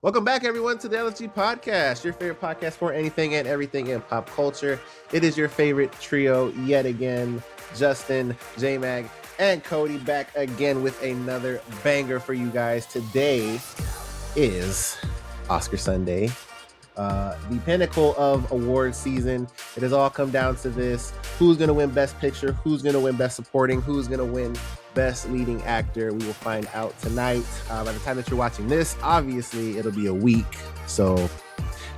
Welcome back, everyone, to the LFG Podcast, your favorite podcast for anything and everything in pop culture. It is your favorite trio yet again, Justin, J-Mag, and Cody, back again with another banger for you guys. Today is Oscar Sunday, the pinnacle of award season. It has all come down to this: who's going to win Best Picture, who's going to win Best Supporting, who's going to win Best Leading Actor. We will find out tonight. By the time that you're watching this, obviously it'll be a week, so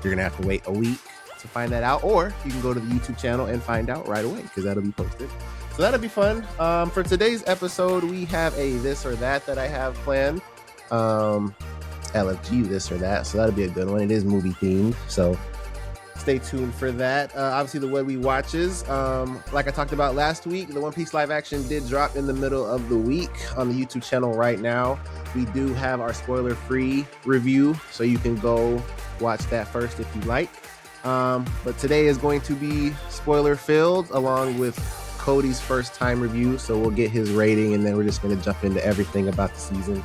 you're gonna have to wait a week to find that out, or you can go to the YouTube channel and find out right away because that'll be posted. So that'll be fun. For today's episode, we have a this or that I have planned. LFG this or that, so that'll be a good one. It is movie themed, so stay tuned for that. Obviously, the What We Watches, like I talked about last week, the One Piece live action did drop in the middle of the week on the YouTube channel right now. We do have our spoiler-free review, so you can go watch that first if you like. But today is going to be spoiler-filled, along with Cody's first-time review, so we'll get his rating, and then we're just going to jump into everything about the season.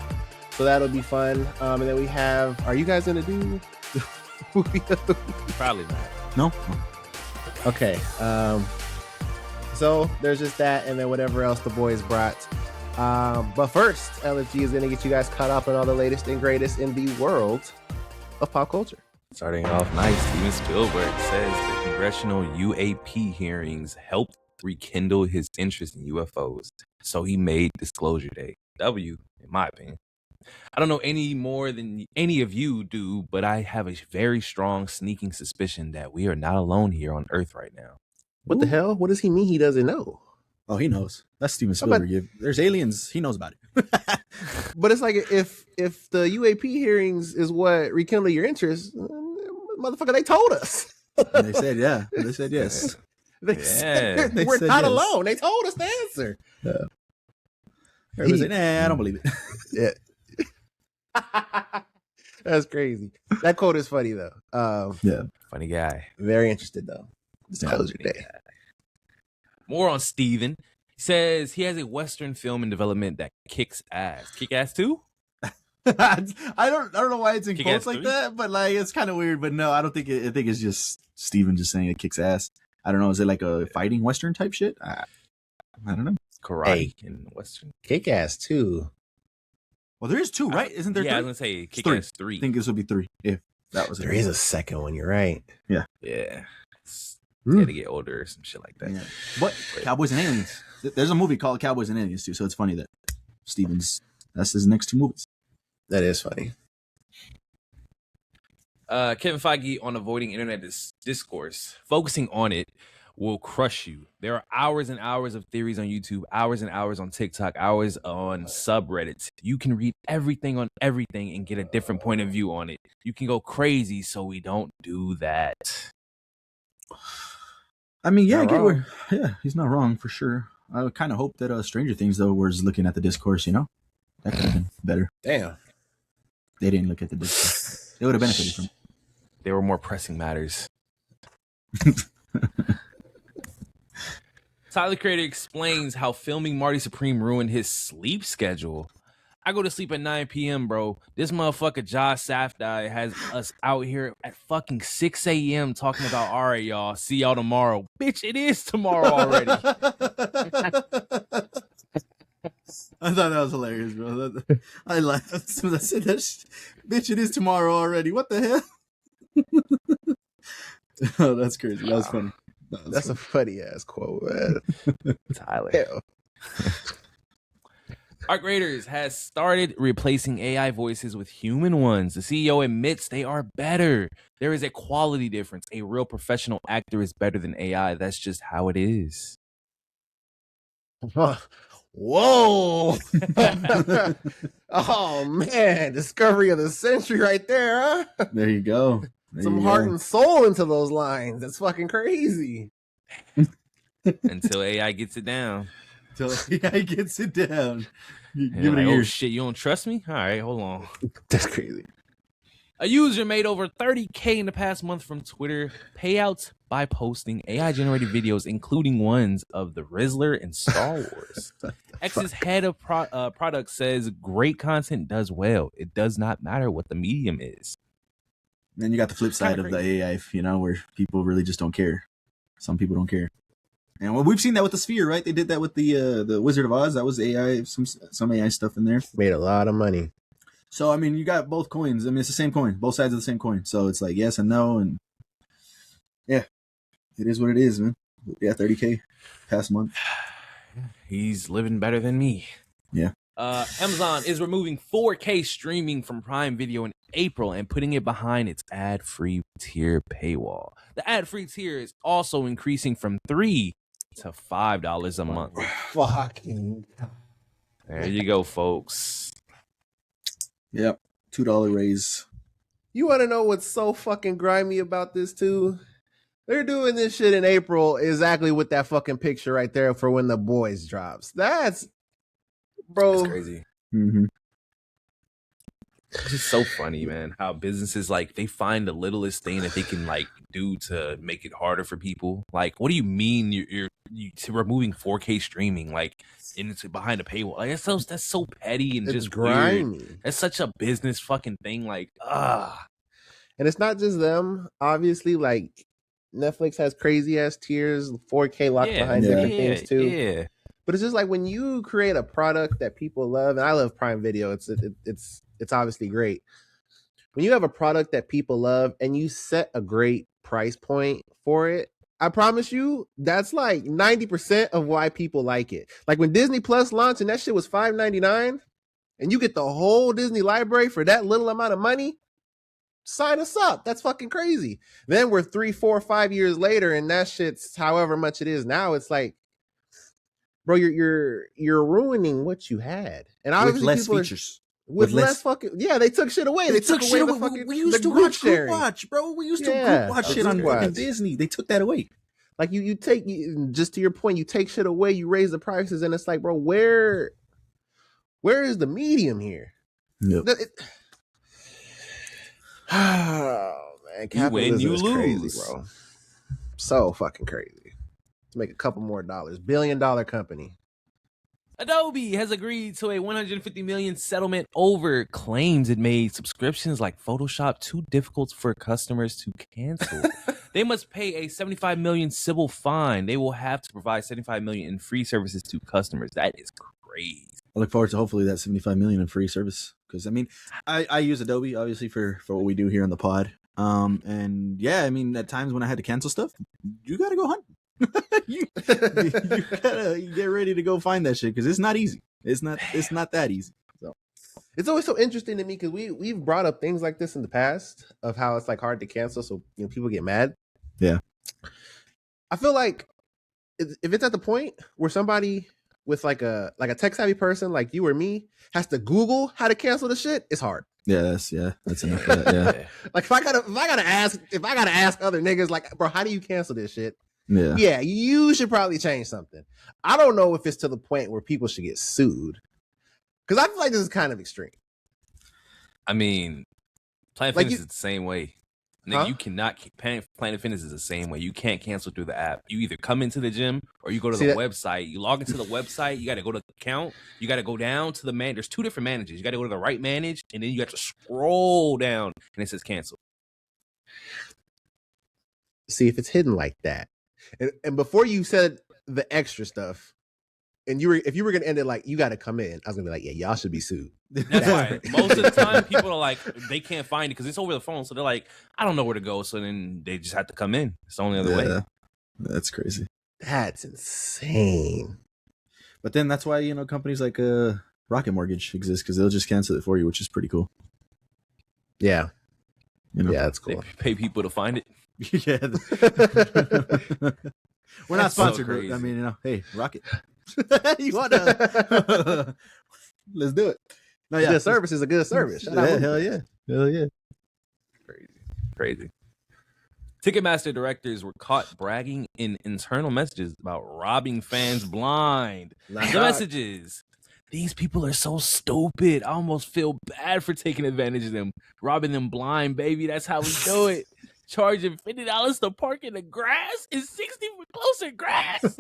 So that'll be fun. And then we have, are you guys going to do... Probably not. No. Okay. So there's just that, and then whatever else the boys brought. But first, LFG is going to get you guys caught up on all the latest and greatest in the world of pop culture. Starting off nice, Steven Spielberg says the congressional UAP hearings helped rekindle his interest in UFOs, so he made Disclosure Day. W, in my opinion. I don't know any more than any of you do, but I have a very strong sneaking suspicion that we are not alone here on Earth right now. What the hell? What does he mean he doesn't know? Oh, he knows. That's Steven Spielberg. If there's aliens, he knows about it. But it's like if the UAP hearings is what rekindle your interest, motherfucker, they told us. And they said, yeah. They said yes. Said, they we're said not yes. alone. They told us the answer. Yeah. Everybody's like, nah, I don't believe it. Yeah. That's crazy. That quote is funny though. Yeah, funny guy. Very interested though. Disclosure Day. More on Steven. He says he has a Western film in development that kicks ass. Kick ass 2? I don't know why it's in Kick quotes ass like 3? that, but like it's kind of weird. But no, I don't think it. I think it's just Steven just saying it kicks ass. I don't know. Is it like a fighting Western type shit? I don't know. Karate in Western. Kick ass too. Well, there is 2, right? Isn't there? Yeah, 3? I was gonna say kick 3. ass 3. I think this would be 3 if that was it. There is a second one. You're right. Yeah. Had to get older or some shit like that. Yeah. But Cowboys and Aliens. There's a movie called Cowboys and Aliens too, so it's funny that that's his next 2 movies. That is funny. Kevin Feige on avoiding internet discourse. Focusing on it will crush you. There are hours and hours of theories on YouTube, hours and hours on TikTok, hours on subreddits. You can read everything on everything and get a different point of view on it. You can go crazy, so we don't do that. I mean, yeah, he's not wrong for sure. I would kind of hope that Stranger Things though was looking at the discourse. That could have been better. Damn. They didn't look at the discourse. They would have benefited from it. There were more pressing matters. Tyler Creator explains how filming Marty Supreme ruined his sleep schedule. I go to sleep at 9 p.m., bro. This motherfucker Josh Safdie has us out here at fucking 6 a.m. talking about, all right, y'all, see y'all tomorrow. Bitch, it is tomorrow already. I thought that was hilarious, bro. I laughed when I said that. Bitch, it is tomorrow already. What the hell? Oh, that's crazy. That was funny. That's a funny ass quote, man. Tyler. Yeah. Arc Raiders has started replacing AI voices with human ones. The CEO admits they are better. There is a quality difference. A real professional actor is better than AI. That's just how it is. Whoa. Oh, man. Discovery of the century right there, huh? There you go. Some heart and soul into those lines. That's fucking crazy. Until AI gets it down. Until AI gets it down. Give it a year. Oh, shit, you don't trust me? All right, hold on. That's crazy. A user made over $30K in the past month from Twitter payouts by posting AI-generated videos, including ones of the Rizzler and Star Wars. X's head of product says great content does well. It does not matter what the medium is. Then you got the flip side of the AI, where people really just don't care. Some people don't care. And well, we've seen that with the Sphere, right? They did that with the Wizard of Oz. That was AI, some AI stuff in there. Made a lot of money. So, I mean, you got both coins. I mean, it's the same coin. Both sides of the same coin. So it's like yes and no. And yeah, it is what it is, man. Yeah, 30K past month. He's living better than me. Yeah. Amazon is removing 4K streaming from Prime Video in April and putting it behind its ad-free tier paywall. The ad-free tier is also increasing from $3 to $5 a month. Fucking. There you go, folks. Yep. $2 raise. You want to know what's so fucking grimy about this too? They're doing this shit in April exactly with that fucking picture right there for when The Boys drops. That's crazy. Mm-hmm. It's just so funny, man, how businesses like they find the littlest thing that they can like do to make it harder for people. Like, what do you mean you're removing 4K streaming like into behind a paywall? Like that's so petty and it's just grimy. Weird. That's such a business fucking thing. Like, And it's not just them. Obviously, like Netflix has crazy ass tiers, 4K locked behind different things too. Yeah. But it's just like when you create a product that people love, and I love Prime Video. It's obviously great. When you have a product that people love and you set a great price point for it, I promise you, that's like 90% of why people like it. Like when Disney Plus launched and that shit was $5.99, and you get the whole Disney library for that little amount of money, sign us up. That's fucking crazy. Then we're 3, 4, 5 years later, and that shit's however much it is now. It's like, bro, you're ruining what you had, and obviously with less features. With less fucking they took shit away. They took away the fucking. We used to watch group watch, bro. We used to group watch shit on fucking Disney. They took that away. Like you take just to your point, you take shit away, you raise the prices, and it's like, bro, where is the medium here? Yep. Oh man, capitalism is crazy, bro. So fucking crazy. To make a couple more dollars. $1 billion company. Adobe has agreed to a $150 million settlement over claims it made subscriptions like Photoshop too difficult for customers to cancel. They must pay a $75 million civil fine. They will have to provide $75 million in free services to customers. That is crazy. I look forward to hopefully that $75 million in free service, because I mean, I use Adobe obviously for what we do here on the pod. And yeah, I mean, at times when I had to cancel stuff, you gotta go hunt. you gotta get ready to go find that shit, because it's not easy. It's not that easy. So it's always so interesting to me because we've brought up things like this in the past of how it's like hard to cancel, so people get mad. Yeah, I feel like if it's at the point where somebody with like a tech savvy person like you or me has to Google how to cancel the shit, it's hard. That's enough of that. Yeah. Like if I gotta ask other niggas like, bro, how do you cancel this shit? Yeah, you should probably change something. I don't know if it's to the point where people should get sued, because I feel like this is kind of extreme. I mean, Planet Fitness is the same way. Nigga, you cannot. Planet Fitness is the same way. You can't cancel through the app. You either come into the gym or you go to the website. You log into the website. You got to go to the account. You got to go down to the man. There's 2 different managers. You got to go to the right manage, and then you got to scroll down, and it says cancel. See if it's hidden like that. And before you said the extra stuff, and if you were gonna end it like you got to come in, I was gonna be like, yeah, y'all should be sued. That's why most of the time people are like, they can't find it because it's over the phone, so they're like, I don't know where to go, so then they just have to come in. It's the only other way. That's crazy. That's insane. But then that's why companies like Rocket Mortgage exist, because they'll just cancel it for you, which is pretty cool. Yeah, yeah, that's cool. They pay people to find it. Yeah. We're not sponsored. So I mean, hey, Rocket. You want to? Let's do it. No, yeah. Good service is a good service. Hell yeah. Crazy. Ticketmaster directors were caught bragging in internal messages about robbing fans blind. The messages. These people are so stupid. I almost feel bad for taking advantage of them. Robbing them blind, baby. That's how we do it. Charging $50 to park in the grass and $60 for closer grass.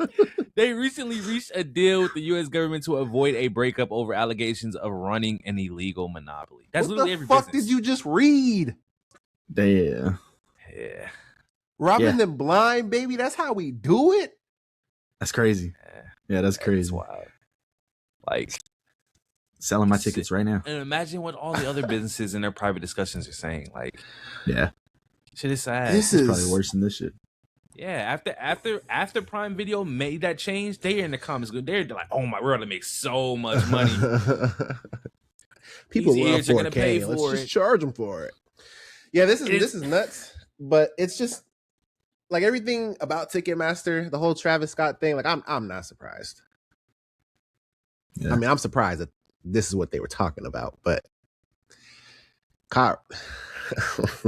They recently reached a deal with the U.S. government to avoid a breakup over allegations of running an illegal monopoly. That's literally every business. What the fuck did you just read? Yeah. Yeah. Robbing Yeah. them blind, baby. That's how we do it. That's crazy. Yeah, that's It's crazy. wild. Like, Selling my tickets right now. and imagine what all the other businesses in their private discussions are saying. Like, Yeah. shit is sad. This It's is probably worse than this shit. Yeah, after Prime Video made that change, they're in the comments. They're like, "Oh my, we're gonna make so much money. People These love idiots are gonna 4K. pay Let's for just it." charge them for it. Yeah, this is nuts. But it's just like everything about Ticketmaster, the whole Travis Scott thing. Like I'm not surprised. Yeah. I mean, I'm surprised that this is what they were talking about. But car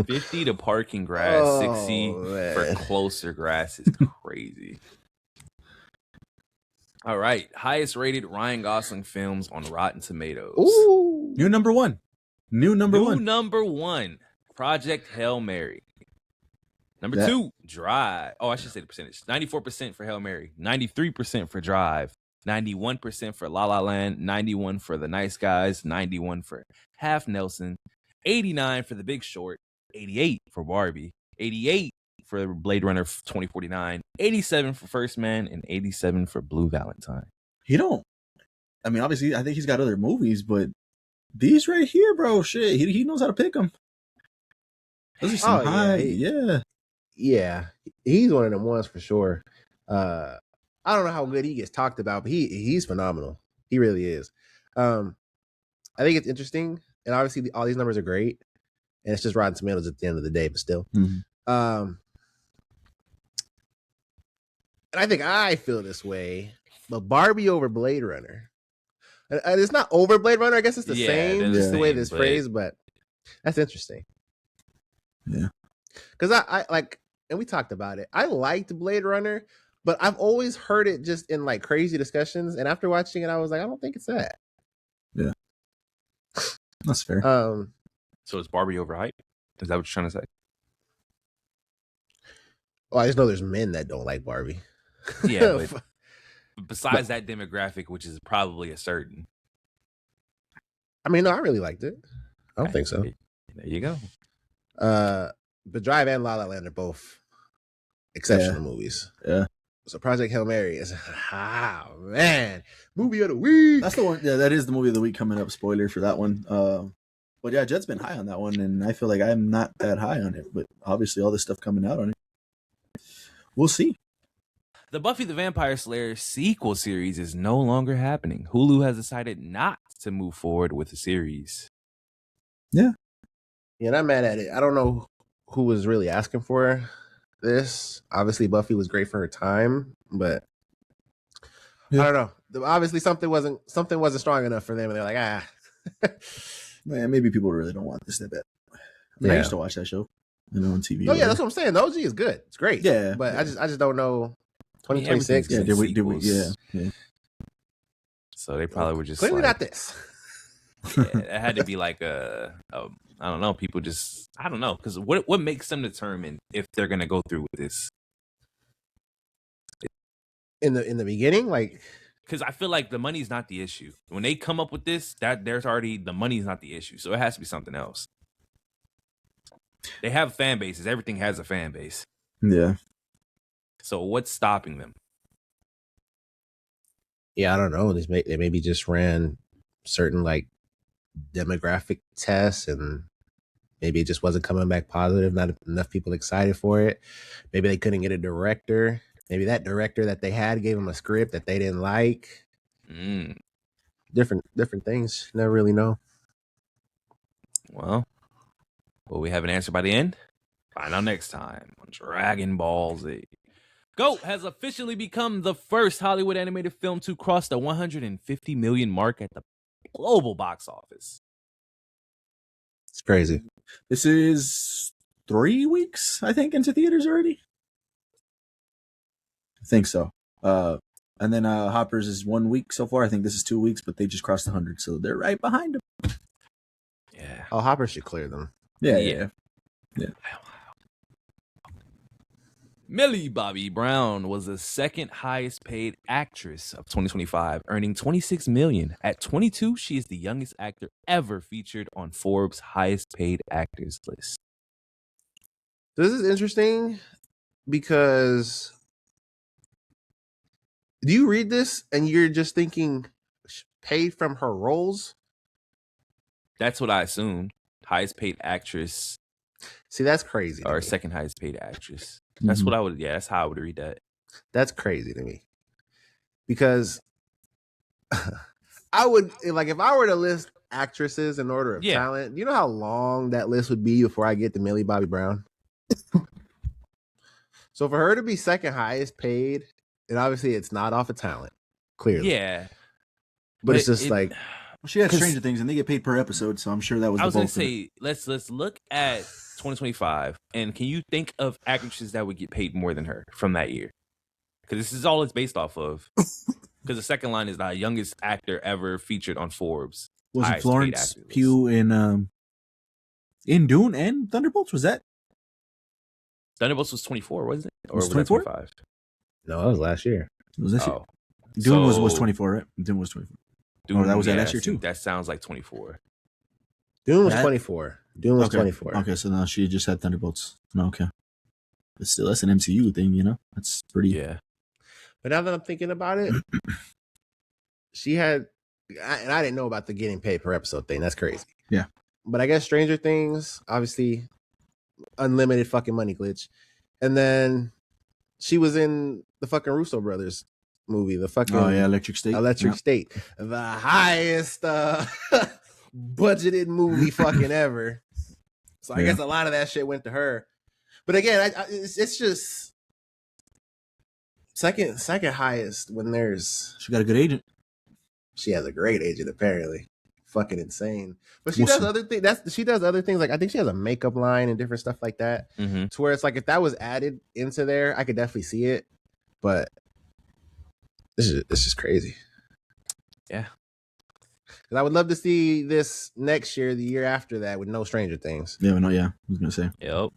50 to parking grass, 60 for man. closer grass is crazy. All right, highest rated Ryan Gosling films on Rotten Tomatoes. Ooh. New number one. New number one. Project Hail Mary. Number 2, Drive. Oh, I should say the percentage. 94% for Hail Mary, 93% for Drive, 91% for La La Land, 91 for The Nice Guys, 91 for Half Nelson, 89 for The Big Short, 88 for Barbie, 88 for Blade Runner 2049, 87 for First Man, and 87 for Blue Valentine. He don't. I mean, obviously, I think he's got other movies, but these right here, bro, shit, he knows how to pick them. Those are some high, yeah. He's one of them ones for sure. I don't know how good he gets talked about, but he's phenomenal. He really is. I think it's interesting, and obviously all these numbers are great, and it's just Rotten Tomatoes at the end of the day, but still. And I think I feel this way, but Barbie over Blade Runner. And it's not over Blade Runner. I guess it's the same, just the way this phrased, but that's interesting. Yeah. Because I like, and we talked about it. I liked Blade Runner, but I've always heard it just in like crazy discussions. And after watching it, I was like, I don't think it's that. Yeah. That's fair. So is Barbie overhyped? Is that what you're trying to say? Well, I just know there's men that don't like Barbie. Yeah, but besides that demographic, which is probably a certain. I mean, no, I really liked it. I don't think so. There you go. But Drive and La La Land are both exceptional movies. Yeah. So Project Hail Mary is, man, movie of the week. That's the one. Yeah, that is the movie of the week coming up. Spoiler for that one. But yeah, Jed's been high on that one, and I feel like I'm not that high on it. But obviously, all this stuff coming out on it, we'll see. The Buffy the Vampire Slayer sequel series is no longer happening. Hulu has decided not to move forward with the series. Yeah, and I'm mad at it. I don't know who was really asking for this. Obviously, Buffy was great for her time, but I don't know. Obviously, something wasn't strong enough for them, and they're like, Man, maybe people really don't want this that bad. I mean, I used to watch that show, on TV. Oh yeah, that's what I'm saying. The OG is good. It's great. Yeah, but I just don't know. 2026. Yeah, did we? Yeah. So they probably were just clearly like, not this. Yeah, it had to be like I don't know. People just, I don't know, because what makes them determine if they're gonna go through with this? In the beginning, like, because I feel like the money's not the issue. When they come up with this, that there's already the money's not the issue, so it has to be something else. They have fan bases. Everything has a fan base. Yeah. So what's stopping them? Yeah, I don't know. They maybe just ran certain like demographic tests, and maybe it just wasn't coming back positive. Not enough people excited for it. Maybe they couldn't get a director. Maybe that director that they had gave them a script that they didn't like. Different things. Never really know. Well, will we have an answer by the end? Find out next time on Dragon Ball Z. GOAT has officially become the first Hollywood animated film to cross the 150 million mark at the global box office. It's crazy. This is 3 weeks, I think, into theaters already. I think so. And then Hoppers is 1 week so far. I think this is 2 weeks, but they just crossed 100, so they're right behind them. Yeah. Oh, Hopper should clear them. Yeah. Millie Bobby Brown was the second highest paid actress of 2025, earning $26 million. At 22, she is the youngest actor ever featured on Forbes' highest paid actors list. This is interesting because do you read this and you're just thinking paid from her roles? That's what I assumed. Highest paid actress See, that's crazy to or me. second highest paid actress. That's what I would. Yeah, that's how I would read that. That's crazy to me because I would like if I were to list actresses in order of talent. Do you know how long that list would be before I get to Millie Bobby Brown? So for her to be second highest paid, and obviously it's not off of talent, clearly. Yeah, but it's just like she had Stranger Things, and they get paid per episode, so I'm sure that was. I was going to say let's look at 2025, and can you think of actresses that would get paid more than her from that year? Because this is all it's based off of. Because the second line is the youngest actor ever featured on Forbes. Was it Florence Pugh in Dune and Thunderbolts? Was that? Thunderbolts was 24, wasn't it? Or was 24? That 25? No, that was last year. Was this year? Dune was 24, right? Dune was 24. Dune, that was that last year too. That sounds like 24. Dune was 24. Dune was 24. Okay, so now she just had Thunderbolts. No, okay. But still, that's an MCU thing, you know? That's pretty... Yeah. But now that I'm thinking about it, she had... And I didn't know about the getting paid per episode thing. That's crazy. Yeah. But I guess Stranger Things, obviously, unlimited fucking money glitch. And then she was in the fucking Russo brothers movie, the fucking Electric State. Electric State, the highest budgeted movie fucking ever. So I guess a lot of that shit went to her. But again, it's just second highest when there's. She got a good agent. She has a great agent, apparently. Fucking insane. But she does other things. She does other things. Like I think she has a makeup line and different stuff like that. Mm-hmm. To where it's like if that was added into there, I could definitely see it. But it's just crazy. Yeah. And I would love to see this next year, the year after that, with no Stranger Things. Yeah, no, yeah. I was gonna say. Yep.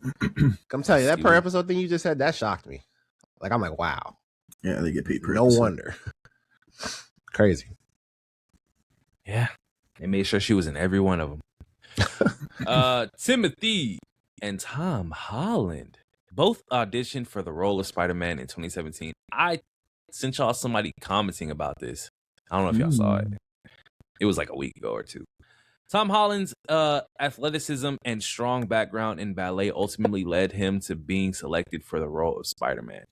I'm telling you, that per episode thing you just said, that shocked me. Like I'm like, wow. Yeah, they get paid per no episode. Wonder. Crazy. Yeah. They made sure she was in every one of them. Timothy and Tom Holland both auditioned for the role of Spider-Man in 2017. I sent y'all somebody commenting about this. I don't know if y'all saw it. It was like a week ago or two. Tom Holland's athleticism and strong background in ballet ultimately led him to being selected for the role of Spider-Man,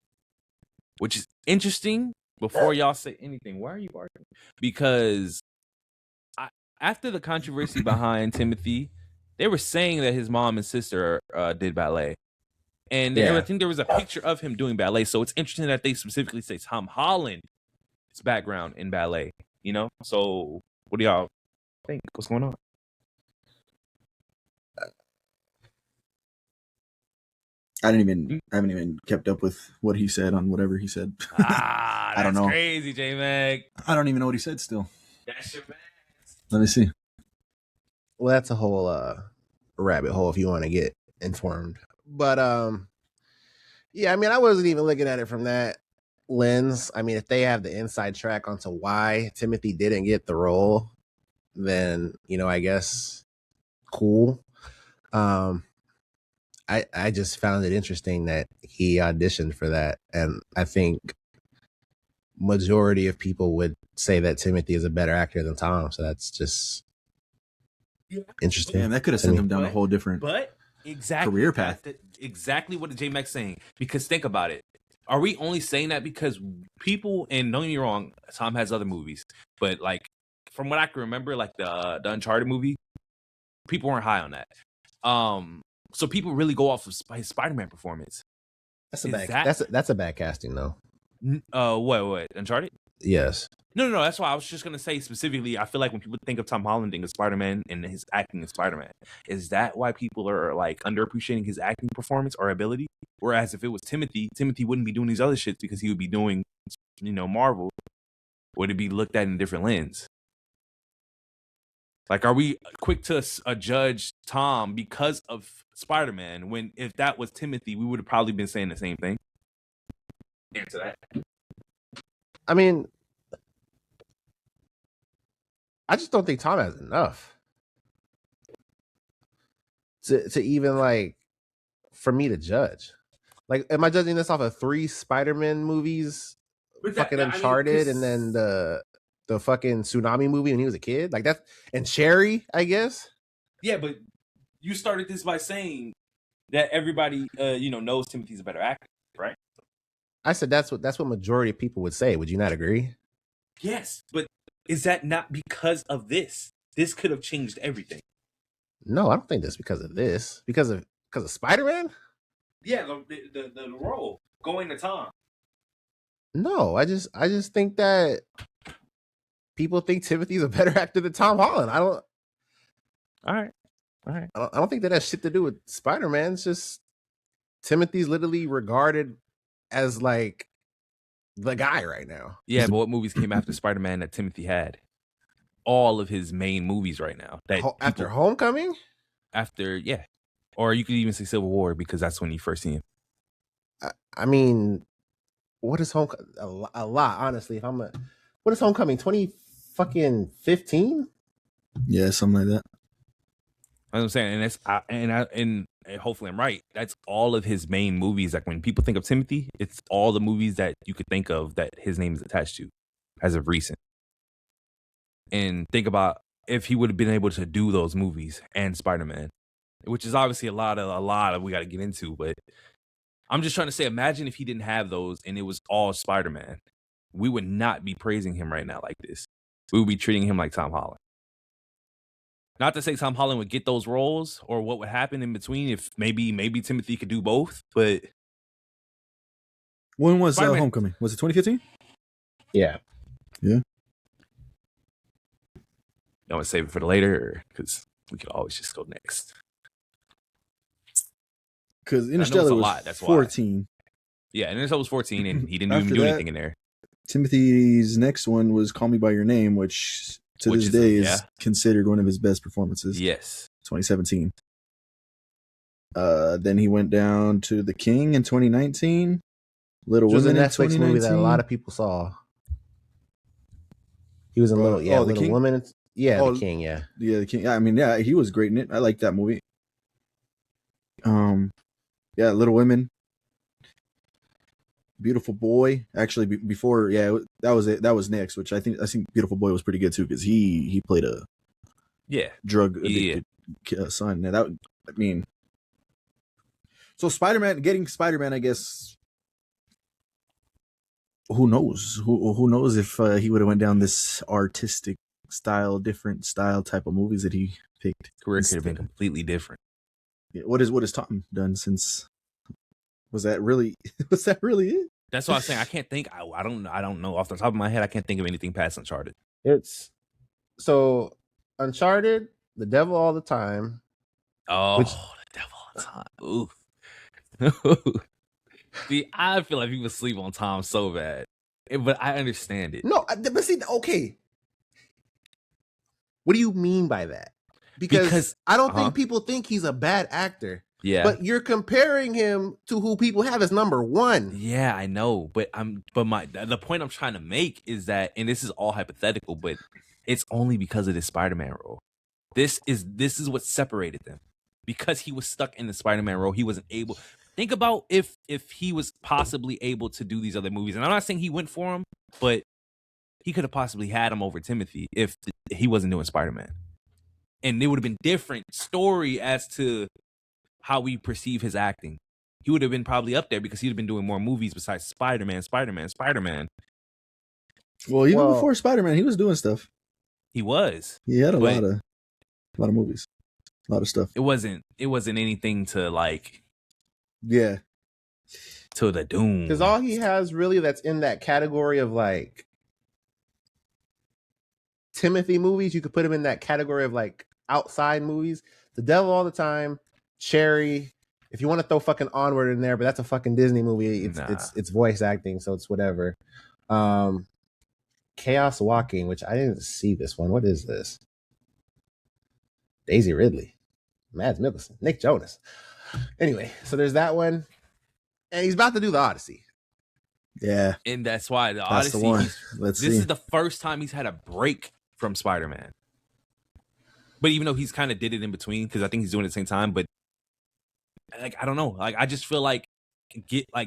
which is interesting. Before y'all say anything, why are you barking? Because after the controversy behind Timothy, they were saying that his mom and sister did ballet. And I think there was a picture of him doing ballet. So it's interesting that they specifically say Tom Holland's background in ballet, you know? So what do y'all think? What's going on? I haven't even kept up with what he said on whatever he said. I don't know. Crazy, J-Mag. I don't even know what he said still. That's your man. Let me see. Well, that's a whole rabbit hole if you want to get informed. But yeah, I mean, I wasn't even looking at it from that lens. I mean, if they have the inside track onto why Timothy didn't get the role, then, you know, I guess cool. I just found it interesting that he auditioned for that. And I think majority of people would say that Timothy is a better actor than Tom. So that's just interesting. Yeah, that could have sent him down a whole different career path. Exactly what the J-Max saying. Because think about it. Are we only saying that because people, and don't get me wrong, Tom has other movies, but like from what I can remember, like the Uncharted movie, people weren't high on that. So people really go off of his Spider-Man performance. That's a bad casting though. What? Uncharted? Yes. No. That's why I was just gonna say specifically. I feel like when people think of Tom Holland, think of Spider-Man and his acting as Spider-Man. Is that why people are like underappreciating his acting performance or ability? Whereas if it was Timothy wouldn't be doing these other shits because he would be doing, you know, Marvel. Would it be looked at in a different lens? Like, are we quick to judge Tom because of Spider-Man when if that was Timothy, we would have probably been saying the same thing? Answer that. I mean, I just don't think Tom has enough to even like for me to judge. Like, am I judging this off of 3 Spider-Man movies, fucking Uncharted, and then the fucking tsunami movie when he was a kid? Like that, and Cherry, I guess. Yeah, but you started this by saying that everybody, knows Timothy's a better actor, right? I said that's what majority of people would say. Would you not agree? Yes, but is that not because of this? This could have changed everything. No, I don't think that's because of this. Because of Spider-Man? Yeah, the role going to Tom. No, I just think that people think Timothy's a better actor than Tom Holland. All right. I don't think that has shit to do with Spider-Man. It's just Timothy's literally regarded as like the guy right now. Yeah, but what movies came after Spider-Man that Timothy had? All of his main movies right now. After Homecoming? Yeah. Or you could even say Civil War because that's when you first see him. I mean, what is Homecoming? A lot, honestly. What is Homecoming? 2015? Yeah, something like that. That's what I'm saying, and hopefully I'm right. That's all of his main movies. Like when people think of Timothy, it's all the movies that you could think of that his name is attached to, as of recent. And think about if he would have been able to do those movies and Spider-Man, which is obviously a lot of we got to get into. But I'm just trying to say, imagine if he didn't have those and it was all Spider-Man, we would not be praising him right now like this. We would be treating him like Tom Holland. Not to say Tom Holland would get those roles or what would happen in between if maybe Timothy could do both, but when was Homecoming? Was it 2015? Yeah. I want to save it for the later because we could always just go next. Because Interstellar was 14. Yeah, Interstellar was 14, and he didn't even do anything in there. Timothy's next one was Call Me By Your Name, which this day is considered one of his best performances. Yes. 2017. Then he went down to The King in 2019. Little Women in 2019. Movie that a lot of people saw. He was in Little Women. Yeah, The King, yeah. Yeah, The King. Yeah, I mean, yeah, he was great in it. I like that movie. Yeah, Little Women. Beautiful Boy. Actually, before, yeah, that was it. That was next, which I think Beautiful Boy was pretty good too because he played a drug addicted son. Now so getting Spider-Man, I guess. Who knows? Who knows if he would have went down this artistic style, different style type of movies that he picked. Career could have been completely different. Yeah, what has Tom done since? Was that really it? That's what I was saying. I can't think. I don't know off the top of my head. I can't think of anything past Uncharted. It's so Uncharted, The Devil All the Time. Oh, The Devil All the Time. Ooh. See, I feel like people sleep on Tom so bad, but I understand it. No, but see, okay. What do you mean by that? Because I don't think people think he's a bad actor. Yeah, but you're comparing him to who people have as number one. Yeah, I know, but the point I'm trying to make is that, and this is all hypothetical, but it's only because of this Spider-Man role. This is what separated them, because he was stuck in the Spider-Man role. He wasn't able. Think about if he was possibly able to do these other movies, and I'm not saying he went for him, but he could have possibly had him over Timothy if he wasn't doing Spider-Man, and it would have been different story as to how we perceive his acting. He would have been probably up there because he'd have been doing more movies besides Spider-Man. Well, even before Spider-Man, he was doing stuff. He was. He had a lot of movies, a lot of stuff. It wasn't anything to like. Yeah. To the doom. Because all he has really that's in that category of like Timothy movies, you could put him in that category of like outside movies. The Devil All the Time. Cherry, if you want to throw fucking Onward in there, but that's a fucking Disney movie. It's voice acting, so it's whatever. Chaos Walking, which I didn't see this one. What is this? Daisy Ridley, Mads Mikkelsen, Nick Jonas. Anyway, so there's that one, and he's about to do the Odyssey. Yeah, and that's why the Odyssey. The one. This is the first time he's had a break from Spider-Man. But even though he's kind of did it in between, because I think he's doing it at the same time, but like I don't know. Like I just feel like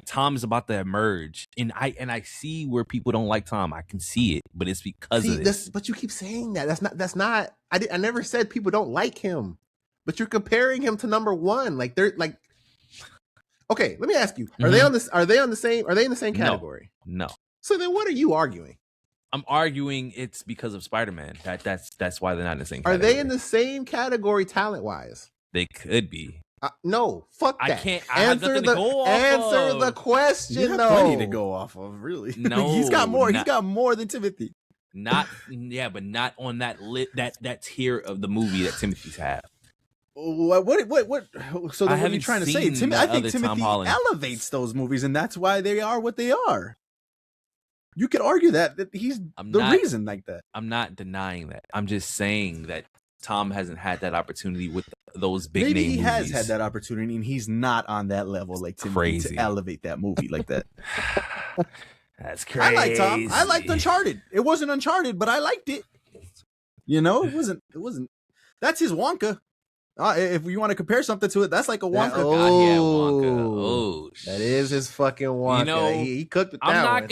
Tom is about to emerge, and I see where people don't like Tom. I can see it, but it's because of this. But you keep saying that. That's not. I never said people don't like him, but you're comparing him to number one. Like they're like. Okay, let me ask you: Are they on this? Are they in the same category? No. So then, what are you arguing? I'm arguing it's because of Spider-Man. That's why they're not in the same category. Are they in the same category talent wise? They could be. No, fuck that. I can't. I have nothing to go off Answer the question. You have plenty to go off of, really. No, he's got more. He's got more than Timothy. But not on that tier of the movie that Timothy's have. What? So what are you trying to say? I think Timothy elevates those movies, and that's why they are what they are. You could argue that he's reason like that. I'm not denying that. I'm just saying that Tom hasn't had that opportunity with those big Maybe name he movies. has had that opportunity, and he's not on that level like Timothy to elevate that movie like that. That's crazy. I like Tom. I liked Uncharted. It wasn't Uncharted, but I liked it. You know, it wasn't. That's his Wonka. If you want to compare something to it, that's like a Wonka. Wonka. Oh, that is his fucking Wonka. You know, he cooked it. I'm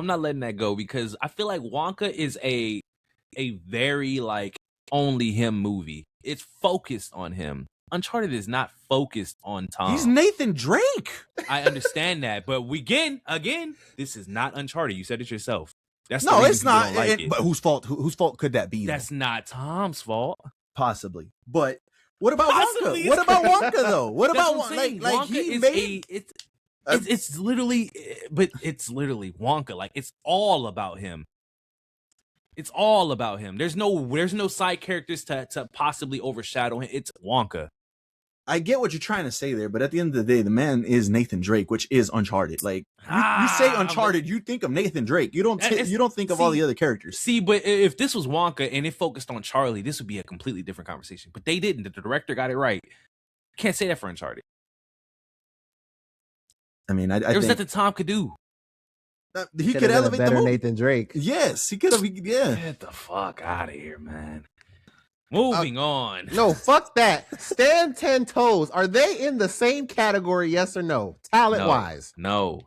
not letting that go because I feel like Wonka is a very like only him movie. It's focused on him. Uncharted is not focused on Tom. He's Nathan Drake. I understand that, but again, this is not Uncharted. You said it yourself. That's no, it's not. Like but whose fault? Whose fault could that be? That's not Tom's fault. Possibly, but what about Wonka? What about Wonka though? What about Wonka? He made it's literally Wonka. Like it's all about him. It's all about him. There's no side characters to possibly overshadow him. It's Wonka. I get what you're trying to say there, but at the end of the day, the man is Nathan Drake, which is Uncharted. Like you say Uncharted, you think of Nathan Drake. You don't think of all the other characters. See, but if this was Wonka and it focused on Charlie, this would be a completely different conversation. But they didn't. The director got it right. Can't say that for Uncharted. I mean, there was nothing Tom could do. He could elevate the movie. Nathan Drake. Yes, he could have. Yeah. Get the fuck out of here, man. Moving on. No, fuck that. Stand 10 toes. Are they in the same category, yes or no? Talent-wise? No.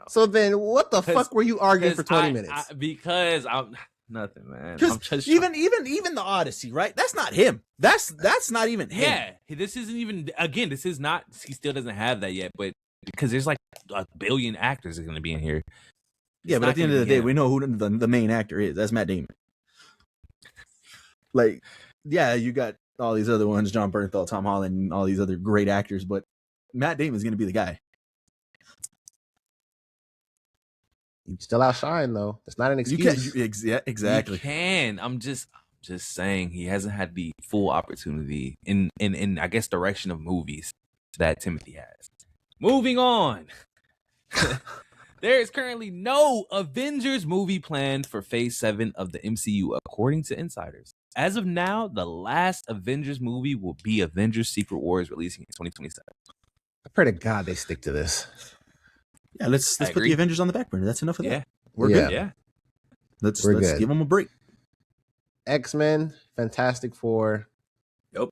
So then what the fuck were you arguing for 20 minutes? Because I'm nothing, man. Because even the Odyssey, right? That's not him. That's not even him. Yeah, this isn't even, again, this is not, he still doesn't have that yet, but because there's like a billion actors that are going to be in here. Yeah, but at the end of the day, we know who the main actor is. That's Matt Damon. Like, yeah, you got all these other ones, John Bernthal, Tom Holland, and all these other great actors, but Matt Damon's going to be the guy. You still outshine, though. That's not an excuse. Exactly. You can. I'm just saying he hasn't had the full opportunity in I guess direction of movies that Timothy has. Moving on. There is currently no Avengers movie planned for Phase 7 of the MCU, according to insiders. As of now, the last Avengers movie will be Avengers Secret Wars, releasing in 2027. I pray to God they stick to this. Yeah, let's put the Avengers on the back burner. That's enough of that. We're good. Yeah. Let's give them a break. X-Men, Fantastic Four. Yep.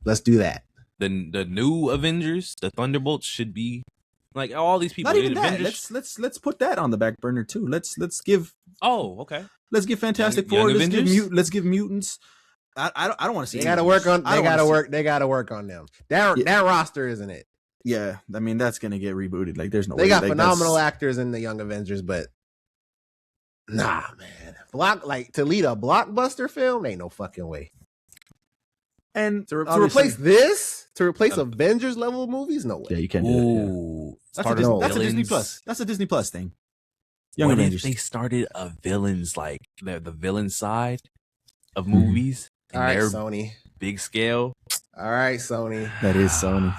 Let's do that. The new Avengers, the Thunderbolts, should be like all these people. Not even that. Let's put that on the back burner too. Let's give. Oh, okay. Let's give Fantastic Four. Let's give mutants. I don't want to see. They got to work on. They got to work. They got to work on them. That roster isn't it? Yeah, I mean that's gonna get rebooted. Like there's no. They got phenomenal actors in the Young Avengers, but nah, man. To lead a blockbuster film, ain't no fucking way. And to replace Avengers level movies, no way. Yeah, you can't do that. That's a Disney Plus. That's a Disney Plus thing. Young Avengers. If they started a villains like the villain side of movies. All right, Sony. Big scale. All right, Sony. That is Sony.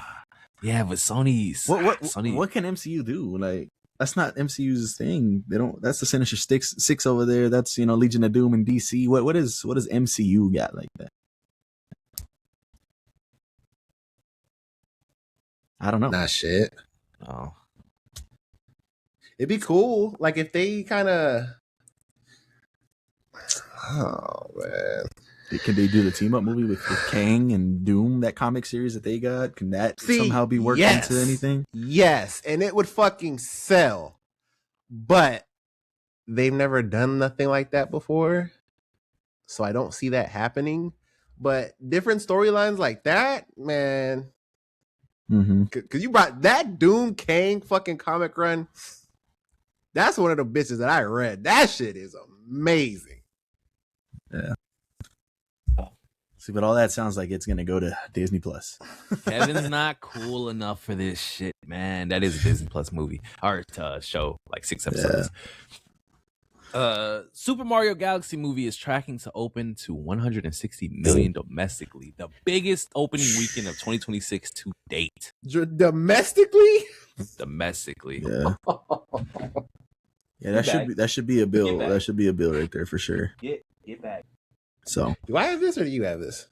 Yeah, but Sony's what can MCU do? Like that's not MCU's thing. They don't. That's the Sinister Six over there. That's Legion of Doom and DC. What does MCU got like that? I don't know. Nah, shit. Oh, it'd be cool. Like if they kind of. Oh man, Can they do the team up movie with Kang and Doom, that comic series that they got? Can that somehow be worked into anything? Yes, and it would fucking sell. But they've never done nothing like that before. So I don't see that happening. But different storylines like that, man. Because you brought that Doom Kang fucking comic run. That's one of the bitches that I read. That shit is amazing. Yeah. See, but all that sounds like it's gonna go to Disney Plus. Kevin's not cool enough for this shit, man. That is a Disney Plus movie or show, like 6 episodes. Super Mario Galaxy movie is tracking to open to 160 million domestically, the biggest opening weekend of 2026 to date. Domestically? Domestically. Yeah. Yeah, that should be a bill. That should be a bill right there for sure. Get back. So, do I have this or do you have this?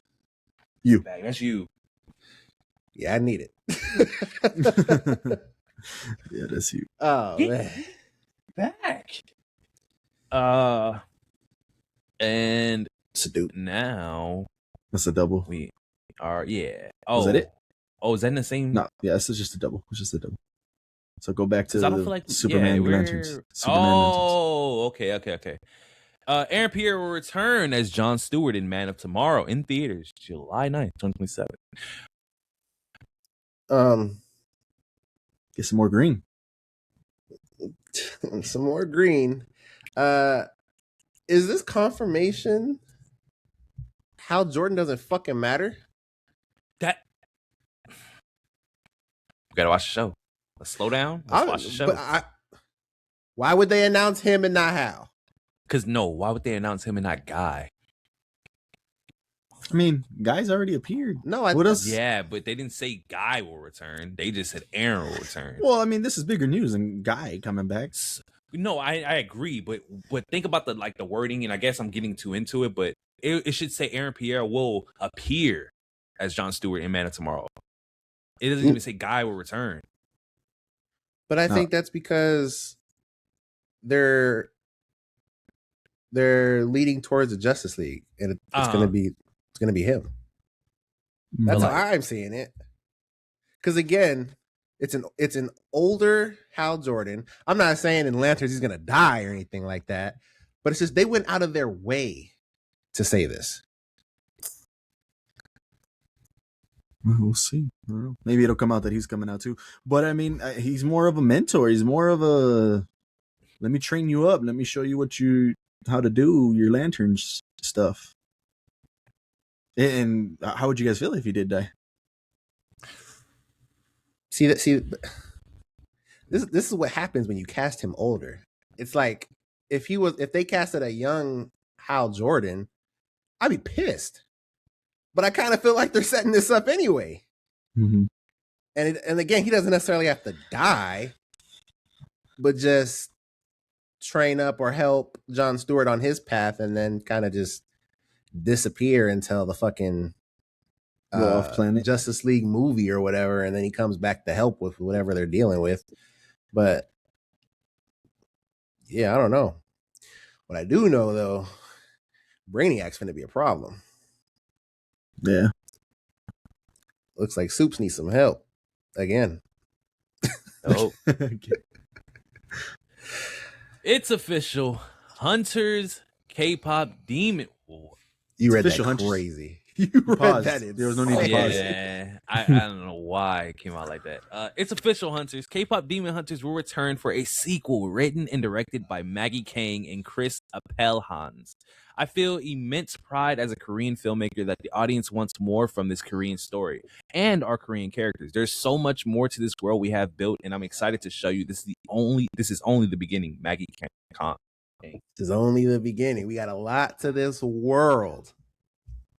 You. That's you. Yeah, I need it. Yeah, that's you. Oh, man. Back. And now that's a double. We are, yeah. Oh, is that it? Oh, is that in the same? No, yeah, this is just a double. It's just a double. So go back to I don't feel like Superman lanterns. Okay. Aaron Pierre will return as Jon Stewart in Man of Tomorrow in theaters July 9th, 2027. Get some more green. Some more green. Is this confirmation Hal Jordan doesn't fucking matter? We gotta watch the show. Let's slow down. Let's watch the show. But why would they announce him and not Hal? Because why would they announce him and not Guy? I mean, Guy's already appeared. No, what else? Yeah, but they didn't say Guy will return. They just said Aaron will return. Well, I mean, this is bigger news than Guy coming back. No, I agree, but think about the wording, and I guess I'm getting too into it, but it should say Aaron Pierre will appear as Jon Stewart in Man of Tomorrow. It doesn't even say Guy will return. But I think that's because they're leading towards the Justice League, and it's gonna be him. That's how I'm seeing it. Because again, it's an older Hal Jordan. I'm not saying in Lanterns he's gonna die or anything like that, but it's just they went out of their way to say this. We'll see. I don't know. Maybe it'll come out that he's coming out too. But I mean, he's more of a mentor. He's more of a let me train you up. Let me show you how to do your lanterns stuff. And how would you guys feel if he did die? This is what happens when you cast him older. It's like if they casted a young Hal Jordan, I'd be pissed. But I kind of feel like they're setting this up anyway. Mm-hmm. And again, he doesn't necessarily have to die, but just train up or help Jon Stewart on his path, and then kind of just disappear until the fucking off planet Justice League movie or whatever, and then he comes back to help with whatever they're dealing with. But yeah, I don't know. What I do know though, Brainiac's gonna be a problem. Yeah. Looks like Soups needs some help again. Oh. It's official. Hunters K-pop Demon. You read official, that Hunters. crazy. You read that. There was no need to pause. Yeah, I don't know why it came out like that. It's official, Hunters. K-pop Demon Hunters will return for a sequel written and directed by Maggie Kang and Chris Appelhans. I feel immense pride as a Korean filmmaker that the audience wants more from this Korean story and our Korean characters. There's so much more to this world we have built, and I'm excited to show you. This is only the beginning. Maggie Kang. This is only the beginning. We got a lot to this world.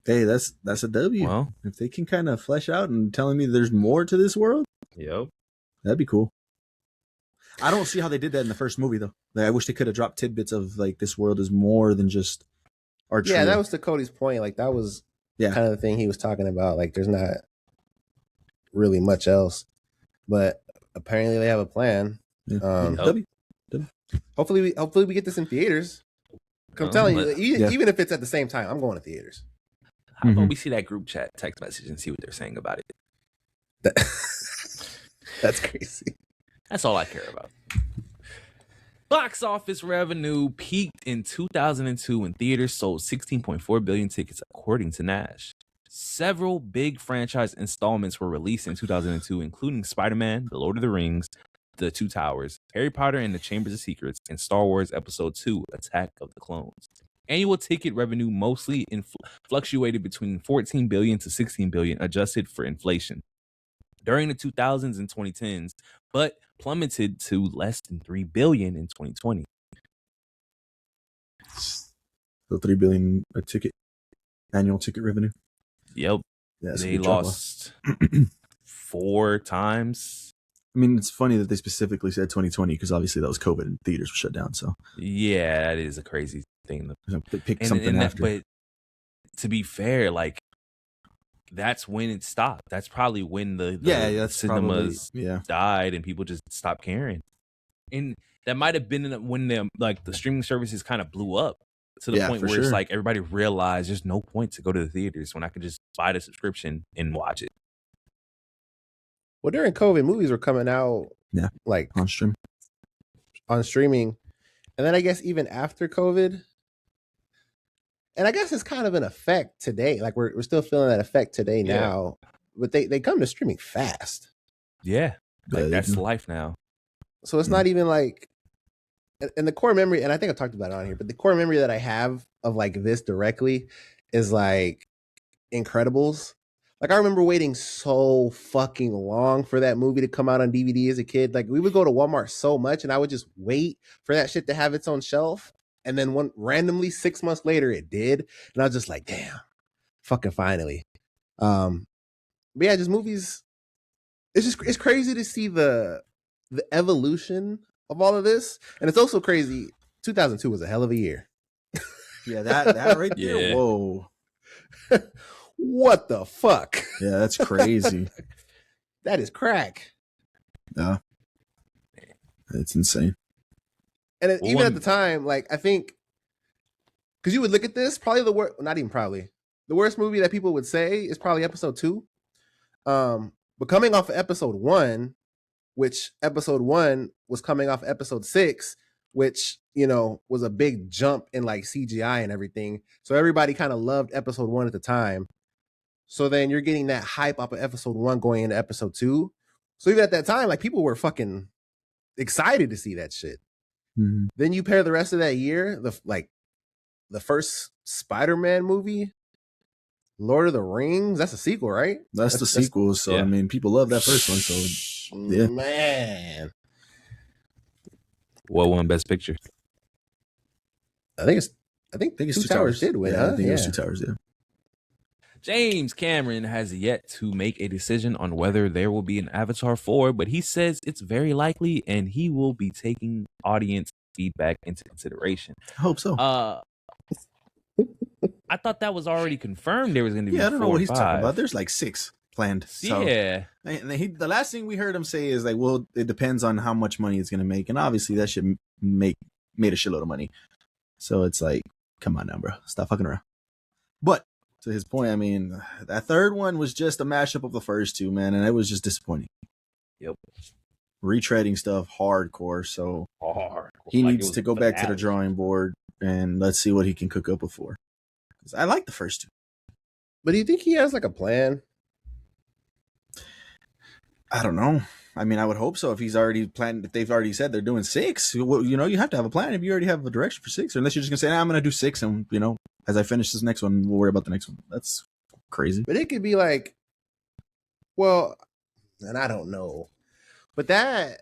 Hey, that's a W. Well, if they can kind of flesh out and telling me there's more to this world, yep, that'd be cool. I don't see how they did that in the first movie though. Like, I wish they could have dropped tidbits of like this world is more than just our trio. Yeah, that was to Cody's point. Like that was kind of the thing he was talking about. Like there's not really much else, but apparently they have a plan. Yeah. W. Hopefully we get this in theaters. I'm telling you, even if it's at the same time, I'm going to theaters. How about we see that group chat text message and see what they're saying about it? That's crazy. That's all I care about. Box office revenue peaked in 2002 when theaters sold 16.4 billion tickets, according to Nash. Several big franchise installments were released in 2002, including Spider-Man, The Lord of the Rings, The Two Towers, Harry Potter and the Chambers of Secrets, and Star Wars Episode 2, Attack of the Clones. Annual ticket revenue mostly fluctuated between 14 billion to 16 billion, adjusted for inflation during the 2000s and 2010s, but plummeted to less than 3 billion in 2020. So 3 billion a ticket, annual ticket revenue. Yep. Yeah, they lost 4 times. I mean, it's funny that they specifically said 2020 because obviously that was COVID and theaters were shut down. So yeah, that is a crazy thing. They picked something after. But to be fair, like, that's when it stopped. That's probably when the cinemas died and people just stopped caring. And that might have been when the streaming services kind of blew up to the point where it's like everybody realized there's no point to go to the theaters when I can just buy the subscription and watch it. Well, during COVID, movies were coming out like on streaming. And then I guess even after COVID, and I guess it's kind of an effect today. Like we're still feeling that effect today now, but they come to streaming fast. Yeah, like that's life now. So it's not even like, and the core memory, and I think I've talked about it on here, but the core memory that I have of like this directly is like Incredibles. Like I remember waiting so fucking long for that movie to come out on DVD as a kid. Like we would go to Walmart so much and I would just wait for that shit to have its own shelf. And then randomly 6 months later, it did. And I was just like, damn, fucking finally. But yeah, just movies. It's crazy to see the evolution of all of this. And it's also crazy. 2002 was a hell of a year. Yeah, that right there. Yeah. Whoa. What the fuck? Yeah, that's crazy. That is crack. Yeah. It's insane. And even at the time, like, I think, because you would look at this, probably not even probably, the worst movie that people would say is probably episode 2. But coming off of episode 1, which episode 1 was coming off episode 6, which, you know, was a big jump in like CGI and everything. So everybody kind of loved episode 1 at the time. So then you're getting that hype off of episode 1 going into episode 2. So even at that time, like people were fucking excited to see that shit. Mm-hmm. Then you pair the rest of that year, the first Spider-Man movie, Lord of the Rings. That's a sequel, right? That's the sequel. So I mean, people love that first one. So yeah, man. What won Best Picture? I think Two Towers did win. Yeah, I think it was Two Towers. Yeah. James Cameron has yet to make a decision on whether there will be an Avatar 4, but he says it's very likely and he will be taking audience feedback into consideration. I hope so. I thought that was already confirmed there was going to be 4 I don't know what he's 5. talking about. There's like 6 planned. So. Yeah. And the last thing we heard him say is like, well, it depends on how much money it's going to make. And obviously that should made a shitload of money. So it's like, come on now, bro. Stop fucking around. But to his point, I mean, that third one was just a mashup of the first 2, man, and it was just disappointing. Yep. Retreading stuff hardcore, so he needs to go back to the drawing board and let's see what he can cook up with 4. Because I like the first 2. But do you think he has like a plan? I don't know. I mean, I would hope so. If he's already planned, if they've already said they're doing 6, well, you know, you have to have a plan if you already have a direction for 6. Or unless you're just gonna say, I'm gonna do 6, and you know, as I finish this next one, we'll worry about the next one. That's crazy. But it could be like, well, and I don't know, but that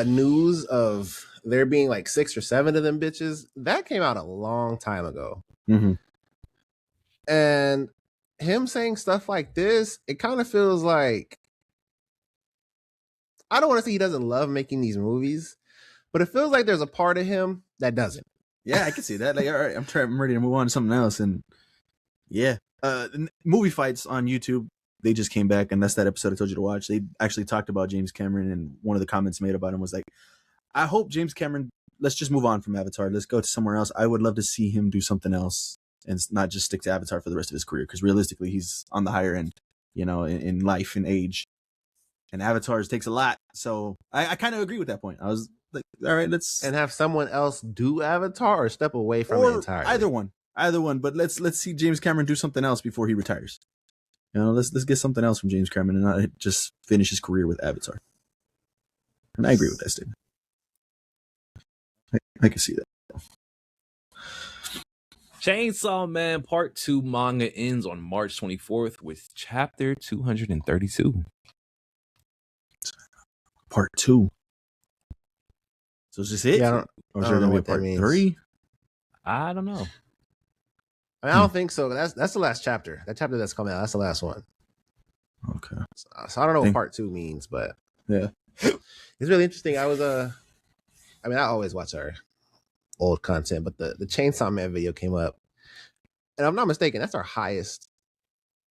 news of there being like 6 or 7 of them bitches, that came out a long time ago. Mm-hmm. And him saying stuff like this, it kind of feels like, I don't want to say he doesn't love making these movies, but it feels like there's a part of him that doesn't. Yeah, I can see that. Like, all right, I'm ready to move on to something else. And yeah, movie fights on YouTube, they just came back, and that's that episode I told you to watch. They actually talked about James Cameron, and one of the comments made about him was like, I hope James Cameron, let's just move on from Avatar. Let's go to somewhere else. I would love to see him do something else and not just stick to Avatar for the rest of his career. Because realistically, he's on the higher end, in life and age. And Avatars takes a lot. So I kind of agree with that point. I was like, all right, let's And have someone else do Avatar or step away from it entirely. Either one. But let's see James Cameron do something else before he retires. Let's get something else from James Cameron and not just finish his career with Avatar. And I agree with that statement. I can see that. Chainsaw Man Part 2 manga ends on March 24th with chapter 232. Part 2. So is this it? Yeah, or is there going to be a part 3? I don't know. I don't think so. That's the last chapter. That chapter that's coming out, that's the last one. Okay. So I don't know what part 2 means, but yeah, it's really interesting. I always watch our old content, but the Chainsaw Man video came up, and I'm not mistaken, that's our highest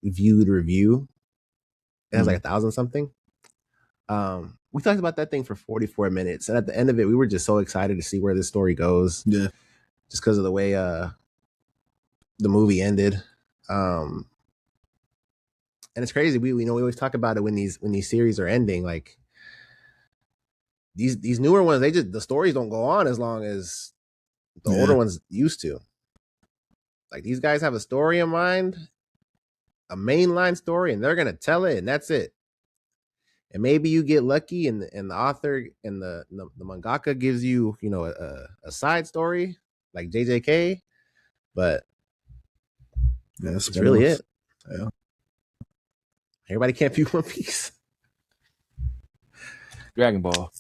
viewed review. It has like 1,000 something. We talked about that thing for 44 minutes, and at the end of it, we were just so excited to see where this story goes. Yeah, just because of the way the movie ended. And it's crazy. We always talk about it when these series are ending. Like these newer ones, the stories don't go on as long as the older ones used to. Like these guys have a story in mind, a mainline story, and they're gonna tell it, and that's it. And maybe you get lucky, and the author and the mangaka gives you a side story like JJK, but that's really it. Yeah. Everybody can't be One Piece. Dragon Ball.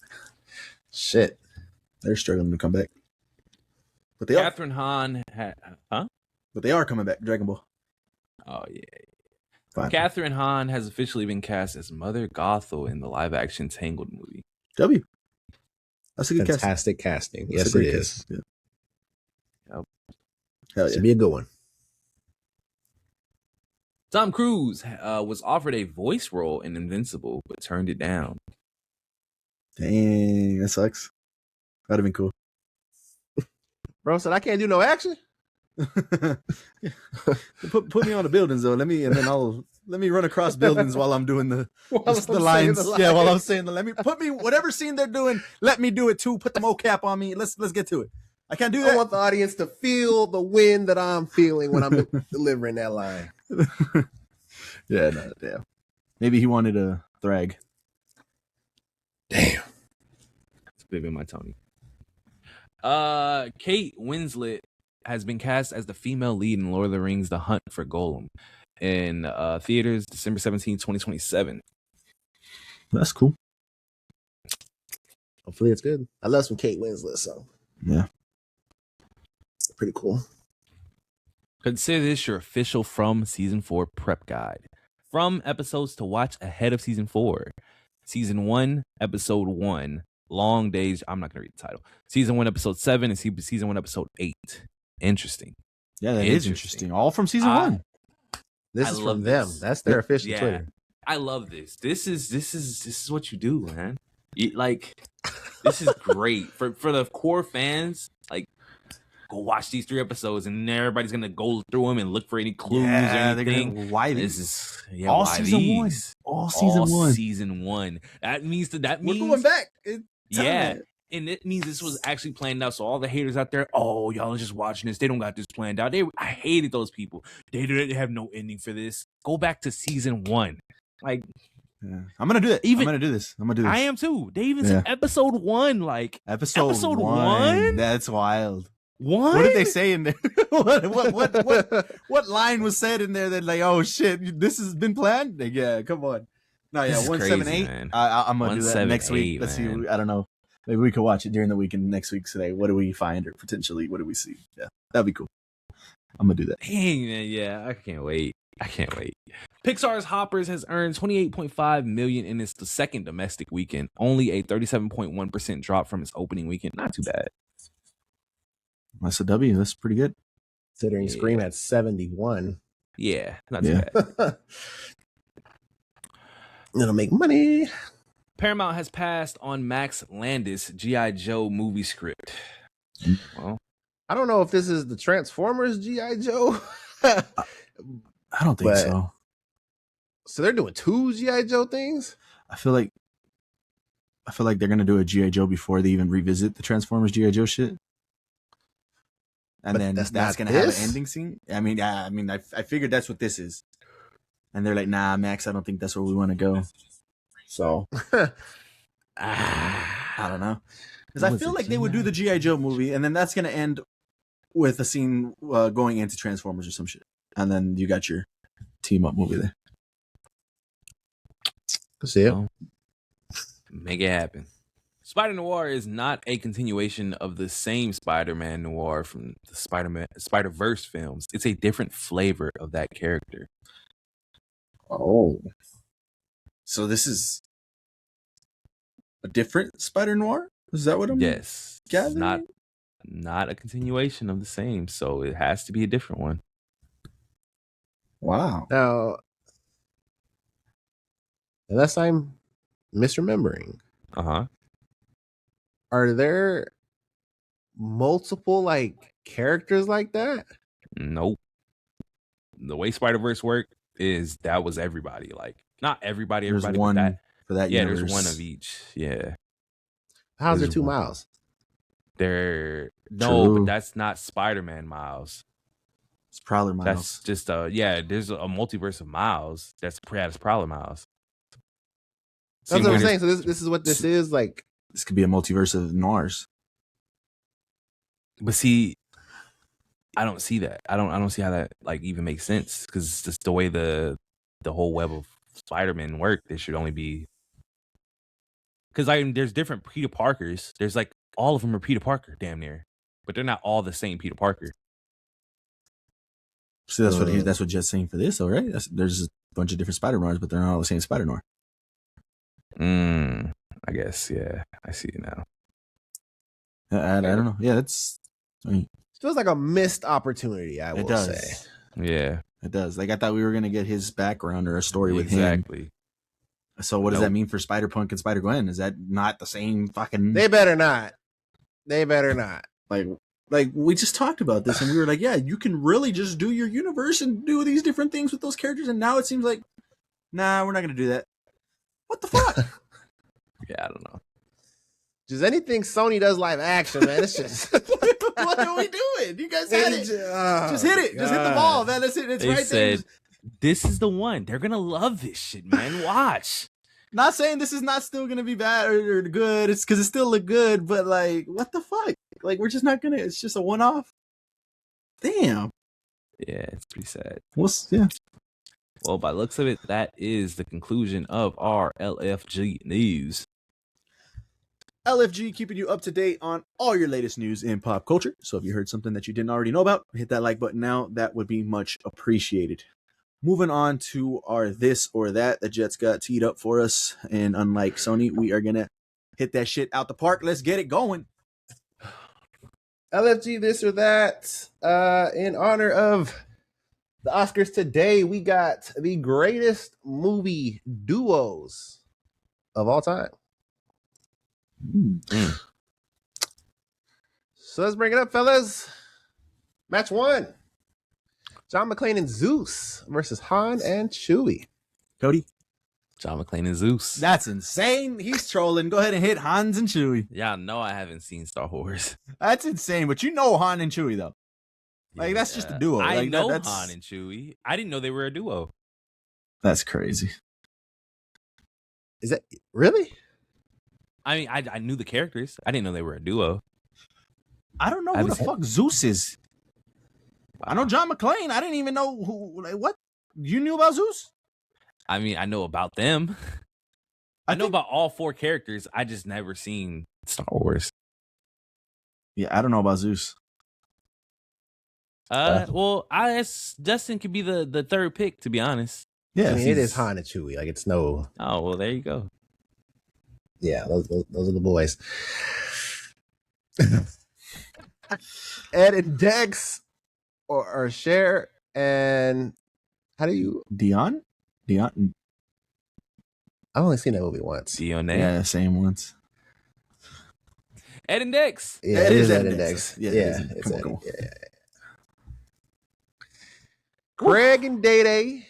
Shit. They're struggling to come back. But they Catherine Hahn huh? But they are coming back, Dragon Ball. Oh, yeah. Fine. Catherine Hahn has officially been cast as Mother Gothel in the live-action Tangled movie. W. That's a good Fantastic casting. Yes, it is. Yeah. Yep. Hell yeah. Should be a good one. Tom Cruise was offered a voice role in Invincible, but turned it down. Dang, that sucks. That'd have been cool. Bro said I can't do no action. put me on the buildings though. Let me run across buildings while I'm doing the lines. Yeah, while I'm saying put me whatever scene they're doing. Let me do it too. Put the mocap on me. Let's get to it. I can't do that. I want the audience to feel the wind that I'm feeling when I'm delivering that line. Yeah, no, damn. Maybe he wanted a Thrag. Damn. It's big in my Tony. Kate Winslet has been cast as the female lead in Lord of the Rings: The Hunt for Gollum in theaters December 17, 2027. That's cool. Hopefully it's good. I love some Kate Winslet, so yeah. Pretty cool. Consider this your official From Season 4 prep guide. From episodes to watch ahead of Season 4. Season 1, Episode 1, Long Days. I'm not going to read the title. Season 1, Episode 7, and Season 1, Episode 8. Interesting. Yeah, that is interesting. All from Season 1. This is from them. That's their official Twitter. I love this. This is what you do, man. This is great. For the core fans, go watch these 3 episodes, and everybody's gonna go through them and look for any clues or anything. Why this is all season these? 1? All season 1. That means we're going back. And it means this was actually planned out. So all the haters out there, oh, y'all are just watching this. They don't got this planned out. I hated those people. They have no ending for this. Go back to season 1. I'm gonna do that. I'm gonna do this. I am too. They even said episode 1. Episode 1. That's wild. What did they say in there? what line was said in there that oh shit, this has been planned? Yeah, come on. No, yeah, 178. I'm gonna do that next week. Let's see. I don't know. Maybe we could watch it during the week and next week today. What do we find, or potentially what do we see? Yeah, that'd be cool. I'm gonna do that. Dang, man, yeah, I can't wait. Pixar's Hoppers has earned $28.5 million in its second domestic weekend, only a 37.1% drop from its opening weekend. Not too bad. That's a W. That's pretty good. Considering Scream had 71. Yeah, not too bad. It'll make money. Paramount has passed on Max Landis' G.I. Joe movie script. Well, I don't know if this is the Transformers GI Joe, I don't think but so. so they're doing two GI Joe things. I feel like they're gonna do a GI Joe before they even revisit the Transformers GI Joe shit, and But then that's that's not gonna have an this? ending scene. I figured that's what this is, and they're like, nah, Max, I don't think that's where we want to go. So I don't know, because I Was feel it like they would do the GI Joe movie, and then that's gonna end with a scene going into Transformers or some shit, and then you got your team up movie there. See it. Well, make it happen. Spider Noir is not a continuation of the same Spider-Man Noir from the Spider-Verse films. It's a different flavor of that character. Oh, so this is a different Spider Noir? Is that what I'm? Yes, it's gathering? not a continuation of the same, so it has to be a different one. Wow. Now, unless I'm misremembering, Uh-huh. are there multiple like characters like that? Nope. The way Spider-Verse worked is that was everybody. Like, not everybody, There's but one that. for that Yeah, universe. there's one of each. Yeah. How's there There's two one. Miles? No, True. but that's not Spider-Man Miles. It's Prowler Miles. That's just there's a multiverse of Miles. That's Prowler Miles. That's what I'm Same way saying. So this is what this is like. This could be a multiverse of Noirs. But see, I don't see that. I don't see how that like even makes sense, because it's just the way the whole web of Spider-Man work. There should only be, because there's different Peter Parkers. There's like all of them are Peter Parker, damn near, but they're not all the same Peter Parker. So that's what Jet's saying for this, all right? There's a bunch of different Spider Noirs, but they're not all the same Spider Noir. I guess, yeah, I see it now. I don't know. Yeah, that's. I mean, Feels like a missed opportunity. I will say. Yeah, it does. Like I thought we were gonna get his background or a story with him. exactly. So what does that mean for Spider Punk and Spider Gwen? Is that not the same fucking? They better not. They better not. Like we just talked about this, and we were like, yeah, you can really just do your universe and do these different things with those characters, and now it seems like, nah, we're not gonna do that. What the fuck? Yeah, I don't know. Just anything Sony does live action, man. It's just What are we doing? You guys had it. Just hit it. Just hit the ball, man. That's it. It's They right there. said, this is the one. They're gonna love this shit, man. Watch. Not saying this is not still gonna be bad or good. It's because it still look good, but like, what the fuck? Like, we're just not gonna. It's just a one-off. Damn. Yeah, it's pretty sad. Yeah. Well, by looks of it, that is the conclusion of our LFG news. LFG keeping you up to date on all your latest news in pop culture. So if you heard something that you didn't already know about, hit that like button now. That would be much appreciated. Moving on to our this or that Jets got teed up for us. And unlike Sony, we are going to hit that shit out the park. Let's get it going. LFG this or that. In honor of the Oscars today, we got the greatest movie duos of all time. So let's bring it up, fellas. Match 1. John McClane and Zeus versus Han and Chewie. Cody? John McClane and Zeus. That's insane. He's trolling. Go ahead and hit Hans and Chewie. Y'all know I haven't seen Star Wars. That's insane. But you know Han and Chewie, though. Like, that's just a duo. I like, know that's... Han and Chewie. I didn't know they were a duo. That's crazy. Is that really? I mean, I knew the characters. I didn't know they were a duo. I don't know who the fuck Zeus is. Wow. I know John McClane. I didn't even know who. Like, what? You knew about Zeus? I mean, I know about them. I know about all 4 characters. I just never seen Star Wars. Yeah, I don't know about Zeus. Well, I guess Justin could be the third pick, to be honest. Yeah, I mean, it is Han and Chewie. Like, it's no. Oh, well, there you go. Yeah, those are the boys. Ed and Dex or Cher and how do you Dion? I've only seen that movie once. Dion. Yeah, same once. Ed and Dex. Yeah, It it is is Ed Ed and and Dex. Dex. Yeah, Yeah, it is. it's Come on, Ed. come on. Yeah. Craig and Day Day,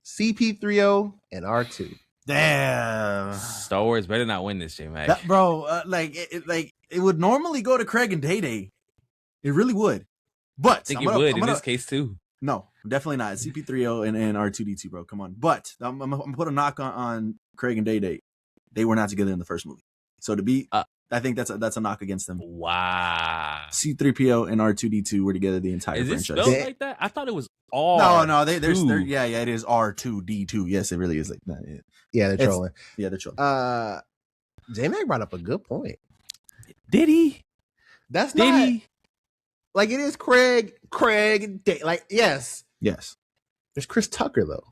CP3O, and R2. Damn. Star Wars better not win this, J-Mac. That, bro, it would normally go to Craig and Day Day. It really would. But I think it would in this case too. No, definitely not. CP3O and R2D2, bro. Come on. But I'm gonna put a knock on Craig and Day Day. They were not together in the first movie. So to be I think that's a knock against them. Wow. C3PO and R2D2 were together the entire Is it franchise. spelled like that? I thought it was R. No, they're yeah, it is R2D2. Yes, it really is like that. Yeah, they're trolling. Yeah, they're trolling. J-Mac brought up a good point. Did he? That's Did not he? like it is Craig, and Day. Like, yes. There's Chris Tucker though.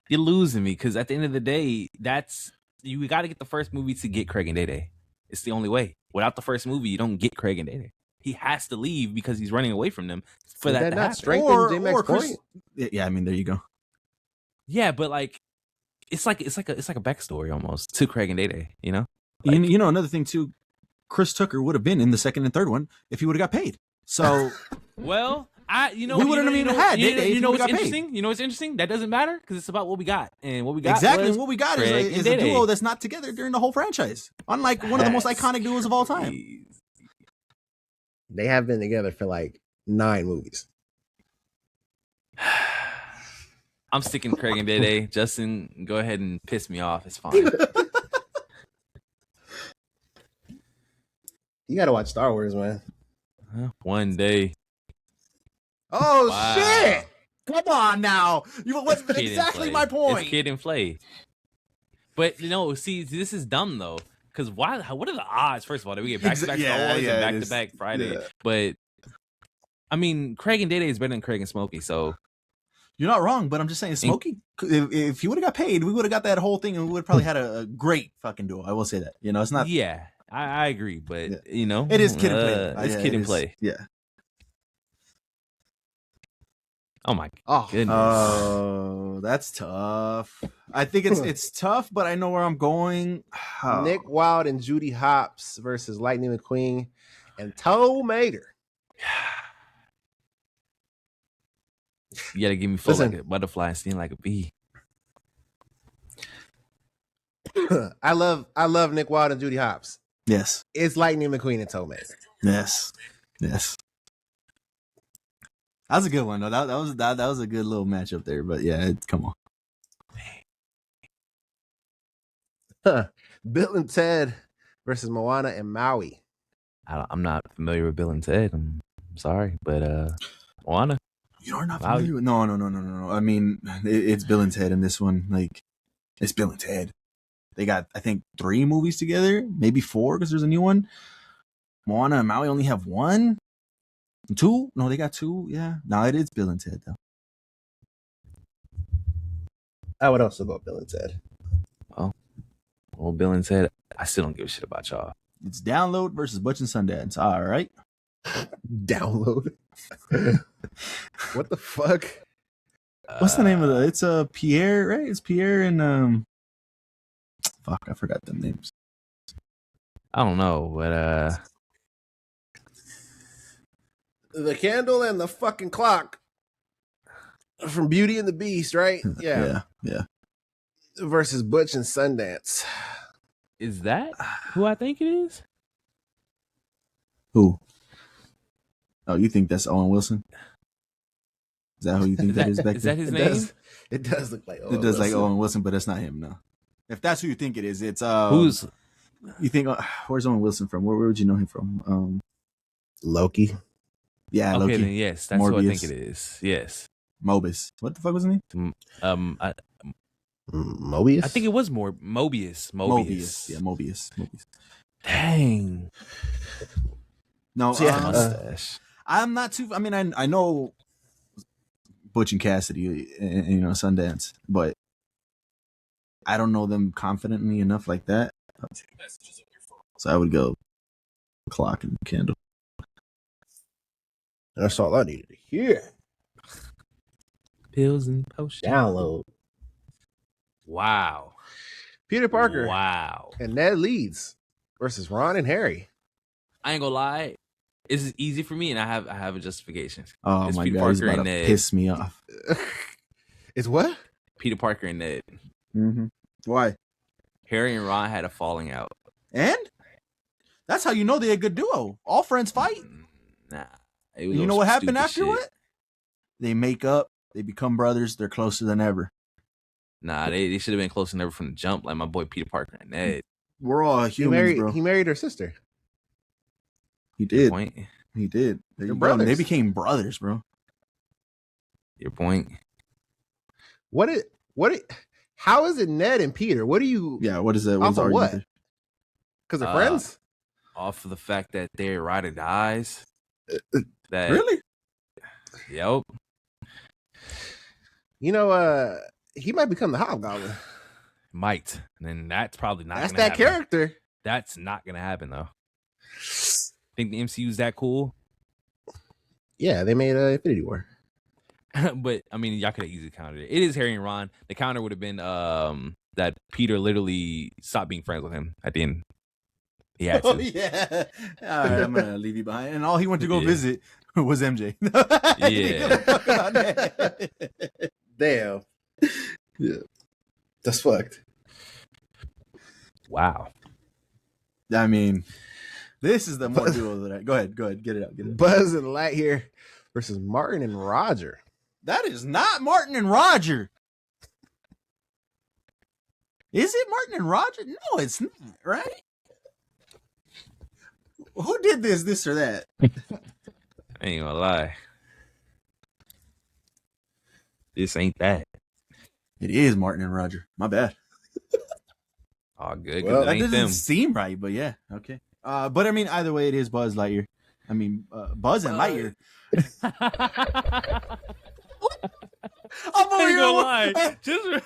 You're losing me because at the end of the day, you got to get the first movie to get Craig and Day Day. It's the only way. Without the first movie, you don't get Craig and Day Day. He has to leave because he's running away from them for that to happen. Strengthen J-Mac's point? Yeah, I mean, there you go. Yeah, but like, it's like a backstory almost to Craig and Day Day. You know, like, you know, another thing too. Chris Tucker would have been in the second and third one if he would have got paid. So, well, we wouldn't have even had Day Day. You know what's interesting? You know what's interesting? That doesn't matter because it's about what we got, and what we got exactly. What we got is a duo Day. that's not together during the whole franchise. Unlike one of the most iconic duos of all time. They have been together for like 9 movies. I'm sticking Craig and Day Day. Justin, go ahead and piss me off. It's fine. You got to watch Star Wars, man. One day. Oh, wow. Shit! Come on now. What's exactly my point? It's Kid and Play. But, see, this is dumb, though. Because what are the odds, first of all, that we get back-to-back Star Wars and back-to-back Friday? Yeah. But, I mean, Craig and Day Day is better than Craig and Smokey, so... You're not wrong, but I'm just saying, Smokey, if he would have got paid, we would have got that whole thing, and we would have probably had a great fucking duo. I will say that. It's not... Yeah, I agree, but, It is Kid and Play. It's Kid and Play. Yeah. Oh my goodness. Oh, that's tough. I think it's tough, but I know where I'm going. Oh. Nick Wilde and Judy Hopps versus Lightning McQueen and Toe Mater. You gotta give me flow like a butterfly and sting like a bee. I love Nick Wilde and Judy Hopps. Yes. It's Lightning McQueen and Toe Mater. Yes. That was a good one though. That was a good little matchup there. But yeah, come on. Bill and Ted versus Moana and Maui. I'm not familiar with Bill and Ted. I'm sorry, but Moana. You're not familiar with? No. I mean, it's Bill and Ted in this one. Like, it's Bill and Ted. They got, I think, 3 movies together, maybe 4 because there's a new one. Moana and Maui only have 1. 2? No, they got 2. Yeah. No, it is Bill and Ted though. I would also go Bill and Ted. Well, Bill and Ted, I still don't give a shit about y'all. It's Download versus Butch and Sundance. All right. Download. What the fuck? What's the name of the? It's Pierre, right? It's Pierre and fuck, I forgot them names. I don't know, but The Candle and the fucking Clock from Beauty and the Beast, right? Yeah. Versus Butch and Sundance. Is that who I think it is? Who? Oh, you think that's Owen Wilson? Is that who you think that is back there? Is that his name? It does look like Owen It does Wilson. like Owen Wilson, but that's not him, no. If that's who you think it is, it's who's you think where's Owen Wilson from? Where would you know him from? Loki. Yeah, okay, Loki. then yes, that's Morbius. who I think it is. Yes. Mobius. What the fuck was his name? Mobius? I think it was Mobius. Yeah, Mobius. Dang. No, So, mustache. I'm not too. I mean, I know Butch and Cassidy, and Sundance, but I don't know them confidently enough like that. So I would go Clock and Candle. That's all I needed to hear. Pills and potions. Download. Wow. Peter Parker. Wow. And Ned Leeds versus Ron and Harry. I ain't gonna lie. This is easy for me, and I have a justification. Oh It's my Peter god, he's Parker about and to Ned. piss me off. It's what? Peter Parker and Ned. Mm-hmm. Why? Harry and Ron had a falling out. And that's how you know they're a good duo. All friends fight. Nah. And you know what happened stupid afterward? shit. They make up. They become brothers. They're closer than ever. Nah, they should have been close and never from the jump, like my boy Peter Parker and Ned. We're all humans, bro. He married her sister. He did. Point. He did. They're brothers. They became brothers, bro. Your point. How is it Ned and Peter? What do you? Yeah. What is that? Off What's the of what? argument Because they're friends. Off of the fact that they're ride or dies. there? That Really? Yep. You know, he might become the Hobgoblin. Might. And that's probably not That's gonna that happen. character. That's not gonna happen though. Think the MCU's that cool? Yeah, they made Infinity War. But I mean, y'all could have easily countered it. It is Harry and Ron. The counter would have been that Peter literally stopped being friends with him at the end. He had to. Oh yeah. All right, I'm gonna leave you behind. And all he went to go Yeah. visit was MJ. Yeah. Damn. Yeah. That's fucked. Wow. I mean, this is the more duo that I. Go ahead, get it out. Buzz and Lightyear versus Martin and Roger. That is not Martin and Roger. Is it Martin and Roger? No, it's not, right? Who did this or that? I ain't gonna lie. This ain't that. It is Martin and Roger. My bad. All good. 'Cause Well, it That ain't doesn't them. seem right, but yeah, okay. But I mean, either way, it is Buzz Lightyear. I mean, Buzz and Lightyear. I'm I ain't gonna lie. Just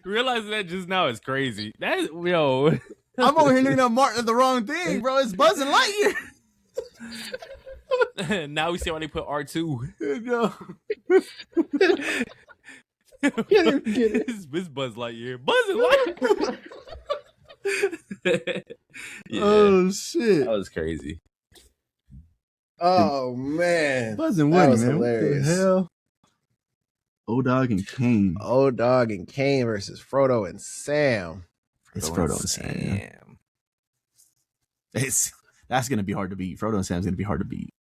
realizing that just now is crazy. That is, yo. I'm over here looking at Martin at the wrong thing, bro. It's Buzz and Lightyear. Now we see why they put R2. No. It's Buzz Lightyear. Buzz and Lightyear. Yeah, Oh shit. that was crazy. Oh man. Buzz and That Woody, was man. hilarious. What the hell? O-Dog and Kane. Old Dog and Kane versus Frodo and Sam. It's Frodo and Sam. That's gonna be hard to beat. Frodo and Sam's gonna be hard to beat.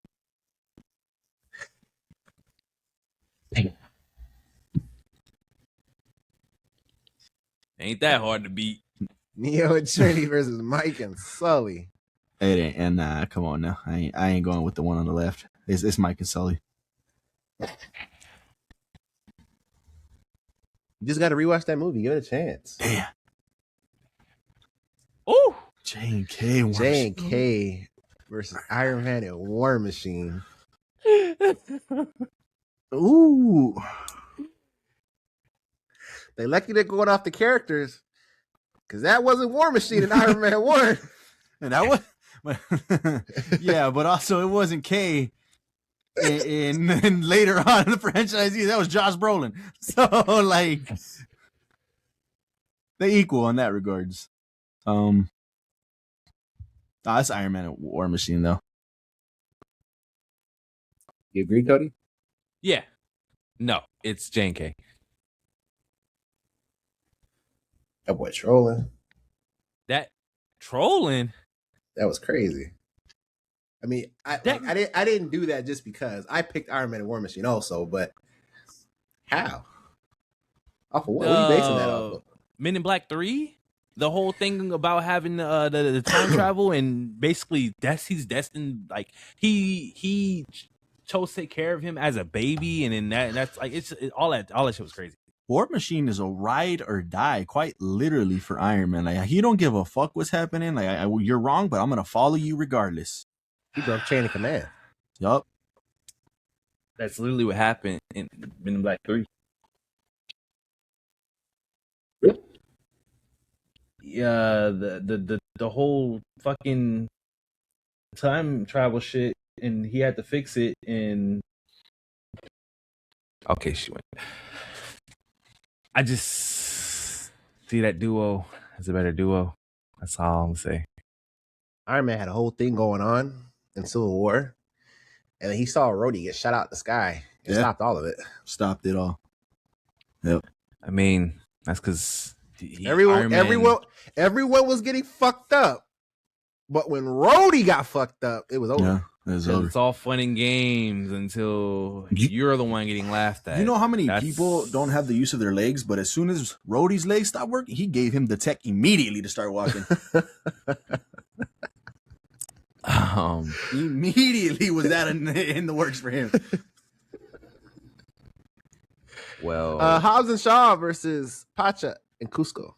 Ain't that hard to beat. Neo and Trinity versus Mike and Sully. It ain't, and come on now. I ain't going with the one on the left. It's Mike and Sully. You just got to rewatch that movie. Give it a chance. Damn. Ooh. J&K. J&K versus Iron Man and War Machine. Ooh. They lucky they're going off the characters because that wasn't War Machine in Iron Man 1. And that was, yeah, but also it wasn't K. And later on in the franchise, that was Josh Brolin. So like, they equal in that regards. That's Iron Man and War Machine though. You agree, Cody? Yeah. No, it's J&K. That boy trolling. That trolling. That was crazy. I mean, I didn't do that just because I picked Iron Man and War Machine also, but how? Off of what? What are you basing that off of? Men in Black 3? The whole thing about having the time travel and basically he's destined, like he chose to take care of him as a baby, and then that's like all that shit was crazy. War Machine is a ride or die, quite literally, for Iron Man. Like, he don't give a fuck what's happening. Like, you're wrong, but I'm gonna follow you regardless. He broke chain of command. Yup. That's literally what happened in Men in Black 3. Yeah, the whole fucking time travel shit, and he had to fix it. And okay, she went. I just see that duo as a better duo. That's all I'm gonna say. Iron Man had a whole thing going on in Civil War, and then he saw Rhodey get shot out the sky and stopped all of it. Stopped it all. Yep. I mean, that's because everyone was getting fucked up, but when Rhodey got fucked up, it was over. Yeah, it was over. It's all fun and games until you're the one getting laughed at. You know how many people don't have the use of their legs, but as soon as Rhodey's legs stopped working, he gave him the tech immediately to start walking. Immediately was that in the works for him. Well, Hobbs and Shaw versus Pacha and Cusco.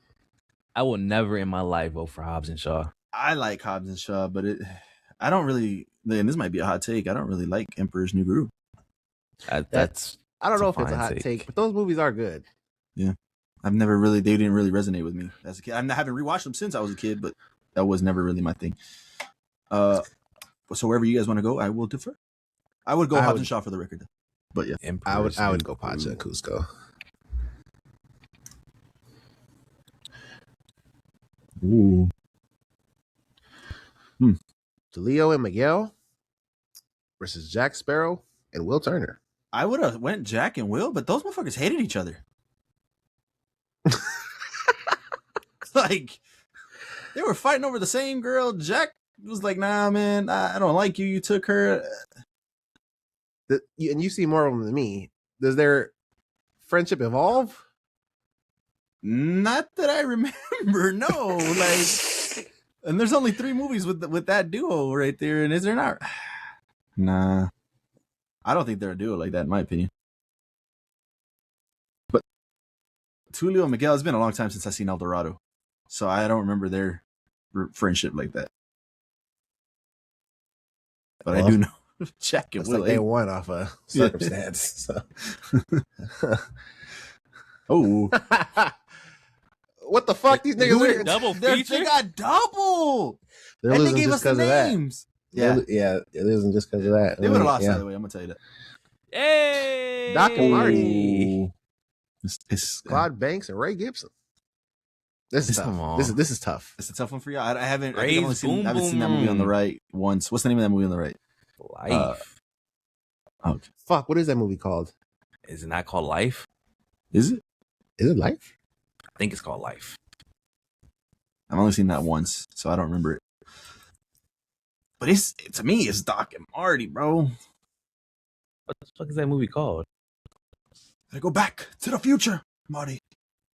I will never in my life vote for Hobbs and Shaw. I like Hobbs and Shaw, but I don't really. And this might be a hot take. I don't really like Emperor's New Groove. I don't know if it's a hot take, but those movies are good. Yeah, they didn't really resonate with me as a kid. I haven't rewatched them since I was a kid, but that was never really my thing. So wherever you guys want to go, I will defer. I would go Hobbs and Shaw for the record, though. But yeah, I would go Pacha and Cusco. Ooh. DeLeo and Miguel versus Jack Sparrow and Will Turner. I would have went Jack and Will, but those motherfuckers hated each other. Like, they were fighting over the same girl. Jack was like, nah, man, I don't like you. You took her. And you see more of them than me. Does their friendship evolve? Not that I remember. No, like, and there's only 3 movies with that duo right there. And is there not? Nah, I don't think they're a duo like that, in my opinion. But Tulio and Miguel, it's been a long time since I've seen El Dorado, so I don't remember their friendship like that. But I do know Jack and Will. Like they won off a circumstance. So. Oh. What the fuck? These niggas double feature? They got double. They're and losing they gave just us the because of names. that. Yeah, they're losing just because of that. They would have lost either way. I'm gonna tell you that. Hey, Doc and Marty, It's Claude Banks and Ray Gibson. This is tough. This is tough. It's a tough one for you. I haven't. Ray's I haven't seen that movie on the right once. What's the name of that movie on the right? Life. Okay. Fuck. What is that movie called? Is it not called Life? Is it? Is it Life? I think it's called Life. I've only seen that once, so I don't remember it. But to me, it's Doc and Marty, bro. What the fuck is that movie called? Gotta go back to the future, Marty.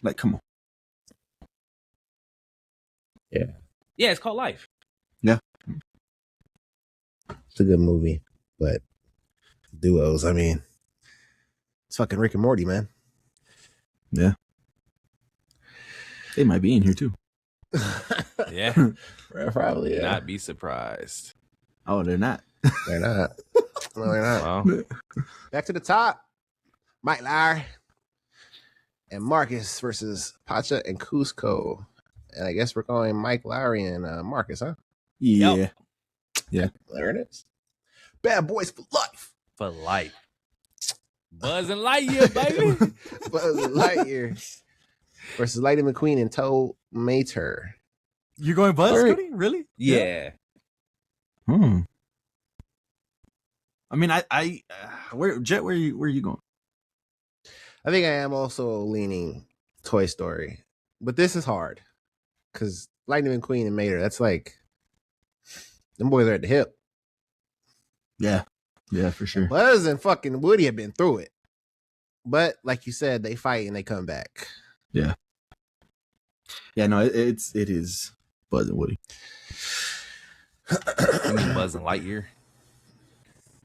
Like, come on. Yeah, it's called Life. Yeah, it's a good movie, but duos. I mean, it's fucking Rick and Morty, man. Yeah, they might be in here too. Yeah, probably. Yeah. Not be surprised. Oh, they're not. They're not. No, they're not. Well, back to the top. Mike Lowry and Marcus versus Pacha and Cusco. And I guess we're going Mike Lowry and Marcus, huh? Yeah. Yep. Yeah. There it is. Bad boys for life. For life. Buzz and Lightyear, baby. Buzz and Lightyear versus Lightning McQueen and Toe Mater. You're going Buzz, Cody? Really? Yeah. I mean, Jet, where are you going? I think I am also leaning Toy Story, but this is hard because Lightning McQueen and Mater, that's like, them boys are at the hip. Yeah. Yeah, for sure. Buzz and fucking Woody have been through it. But like you said, they fight and they come back. Yeah. Yeah, no, it is Buzz and Woody. You mean Buzz and Lightyear?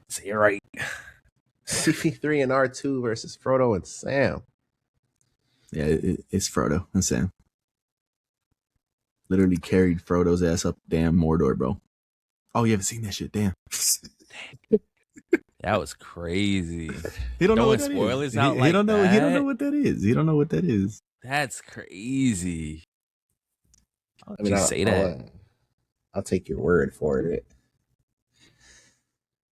Say it right. CP3 and R2 versus Frodo and Sam. Yeah, it's Frodo and Sam. Literally carried Frodo's ass up damn Mordor, bro. Oh, you haven't seen that shit? Damn. That was crazy. He don't know what spoilers that is. out He like don't know. that. He don't know what that is. He don't know what that is. That's crazy. How I mean, you say that? I'll take your word for it.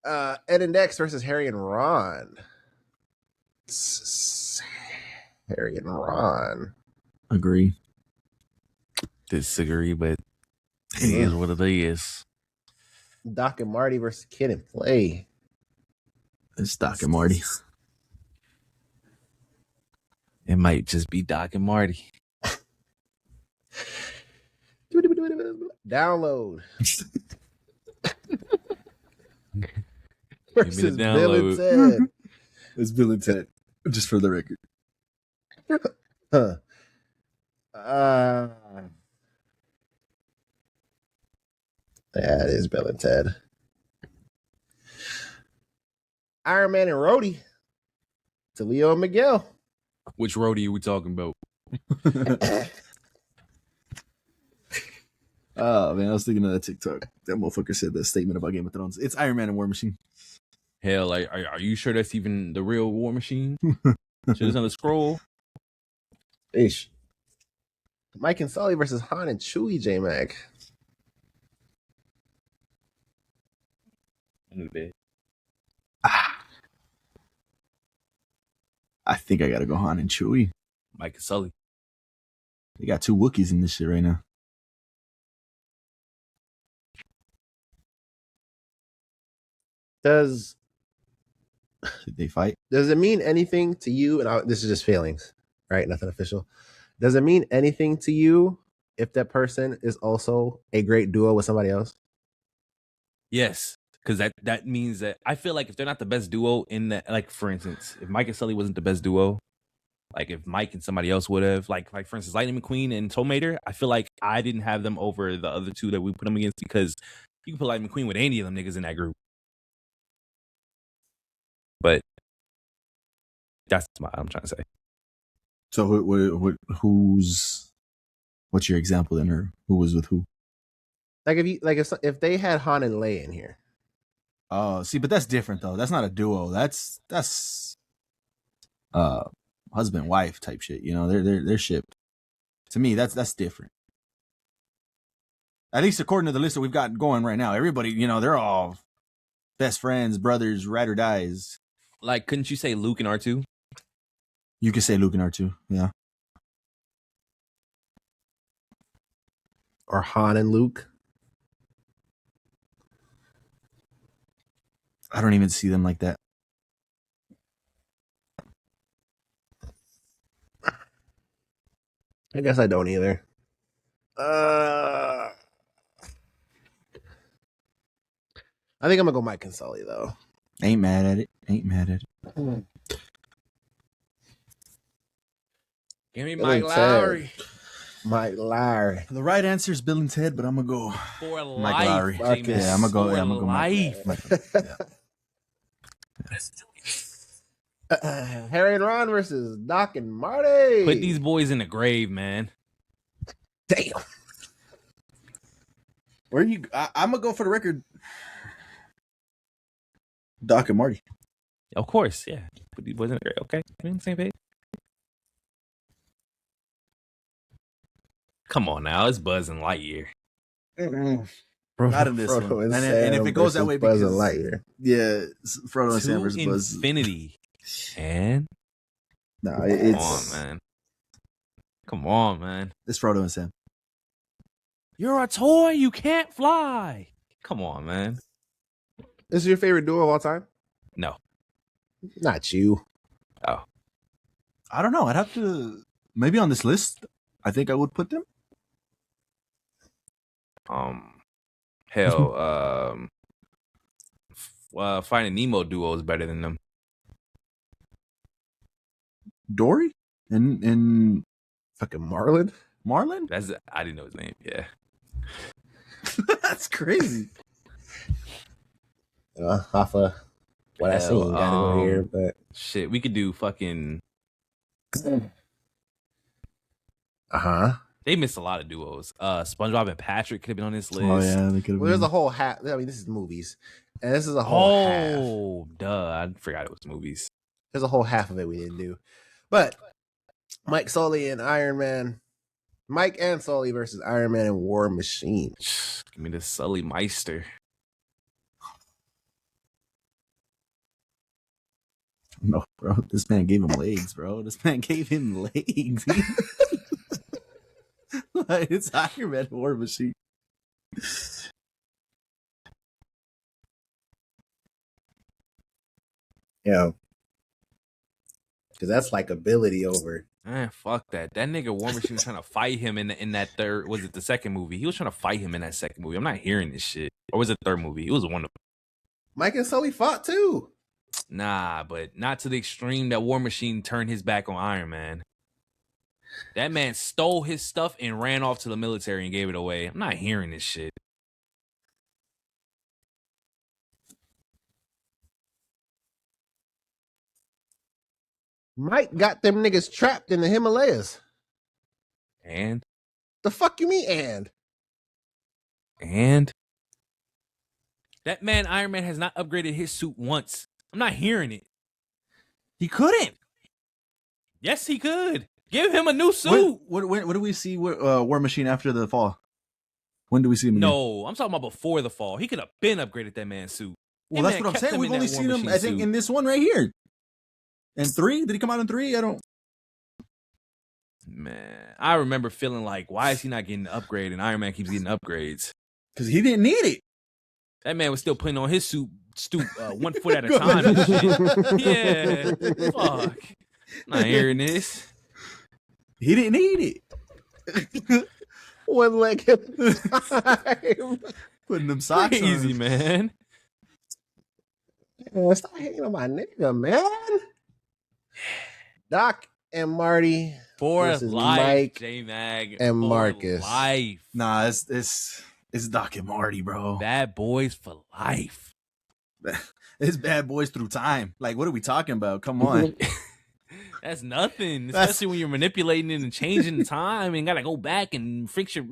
Ed and Dex versus Harry and Ron. Harry and Ron. Agree. Disagree, but it is what it is. Doc and Marty versus Kid and Play. It's Doc and Marty. It might just be Doc and Marty. Download. Give me versus the Bill and download. Ted. It's Bill and Ted, just for the record. Huh. That is Bill and Ted. Iron Man and Rhodey. To Leo and Miguel. Which roadie are we talking about? Oh man, I was thinking of that TikTok. That motherfucker said that statement about Game of Thrones. It's Iron Man and War Machine. Hell, like, are you sure that's even the real War Machine? Should it's on the scroll. Ish. Mike and Sully versus Han and Chewie, J-Mac. I think I gotta go Han and Chewie. Mike and Sully. They got 2 Wookiees in this shit right now. Does Did they fight? it mean anything to you? And this is just feelings, right? Nothing official. Does it mean anything to you if that person is also a great duo with somebody else? Yes, because that means that I feel like if they're not the best duo in that, like for instance, if Mike and Sully wasn't the best duo, like if Mike and somebody else would have, like for instance, Lightning McQueen and Tomater, I feel like I didn't have them over the other two that we put them against because you can put Lightning McQueen with any of them niggas in that group. But that's what I'm trying to say. So what's your example then, or who was with who? Like if they had Han and Leia in here. Oh, see, but that's different though. That's not a duo. That's husband wife type shit. You know, they're shipped. To me, that's different. At least according to the list that we've got going right now, everybody, you know, they're all best friends, brothers, ride or dies. Like, couldn't you say Luke and R2? You could say Luke and R2, yeah. Or Han and Luke. I don't even see them like that. I guess I don't either. I think I'm gonna go Mike and Sully though. Ain't mad at it. Give me Bill Mike and Ted. Lowry. Mike Lowry. The right answer is Bill and Ted, but I'm gonna go For Mike life, Lowry. James. Yeah, I'm gonna go. For Yeah, I'm gonna go life. Harry and Ron versus Doc and Marty. Put these boys in the grave, man. Damn. Where you? I'm gonna go for the record. Doc and Marty. Of course, yeah. Put these boys in the grave. Okay, we on the same page. Come on now, it's Buzz and Lightyear. Not in this Frodo one. and And if it goes that way, Buzz because and Lightyear. yeah, Frodo and Sam To versus Buzz. infinity. And No, come it's on, man. Come on, man. It's Frodo and Sam. You're a toy. You can't fly. Come on, man. This is your favorite duo of all time? No. Not you. Oh. I don't know. I'd have to maybe on this list. I think I would put them. Hell, Finding Nemo duo is better than them. Dory and Fucking Marlin? Marlin. I didn't know his name. Yeah. That's crazy. Off of what I seen, gotta go here, but shit, we could do fucking. They missed a lot of duos. SpongeBob and Patrick could have been on this list. Oh yeah, they could have. Well, there's a whole half. I mean, this is movies, and this is a whole half. Oh, duh! I forgot it was movies. There's a whole half of it we didn't do, but Mike Sully and Iron Man, Mike and Sully versus Iron Man and War Machine. Give me the Sully Meister. No, bro. This man gave him legs, bro. This man gave him legs. It's Iron Man War Machine. You know, because that's like ability over. Man, fuck that. That nigga War Machine was trying to fight him in that third. Was it the second movie? He was trying to fight him in that second movie. I'm not hearing this shit. Or was it the third movie? It was one of them. Mike and Sully fought too. Nah, but not to the extreme that War Machine turned his back on Iron Man. That man stole his stuff and ran off to the military and gave it away. I'm not hearing this shit. Mike got them niggas trapped in the Himalayas. And? The fuck you mean, And? That man, Iron Man, has not upgraded his suit once. I'm not hearing it. He couldn't. Yes, he could. Give him a new suit. What do we see War Machine after the fall? When do we see him again? No, I'm talking about before the fall. He could have been upgraded that man's suit. Well, that's what I'm saying. We've only seen him, I think, in this one right here. In 3? Did he come out in 3? I don't. Man, I remember feeling like, why is he not getting the upgrade and Iron Man keeps getting upgrades? Because he didn't need it. That man was still putting on his suit 1 foot at a time and shit. Yeah, fuck. Not hearing this. He didn't need it. One leg at a time. Putting them socks Easy, on. man. Man, stop hating on my nigga, man. Doc and Marty For versus life, Mike J-Mag. and for Marcus. life. Nah, it's Doc and Marty, bro. Bad boys for life. It's bad boys through time. Like, what are we talking about? Come on. That's nothing. Especially when you're manipulating it and changing the time and gotta go back and fix your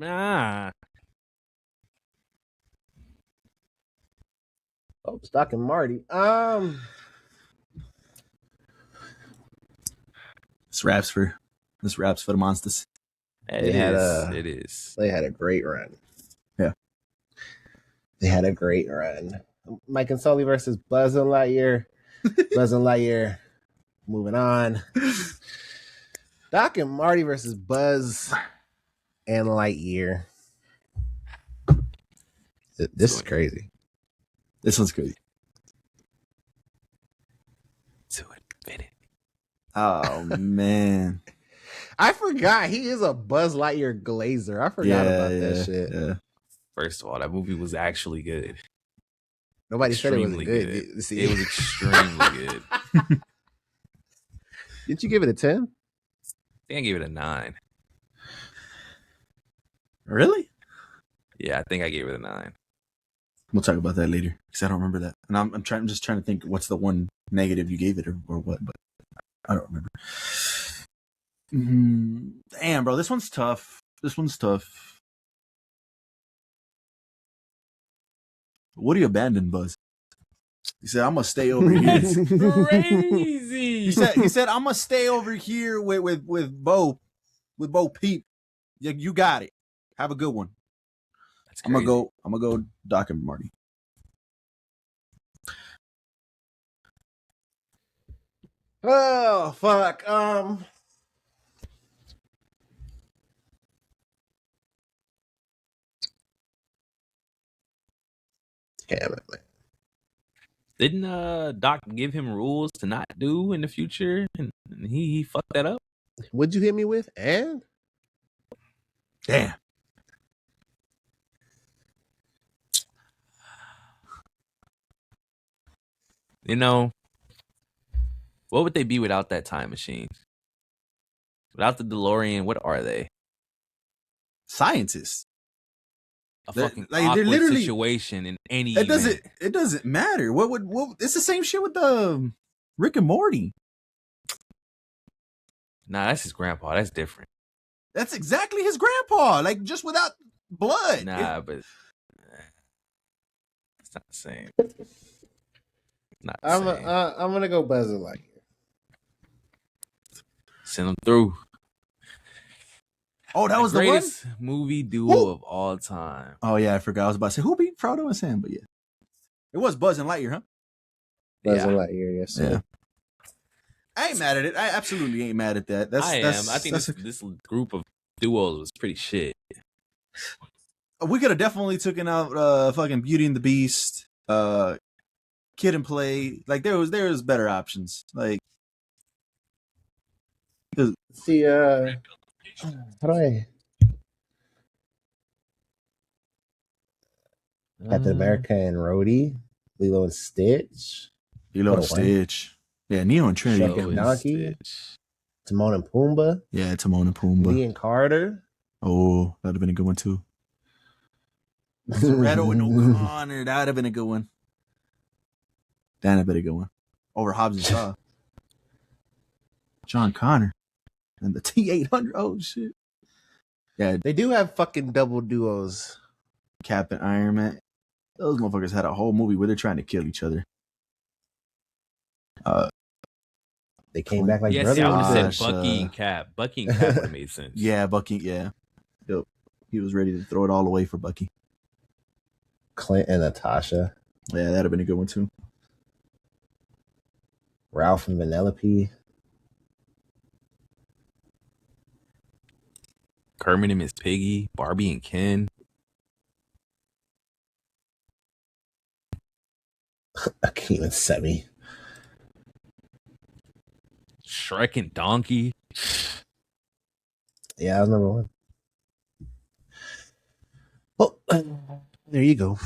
Oh, it's Doc and Marty. This raps for the monsters. It is. They had a great run. Yeah. They had a great run. Mike and Sully versus Buzz and Lightyear. Buzz and Lightyear. Moving on. Doc and Marty versus Buzz and Lightyear. This is crazy. This one's crazy. To infinity. Oh man. I forgot he is a Buzz Lightyear glazer. I forgot about that shit. Yeah. First of all, that movie was actually good. Nobody said it was Extremely good. good. See, It was extremely good. Didn't you give it a 10? I think I gave it a 9. Really? Yeah, I think I gave it a 9. We'll talk about that later because I don't remember that. And I'm just trying to think what's the one negative you gave it or what, but I don't remember. Damn, bro, this one's tough. Woody abandoned Buzz. He said, "I'm gonna stay over here." That's crazy. He said, "I'm gonna stay over here with Bo Peep. Yeah, you got it. Have a good one." That's I'm crazy. gonna go Doc and Marty. Oh fuck. Damn it, man. Didn't Doc give him rules to not do in the future, and he fucked that up? What'd you hit me with? And Damn. You know, what would they be without that time machine? Without the DeLorean, what are they? Scientists. A They're- fucking like, they're awkward literally- situation in any It event. doesn't matter. What it's the same shit with the Rick and Morty. Nah, that's his grandpa. That's different. That's exactly his grandpa. Like just without blood. Nah, but it's not the same. Not the I'm same. I'm gonna go Buzz and Lightyear. Send them through. Oh, that was the one? greatest movie duo of all time. Oh yeah, I forgot. I was about to say who beat Frodo and Sam, but yeah. It was Buzz and Lightyear, huh? Buzz and Lightyear, yes, sir. Yeah. I ain't mad at it. I absolutely ain't mad at that. I think this group of duos was pretty shit. We could have definitely taken out fucking Beauty and the Beast, Kid and Play. Like there was better options. Like See, how do I? Captain America and Rhodey, Lilo and Stitch, Lilo and Stitch. Yeah, Neo and Trinity. Shrek and Donkey, Timon and Pumbaa. Yeah, Timon and Pumbaa. Lee and Carter. Oh, that'd have been a good one too. Toretto and O'Connor. That'd have been a good one. That'd have been a good one. Over Hobbs and Shaw. John Connor. And the T-800. Oh, shit. Yeah, They do have fucking double duos. Cap and Iron Man. Those motherfuckers had a whole movie where they're trying to kill each other. They came back like yeah, brothers. see, I would have Gosh, said Bucky and Cap. Bucky and Cap would have made sense. Yeah, Bucky. Yeah. Yep. He was ready to throw it all away for Bucky. Clint and Natasha. Yeah, that'd have been a good one too. Ralph and Vanellope. Kermit and Miss Piggy. Barbie and Ken. Akeem and Semi. Shrek and Donkey. Yeah, that was number one. Well, there you go.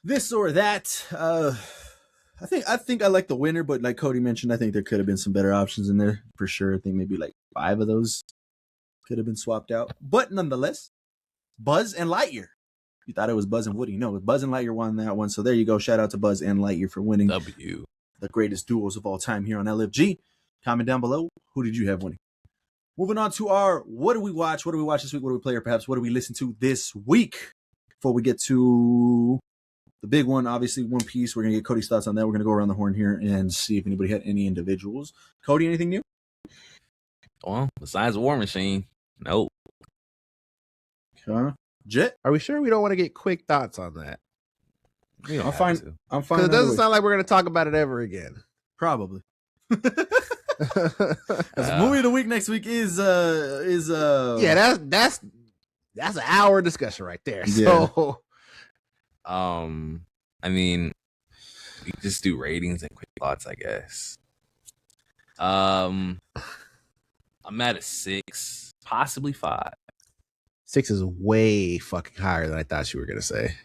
This or that. I think I like the winner, but like Cody mentioned, I think there could have been some better options in there for sure. I think maybe like 5 of those could have been swapped out. But nonetheless, Buzz and Lightyear. You thought it was Buzz and Woody. No, Buzz and Lightyear won that one. So there you go. Shout out to Buzz and Lightyear for winning W. the greatest duos of all time here on LFG. Comment down below. Who did you have winning? Moving on to our what do we watch? What do we watch this week? What do we play? Or perhaps what do we listen to this week? Before we get to the big one, obviously One Piece. We're going to get Cody's thoughts on that. We're going to go around the horn here and see if anybody had any individuals. Cody, anything new? Well, besides War Machine, nope. Jet? Are we sure we don't want to get quick thoughts on that? We don't I'm have fine. to. I'm fine. Because it doesn't sound like we're going to talk about it ever again. Probably. As movie of the week next week is yeah, that's an hour discussion right there. Yeah. So I mean, we just do ratings and quick thoughts, I guess. I'm at a 6, possibly 5. 6 is way fucking higher than I thought you were gonna say.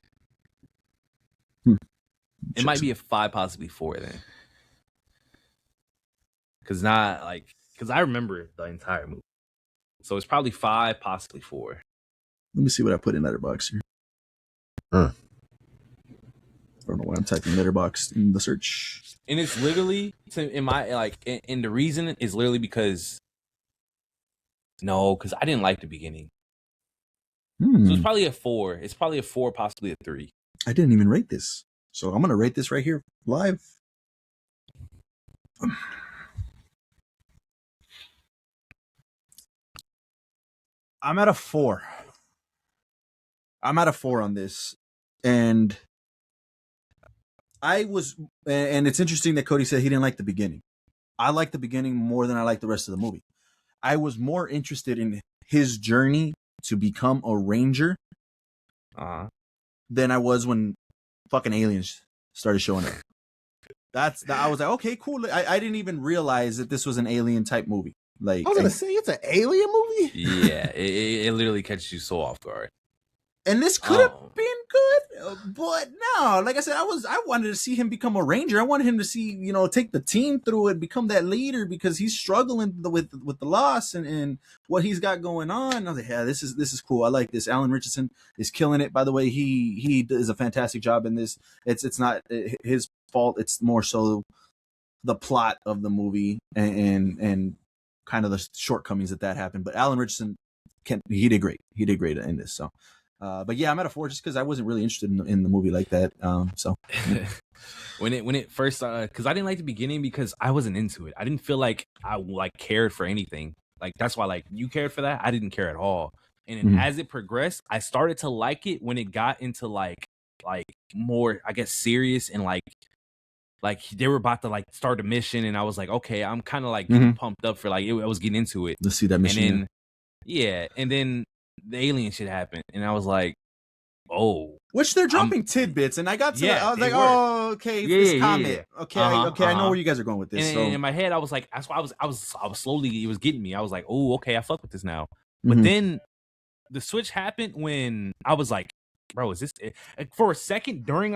It might be a 5, possibly 4 then. Because I remember the entire movie. So it's probably 5, possibly 4. Let me see what I put in Letterboxd here. I don't know why I'm typing Letterboxd in the search. And it's literally and the reason is literally because I didn't like the beginning. So it's probably a 4. It's probably a 4, possibly a 3. I didn't even rate this. So I'm gonna rate this right here live. I'm at a 4. I'm at a 4 on this. And it's interesting that Cody said he didn't like the beginning. I like the beginning more than I like the rest of the movie. I was more interested in his journey to become a ranger than I was when fucking aliens started showing up. I was like, okay, cool. I didn't even realize that this was an alien type movie. Like, I was gonna say it's an alien movie. Yeah, it literally catches you so off guard. And this could have been good, but no. Like I said, I wanted to see him become a ranger. I wanted him to see, take the team through it, become that leader because he's struggling with the loss and what he's got going on. I was like, yeah, this is cool. I like this. Alan Richardson is killing it. By the way, he does a fantastic job in this. It's not his fault. It's more so the plot of the movie and kind of the shortcomings that happened. But Alan Richardson he did great. He did great in this. So. But yeah, I'm at a 4 just because I wasn't really interested in the movie like that. So when it first because I didn't like the beginning because I wasn't into it. I didn't feel like I cared for anything. Like that's why you cared for that. I didn't care at all. And then as it progressed, I started to like it when it got into like more, I guess, serious and like they were about to start a mission, and I was like, okay, I'm kind of getting pumped up for I was getting into it. Let's see that mission. And then and then the alien shit happened, and I was like, oh, Which they're dropping tidbits, and I got to. I was like, were. oh, okay, this comment. Okay, I know where you guys are going with this. And So in my head, I was like, that's why I was slowly. It was getting me. I was like, oh, okay, I fuck with this now. Mhm. But then the switch happened when I was like, bro, is this for a second during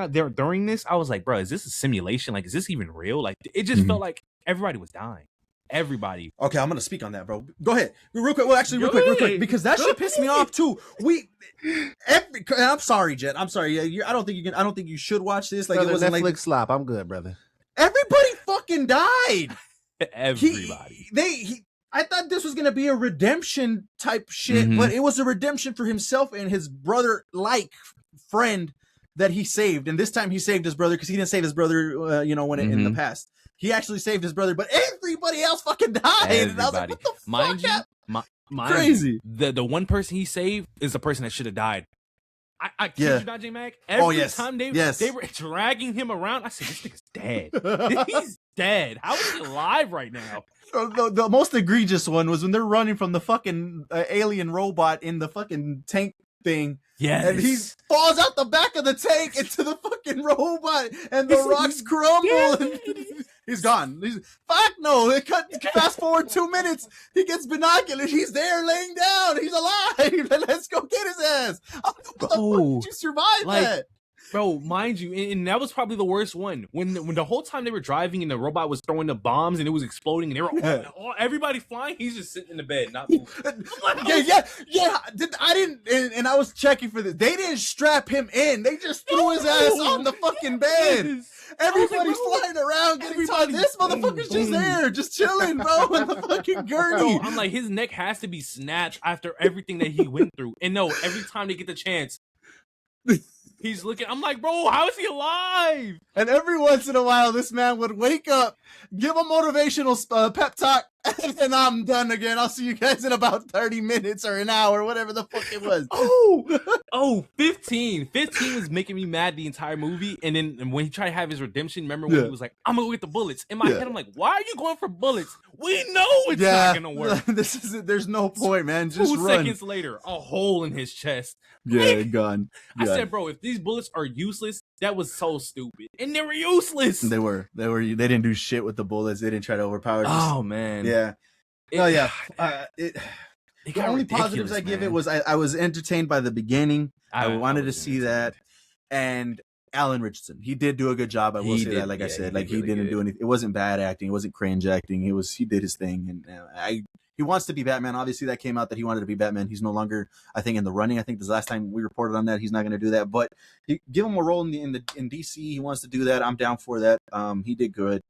this? I was like, bro, is this a simulation? Like, is this even real? Like, it just felt like everybody was dying. Everybody. Okay, I'm gonna speak on that, bro. Go ahead, real quick. Well, actually, real quick, because that shit pissed me off too. I'm sorry, Jet. I'm sorry. I don't think you can. I don't think you should watch this. Like, Brother, it wasn't Netflix like slop. I'm good, brother. everybody fucking died. Everybody. I thought this was gonna be a redemption type shit, but it was a redemption for himself and his brother, like friend that he saved. And this time he saved his brother because he didn't save his brother, in the past. He actually saved his brother, but everybody else fucking died. Everybody. And I was like, what the mind fuck? you, Crazy. The one person he saved is the person that should have died. I kid you not, J-Mac. Every time they were dragging him around, I said, this nigga's dead. He's dead. How is he alive right now? The most egregious one was when they're running from the fucking alien robot in the fucking tank thing. Yes. And he falls out the back of the tank into the fucking robot, and the rocks crumble. And he's gone. Fuck no. They fast forward 2 minutes. He gets binoculars. He's there laying down. He's alive. Let's go get his ass. How the fuck did you survive that? Bro, mind you, and that was probably the worst one. When the whole time they were driving and the robot was throwing the bombs and it was exploding and they were everybody flying, he's just sitting in the bed, not moving. Yeah. I didn't, and I was checking for this. They didn't strap him in. They just threw his ass on the fucking bed. Yes. Everybody's flying around getting tired. This motherfucker's just there, just chilling, bro, in the fucking gurney. Bro, I'm like, his neck has to be snatched after everything that he went through. And no, every time they get the chance, he's looking. I'm like, bro, how is he alive? And every once in a while, this man would wake up, give a motivational pep talk, and I'm done again. I'll see you guys in about 30 minutes or an hour, whatever the fuck it was. 15. 15 was making me mad the entire movie. And then when he tried to have his redemption, remember when he was like, I'm going to go get the bullets. In my head, I'm like, why are you going for bullets? We know it's not going to work. There's no point, man. Just 2 seconds later, a hole in his chest. Yeah, gone. I said, bro, if these bullets are useless, that was so stupid. And they were useless. They were. They didn't do shit with the bullets. They didn't try to overpower. Oh, man. Yeah. The only positives I give it was I was entertained by the beginning. I wanted to see that. And Alan Richardson, he did do a good job. I will say that. Like I said, like he didn't do anything. It wasn't bad acting. It wasn't cringe acting. He did his thing. And he wants to be Batman. Obviously, that came out that he wanted to be Batman. He's no longer, I think, in the running. I think this last time we reported on that, he's not going to do that. But give him a role in DC. He wants to do that. I'm down for that. He did good.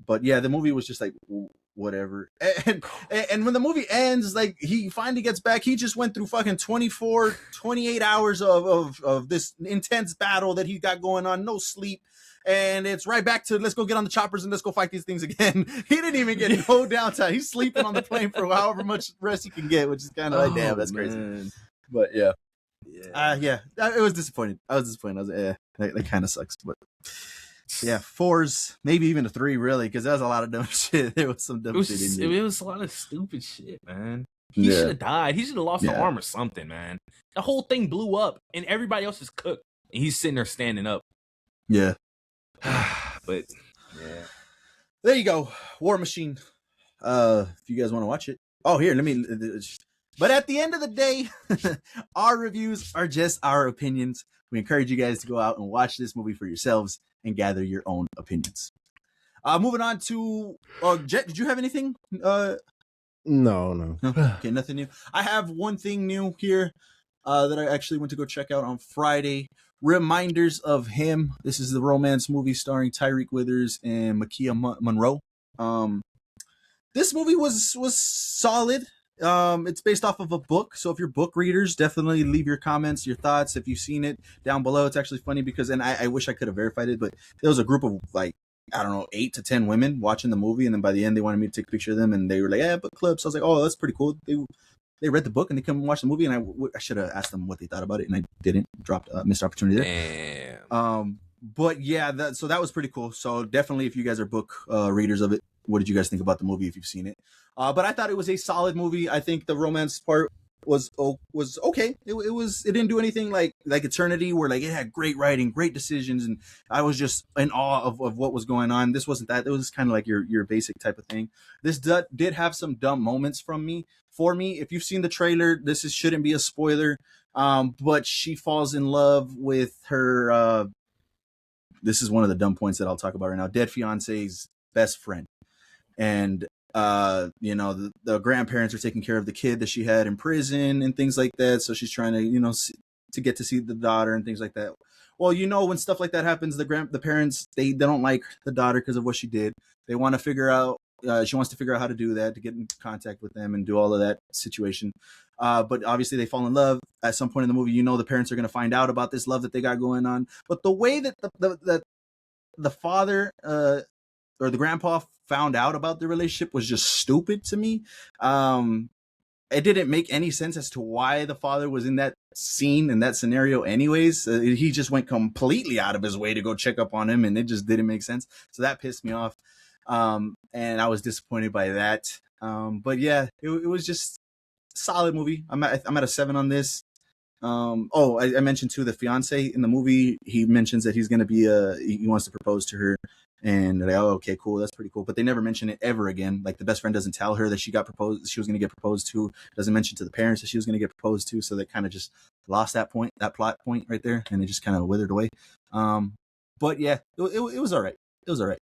But yeah, the movie was just like whatever. And when the movie ends, like he finally gets back, he just went through fucking 28 hours of this intense battle that he got going on, no sleep. And it's right back to let's go get on the choppers and let's go fight these things again. He didn't even get no downtime. He's sleeping on the plane for however much rest he can get, which is kind of like, damn, that's crazy. But yeah. It was disappointing. I was disappointed. I was like, that kind of sucks. But yeah, 4s, maybe even a 3, really, because that was a lot of dumb shit. There was some dumb shit in it. It was a lot of stupid shit, man. He should have died. He should have lost an arm or something, man. The whole thing blew up, and everybody else is cooked, and he's sitting there standing up. Yeah. But yeah, there you go, War Machine. If you guys want to watch it, here, let me. But at the end of the day, our reviews are just our opinions. We encourage you guys to go out and watch this movie for yourselves and gather your own opinions. Moving on to Jet. Did you have anything? No. Okay, nothing new. I have one thing new here that I actually went to go check out on Friday. Reminders of Him. This is the romance movie starring Tyreek Withers and Makia Monroe. This movie was solid. It's based off of a book, so if you're book readers, definitely leave your comments, your thoughts if you've seen it down below. It's actually funny because, and I wish I could have verified it, but there was a group of like, I don't know, 8 to 10 women watching the movie, and then by the end they wanted me to take a picture of them, and they were like, book club. So I was like, oh, that's pretty cool. They read the book and they come and watch the movie, and I should have asked them what they thought about it, and I didn't. Dropped missed opportunity there. Damn. But yeah, so that was pretty cool. So definitely, if you guys are book readers of it, what did you guys think about the movie if you've seen it? But I thought it was a solid movie. I think the romance part was okay. It didn't do anything like Eternity, where like it had great writing, great decisions, and I was just in awe of what was going on. This wasn't that. It was kind of like your basic type of thing. This did have some dumb moments for me. If you've seen the trailer, shouldn't be a spoiler. But she falls in love with her. This is one of the dumb points that I'll talk about right now. Dead fiance's best friend, and the grandparents are taking care of the kid that she had in prison and things like that. So she's trying to to get to see the daughter and things like that. Well, when stuff like that happens, the parents they don't like the daughter because of what she did. They want to figure out. She wants to figure out how to do that, to get in contact with them and do all of that situation. But obviously they fall in love at some point in the movie. The parents are going to find out about this love that they got going on. But the way that the father or the grandpa found out about the relationship was just stupid to me. It didn't make any sense as to why the father was in that scene, in that scenario anyways. He just went completely out of his way to go check up on him, and it just didn't make sense. So that pissed me off. And I was disappointed by that. But yeah, it was just a solid movie. I'm at a 7 on this. I mentioned too, the fiance in the movie, he mentions that he's going to be he wants to propose to her, and they're like, oh, okay, cool. That's pretty cool. But they never mention it ever again. Like the best friend doesn't tell her that she was going to get proposed to, doesn't mention to the parents that she was going to get proposed to. So they kind of just lost that plot point right there. And it just kind of withered away. But yeah, it was all right. It was all right.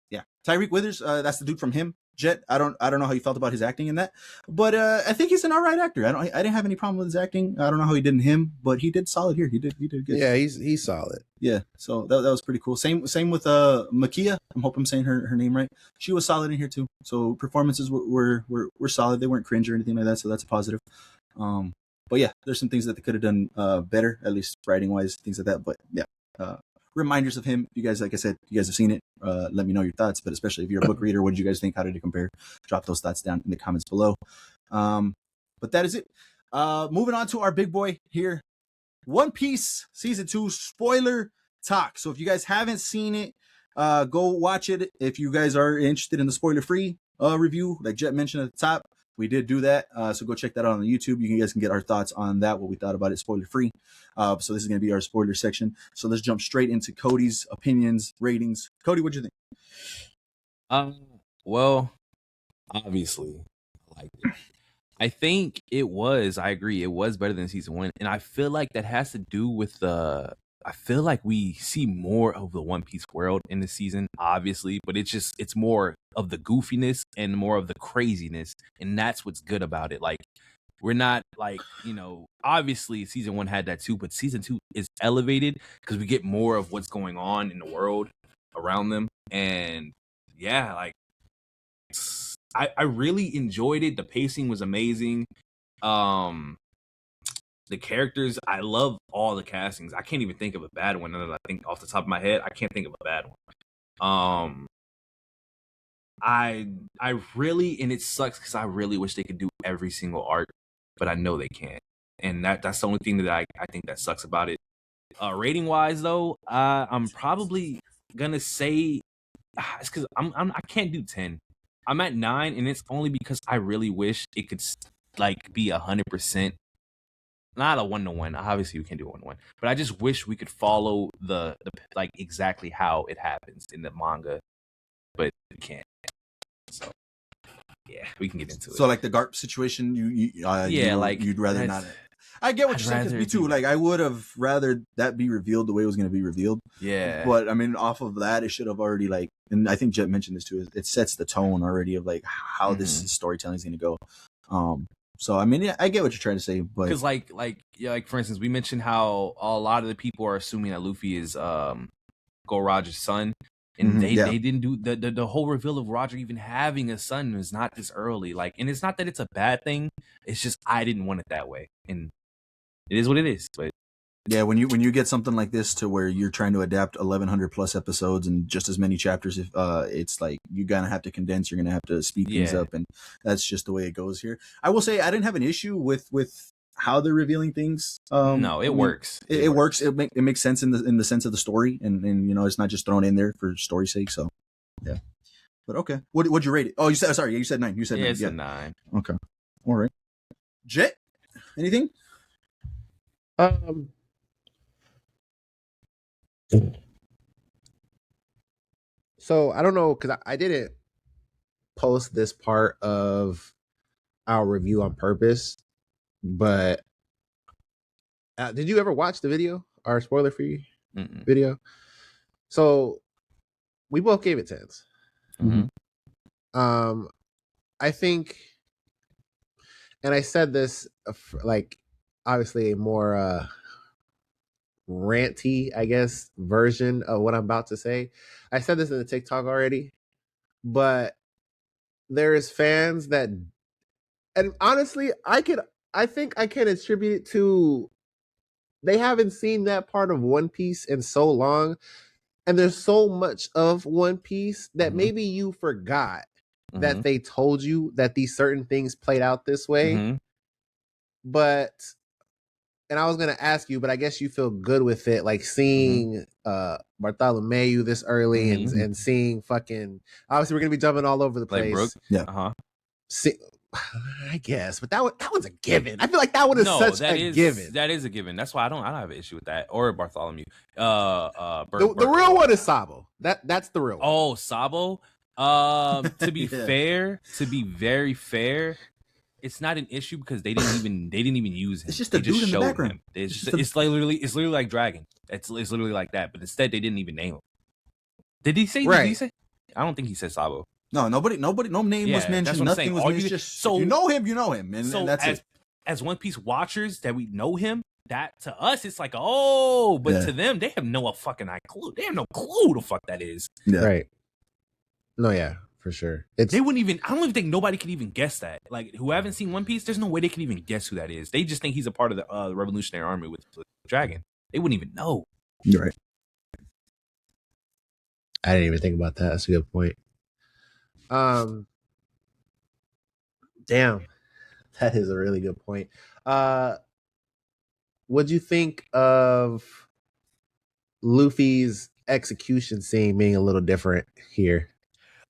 Yeah. Tyreek Withers, that's the dude from Him. Jet, I don't know how you felt about his acting in that, but I think he's an all right actor. I didn't have any problem with his acting. I don't know how he did in Him, but he did solid here. He did good. Yeah, he's solid. Yeah, so that was pretty cool. Same with Makia. I hope I'm saying her name right. She was solid in here too. So performances were solid. They weren't cringe or anything like that. So that's a positive. But yeah, there's some things that they could have done better, at least writing wise, things like that. But yeah. Reminders of Him. You guys, like I said, you guys have seen it. Let me know your thoughts, but especially if you're a book reader, what did you guys think? How did it compare? Drop those thoughts down in the comments below. But that is it. Moving on to our big boy here. One Piece Season 2 spoiler talk. So if you guys haven't seen it, go watch it. If you guys are interested in the spoiler-free review, like Jet mentioned at the top, we did do that. So go check that out on the YouTube. You guys can get our thoughts on that, what we thought about it spoiler-free. So this is going to be our spoiler section. So let's jump straight into Cody's opinions, ratings. Cody, what'd you think? Well, obviously, I liked it. I think I agree, it was better than season 1. And I feel like that has to do with I feel like we see more of the One Piece world in this season, obviously, but it's more of the goofiness and more of the craziness. And that's what's good about it. Like, we're not like, obviously season 1 had that too, but season 2 is elevated because we get more of what's going on in the world around them. And yeah, like, I really enjoyed it. The pacing was amazing. The characters, I love all the castings. I can't even think of a bad one. I think off the top of my head, I can't think of a bad one. I really, and it sucks because I really wish they could do every single arc, but I know they can't. And that's the only thing that I think that sucks about it. Rating wise though, I'm probably gonna say it's because I can't do 10. I'm at 9, and it's only because I really wish it could like be 100%. Not a 1-to-1. Obviously, we can't do 1-to-1. But I just wish we could follow the like exactly how it happens in the manga, but we can't. So yeah, we can get into it. So like the Garp situation, you'd rather not. I get what you're saying, because me too. Like, I would have rather that be revealed the way it was going to be revealed. Yeah. But I mean, off of that, it should have already and I think Jet mentioned this too. It sets the tone already of like how this storytelling is going to go. So I mean, yeah, I get what you're trying to say, but because like for instance, we mentioned how a lot of the people are assuming that Luffy is Go Roger's son, and they didn't do the whole reveal of Roger even having a son is not this early. Like, and it's not that it's a bad thing. It's just I didn't want it that way, and it is what it is. But yeah, when you get something like this to where you're trying to adapt 1,100 plus episodes and just as many chapters, if it's like you're gonna have to condense, you're gonna have to speed things up, and that's just the way it goes here. I will say I didn't have an issue with how they're revealing things. No, it works. It works. It makes sense in the sense of the story, and it's not just thrown in there for story's sake. So yeah, but okay. What'd you rate it? Oh, you said 9. You said 9. It's a 9. Okay. All right. Jet, anything? Um, so I don't know because I didn't post this part of our review on purpose, but did you ever watch the video? Our spoiler free video. So we both gave it 10s. I think, and I said this like obviously a more ranty, I guess, version of what I'm about to say. I said this in the TikTok already, but there is fans that, and honestly, I think I can attribute it to they haven't seen that part of One Piece in so long, and there's so much of One Piece that maybe you forgot that they told you that these certain things played out this way. But, and I was gonna ask you, but I guess you feel good with it, like seeing Bartholomew this early and seeing fucking. Obviously, we're gonna be jumping all over the place. Like Brooke? Yeah. I guess, but that one's a given. I feel like that one is such a given. That is a given. That's why I don't have an issue with that or Bartholomew. The real one is Sabo. That's the real one. Oh, Sabo. To be fair, to be very fair, it's not an issue because they didn't even use him. It's just a dude in the background. It's literally like Dragon. It's literally like that. But instead, they didn't even name him. Did he say? Right. Did he say? I don't think he said Sabo. No, no name was mentioned. Nothing was mentioned. Just so you know him, and that's it. As One Piece watchers, that we know him. That to us, it's like, oh, but to them, they have no fucking clue. They have no clue the fuck that is. Yeah. Right. No, yeah, for sure. They wouldn't even. I don't even think nobody could even guess that. Like, who haven't seen One Piece, there's no way they can even guess who that is. They just think he's a part of the Revolutionary Army with Dragon. They wouldn't even know. You're right. I didn't even think about that. That's a good point. Damn, that is a really good point. What'd you think of Luffy's execution scene being a little different here?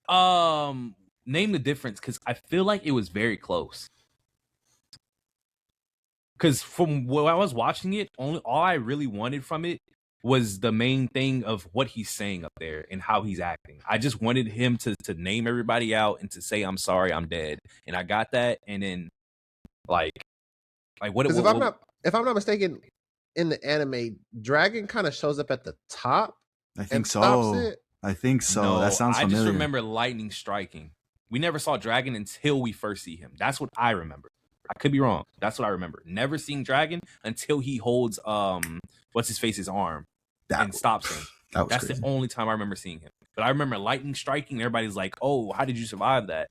Name the difference, because I feel like it was very close. Because from when I was watching it, all I really wanted from it was the main thing of what he's saying up there and how he's acting. I just wanted him to name everybody out and to say, "I'm sorry, I'm dead," and I got that. And then, like what? Because if I'm not mistaken, in the anime, Dragon kind of shows up at the top. I think so. I think so. No, that sounds familiar. I just remember lightning striking. We never saw Dragon until we first see him. That's what I remember. I could be wrong. That's what I remember. Never seeing Dragon until he holds what's his face's arm and stops him. That's crazy. The only time I remember seeing him. But I remember lightning striking. Everybody's like, "Oh, how did you survive that?"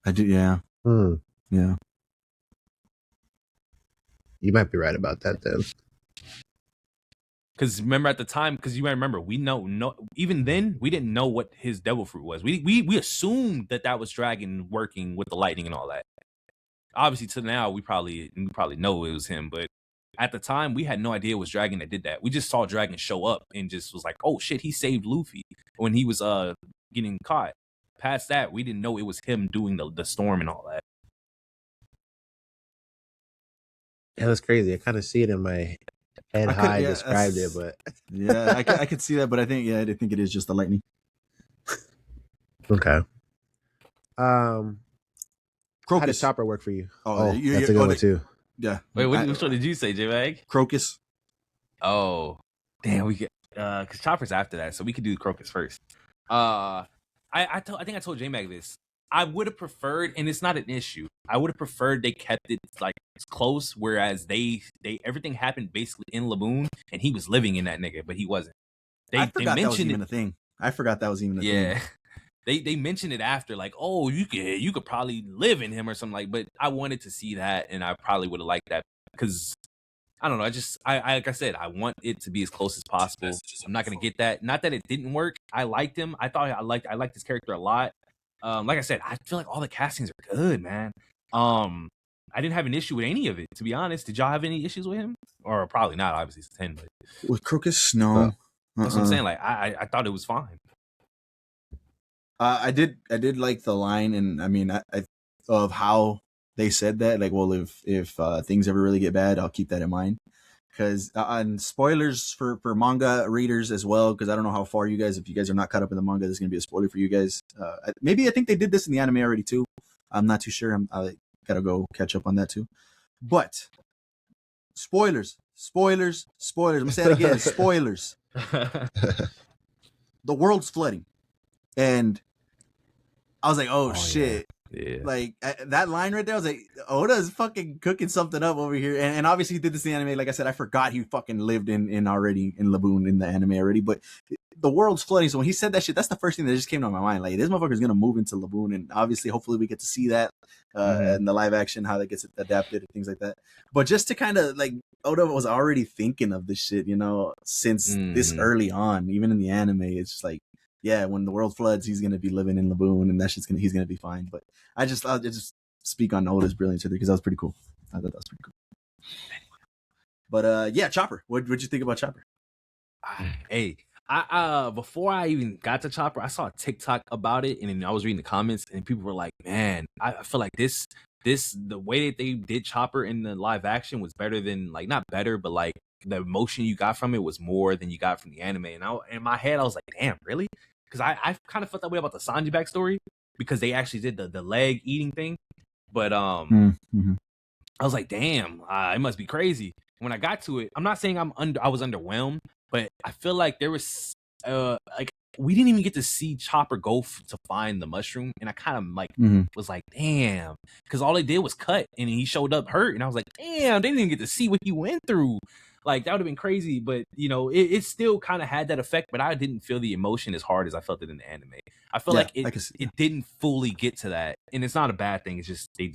I do. Yeah. Yeah. You might be right about that then. Because remember at the time, because you might remember, even then we didn't know what his devil fruit was. We assumed that was Dragon working with the lightning and all that. Obviously, to now we probably know it was him, but at the time we had no idea it was Dragon that did that. We just saw Dragon show up and just was like, "Oh shit, he saved Luffy" when he was getting caught. Past that, we didn't know it was him doing the storm and all that. Yeah, that's crazy. I kind of see it in my head how I described it, but yeah, I could see that, but I think it is just the lightning. Okay. Crocus. How did Chopper work for you? Oh, that's a good one too. Yeah. Wait, which one did you say, J-Mag? Crocus. Oh, damn, we get because Chopper's after that, so we could do Crocus first. I think I told J-Mag this. I would have preferred, and it's not an issue, I would have preferred they kept it like close, whereas they everything happened basically in Laboon, and he was living in that nigga, but he wasn't. I forgot that was even a thing. I forgot that was even a thing. Yeah. They mentioned it after, like, "Oh, you could probably live in him or something," like. But I wanted to see that, and I probably would have liked that because I don't know. I like I said, I want it to be as close as possible. I'm not gonna get that. Not that it didn't work. I liked him. I liked his character a lot. Like I said, I feel like all the castings are good, man. I didn't have an issue with any of it, to be honest. Did y'all have any issues with him? Or probably not. Obviously, it's 10. But with Crocus, no. That's what I'm saying. Like I thought it was fine. I did like the line, and I mean, I of how they said that, like, well, if things ever really get bad, I'll keep that in mind. Because and spoilers for manga readers as well, because I don't know how far if you guys are not caught up in the manga, this is gonna be a spoiler for you guys. Maybe I think they did this in the anime already too. I'm not too sure. I gotta go catch up on that too. But spoilers. I'm gonna say it again. Spoilers. The world's flooding, and I was like, oh shit. Yeah. Like that line right there, I was like, Oda's fucking cooking something up over here. And obviously he did this in the anime. Like I said, I forgot he fucking lived in Laboon in the anime already. But the world's flooding. So when he said that shit, that's the first thing that just came to my mind. Like, this motherfucker's gonna move into Laboon, and obviously, hopefully, we get to see that in the live action, how that gets adapted and things like that. But just to kind of like, Oda was already thinking of this shit, since this early on, even in the anime. It's just like, yeah, when the world floods, he's gonna be living in Laboon, and he's gonna be fine. But I'll just speak on Oda's brilliance because that was pretty cool. I thought that was pretty cool. But yeah, Chopper. What'd you think about Chopper? Hey, I before I even got to Chopper, I saw a TikTok about it, and then I was reading the comments, and people were like, "Man, I feel like this the way that they did Chopper in the live action was better than, like, not better, but like the emotion you got from it was more than you got from the anime." And in my head, I was like, "Damn, really?" Because I kind of felt that way about the Sanji backstory, because they actually did the leg eating thing. But I was like, damn, it must be crazy. When I got to it, I'm not saying I was underwhelmed, but I feel like there was like, we didn't even get to see Chopper go to find the mushroom, and I kind of like was like, damn, because all they did was cut, and he showed up hurt, and I was like, damn, they didn't even get to see what he went through. Like, that would have been crazy, but it still kind of had that effect, but I didn't feel the emotion as hard as I felt it in the anime. I feel like it didn't fully get to that, and it's not a bad thing. It's just they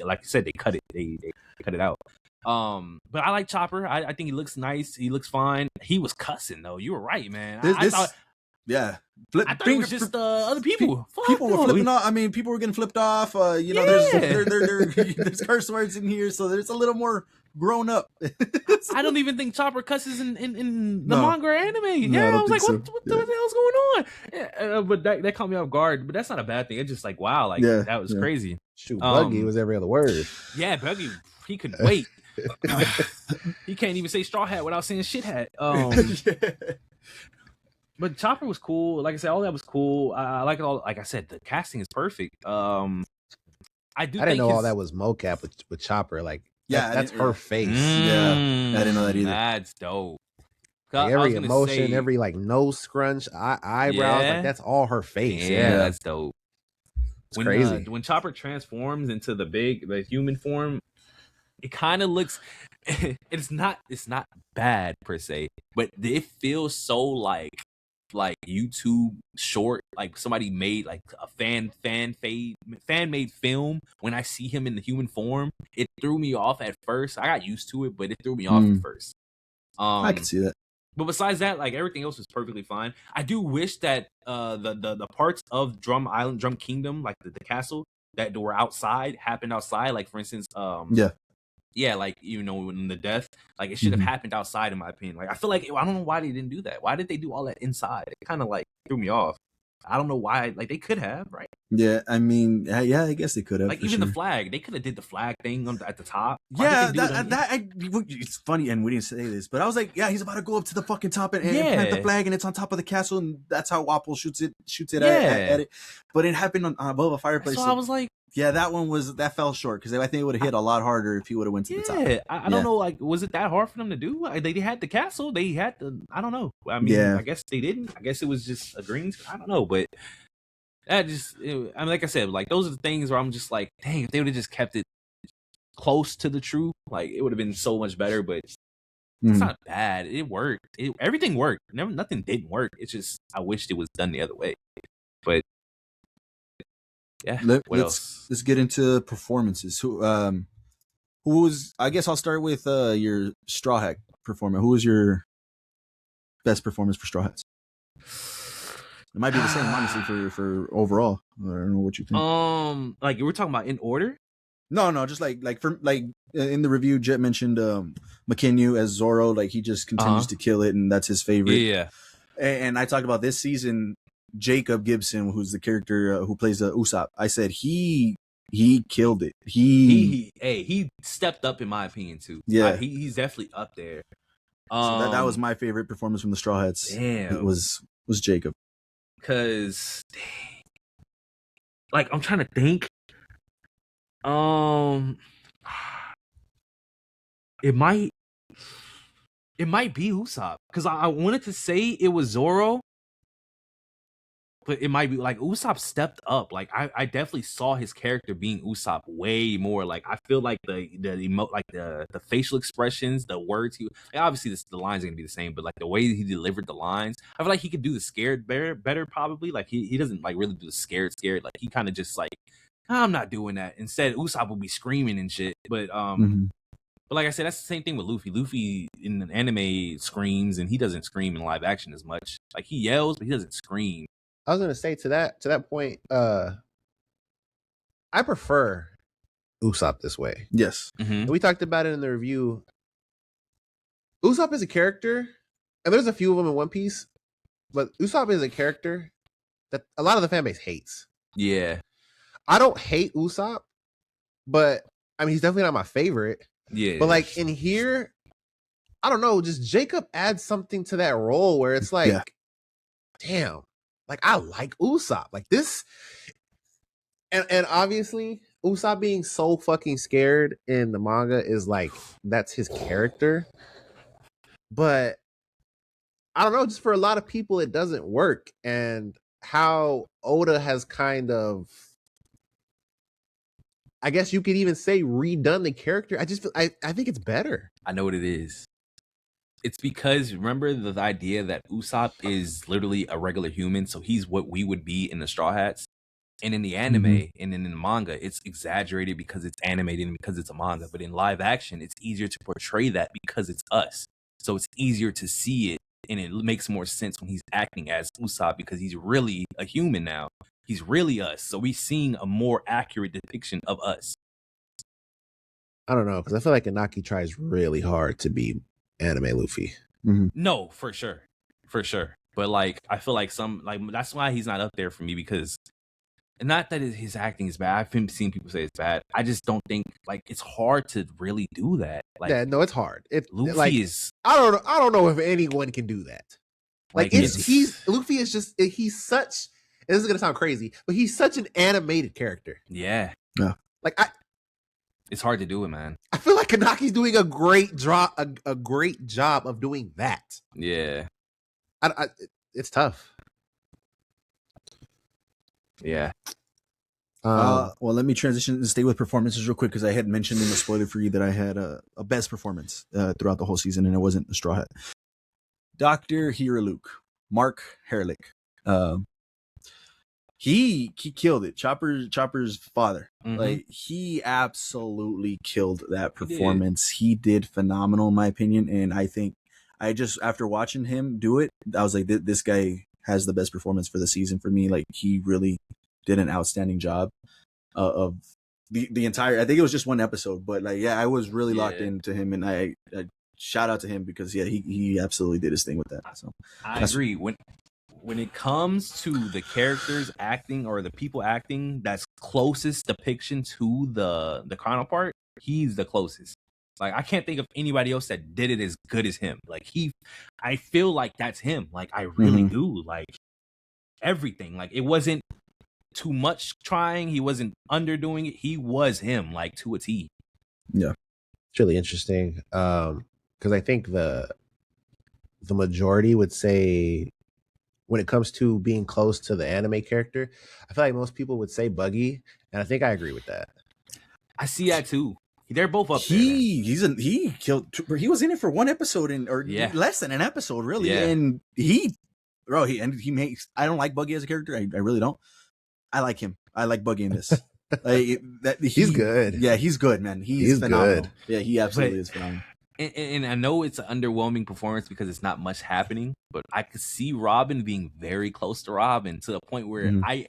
like you said, they cut it, they cut it out. But I like Chopper. I think he looks nice. He looks fine. He was cussing though. You were right, man. I thought it was just other people. People were flipping off. I mean, people were getting flipped off. There's curse words in here, so there's a little more grown up. I don't even think Chopper cusses in the manga or anime. Yeah, I was like, what the hell's going on? Yeah, but that caught me off guard. But that's not a bad thing. It's just like, wow, like, that was crazy. Shoot, Buggy was every other word. Yeah, Buggy, he could wait. He can't even say straw hat without saying shit hat. But Chopper was cool. Like I said, all that was cool. I like it all. Like I said, the casting is perfect. I didn't know all that was mocap with Chopper. Like, that's her face. Yeah, I didn't know that either. That's dope. Like, every emotion, every like nose scrunch, eyebrows, like, that's all her face. Yeah, that's dope. It's crazy. When Chopper transforms into the human form, it kind of looks. It's not bad per se, but it feels so like YouTube short, like somebody made like a fan made film. When I see him in the human form, it threw me off at first. I got used to it, but it threw me off at first. I can see that. But besides that, like, everything else was perfectly fine. I do wish that the parts of Drum Kingdom, like the castle that were outside, happened outside. Like, for instance, yeah, like, in the death, like, it should have happened outside, in my opinion. Like, I feel like, I don't know why they didn't do that. Why did they do all that inside? It kind of like threw me off. I don't know why. Like, they could have, right? Yeah, I mean, yeah, I guess they could have. Like, even the flag, they could have did the flag thing at the top. Yeah, it's funny, and we didn't say this, but I was like, yeah, he's about to go up to the fucking top and plant the flag, and it's on top of the castle, and that's how Wapol shoots it at it. But it happened above a fireplace. So I was like, yeah, that fell short, because I think it would have hit a lot harder if he would have went to the top. I don't know, like, was it that hard for them to do? Like, they had the castle, they had the, I don't know. I mean, I guess they didn't. I guess it was just a green screen. I don't know, but that like I said, like, those are the things where I'm just like, dang, if they would have just kept it close to the truth, like, it would have been so much better. But it's not bad. It worked. Everything worked. Nothing didn't work. It's just, I wished it was done the other way. But yeah. Let's get into performances. Who was? I guess I'll start with your Straw Hat performer. Who was your best performance for Straw Hats? It might be the same, honestly, for overall. I don't know what you think. Like, we're talking about in order. No, just like in the review, Jet mentioned McKinyu as Zoro. Like, he just continues to kill it, and that's his favorite. Yeah. And I talked about this season. Jacob Gibson, who's the character who plays Usopp, I said he he killed it. He stepped up in my opinion too. Yeah. He's definitely up there. So that was my favorite performance from the Straw Hats. Damn. It was Jacob. Cause like I'm trying to think. It might be Usopp. Cause I wanted to say it was Zoro. But it might be like Usopp stepped up. Like I definitely saw his character being Usopp way more. Like I feel like the facial expressions, the words like obviously the lines are gonna be the same, but like the way he delivered the lines, I feel like he could do the scared better probably. Like he doesn't like really do the scared. Like he kind of just like I'm not doing that. Instead, Usopp will be screaming and shit. But But like I said, that's the same thing with Luffy. Luffy in an anime screams, and he doesn't scream in live action as much. Like he yells, but he doesn't scream. I was gonna say to that point, I prefer Usopp this way. Yes. And we talked about it in the review. Usopp is a character, and there's a few of them in One Piece, but Usopp is a character that a lot of the fan base hates. Yeah. I don't hate Usopp, but I mean he's definitely not my favorite. Yeah. But like in here, I don't know, just Jacob adds something to that role where it's like, damn. Like I like Usopp, like this, and obviously Usopp being so fucking scared in the manga is like that's his character. But I don't know, just for a lot of people it doesn't work, and how Oda has kind of, I guess you could even say, redone the character. I just feel, I think it's better. I know what it is. It's because remember the idea that Usopp is literally a regular human, so he's what we would be in the Straw Hats. And in the anime and in the manga, it's exaggerated because it's animated and because it's a manga. But in live action, it's easier to portray that because it's us. So it's easier to see it, and it makes more sense when he's acting as Usopp because he's really a human now. He's really us. So we're seeing a more accurate depiction of us. I don't know, because I feel like Inaki tries really hard to be anime Luffy. No, for sure. But like I feel like that's why he's not up there for me, because not that his acting is bad. I've been seeing people say it's bad. I just don't think like it's hard to really do that. Like yeah, no, it's hard. Luffy like, is I don't know if anyone can do that. Like Luffy is just he's such, and this is gonna sound crazy, but he's such an animated character. Yeah. Like it's hard to do it, man. I feel like Kanaki's doing a great job of doing that. Yeah. It's tough. Yeah. Well, let me transition and stay with performances real quick, because I had mentioned in the spoiler for you that I had a best performance throughout the whole season, and it wasn't a Straw Hat. Dr. Luke, Mark Herlick. He killed it. Chopper's father. Like he absolutely killed that performance. He did phenomenal in my opinion, and I think I just, after watching him do it, I was like, this guy has the best performance for the season for me. Like he really did an outstanding job of the entire, I think it was just one episode, but like, yeah, I was really locked into him, and I shout out to him because he absolutely did his thing with that. So I agree. When it comes to the characters acting or the people acting that's closest depiction to the counterpart, he's the closest. Like I can't think of anybody else that did it as good as him. Like I feel like that's him. Like I really do. Like everything. Like it wasn't too much trying. He wasn't underdoing it. He was him, like to a T. Yeah, it's really interesting. Because I think the majority would say, when it comes to being close to the anime character, I feel like most people would say Buggy, and I think I agree with that. I see that too. They're both up there. He was in it for one episode less than an episode, really. Yeah. And he makes, I don't like Buggy as a character. I really don't. I like him. I like Buggy in this. He's good. Yeah, he's good, man. He's phenomenal. Good. Yeah, he absolutely is phenomenal. And I know it's an underwhelming performance because it's not much happening, but I could see Robin being very close to Robin, to the point where I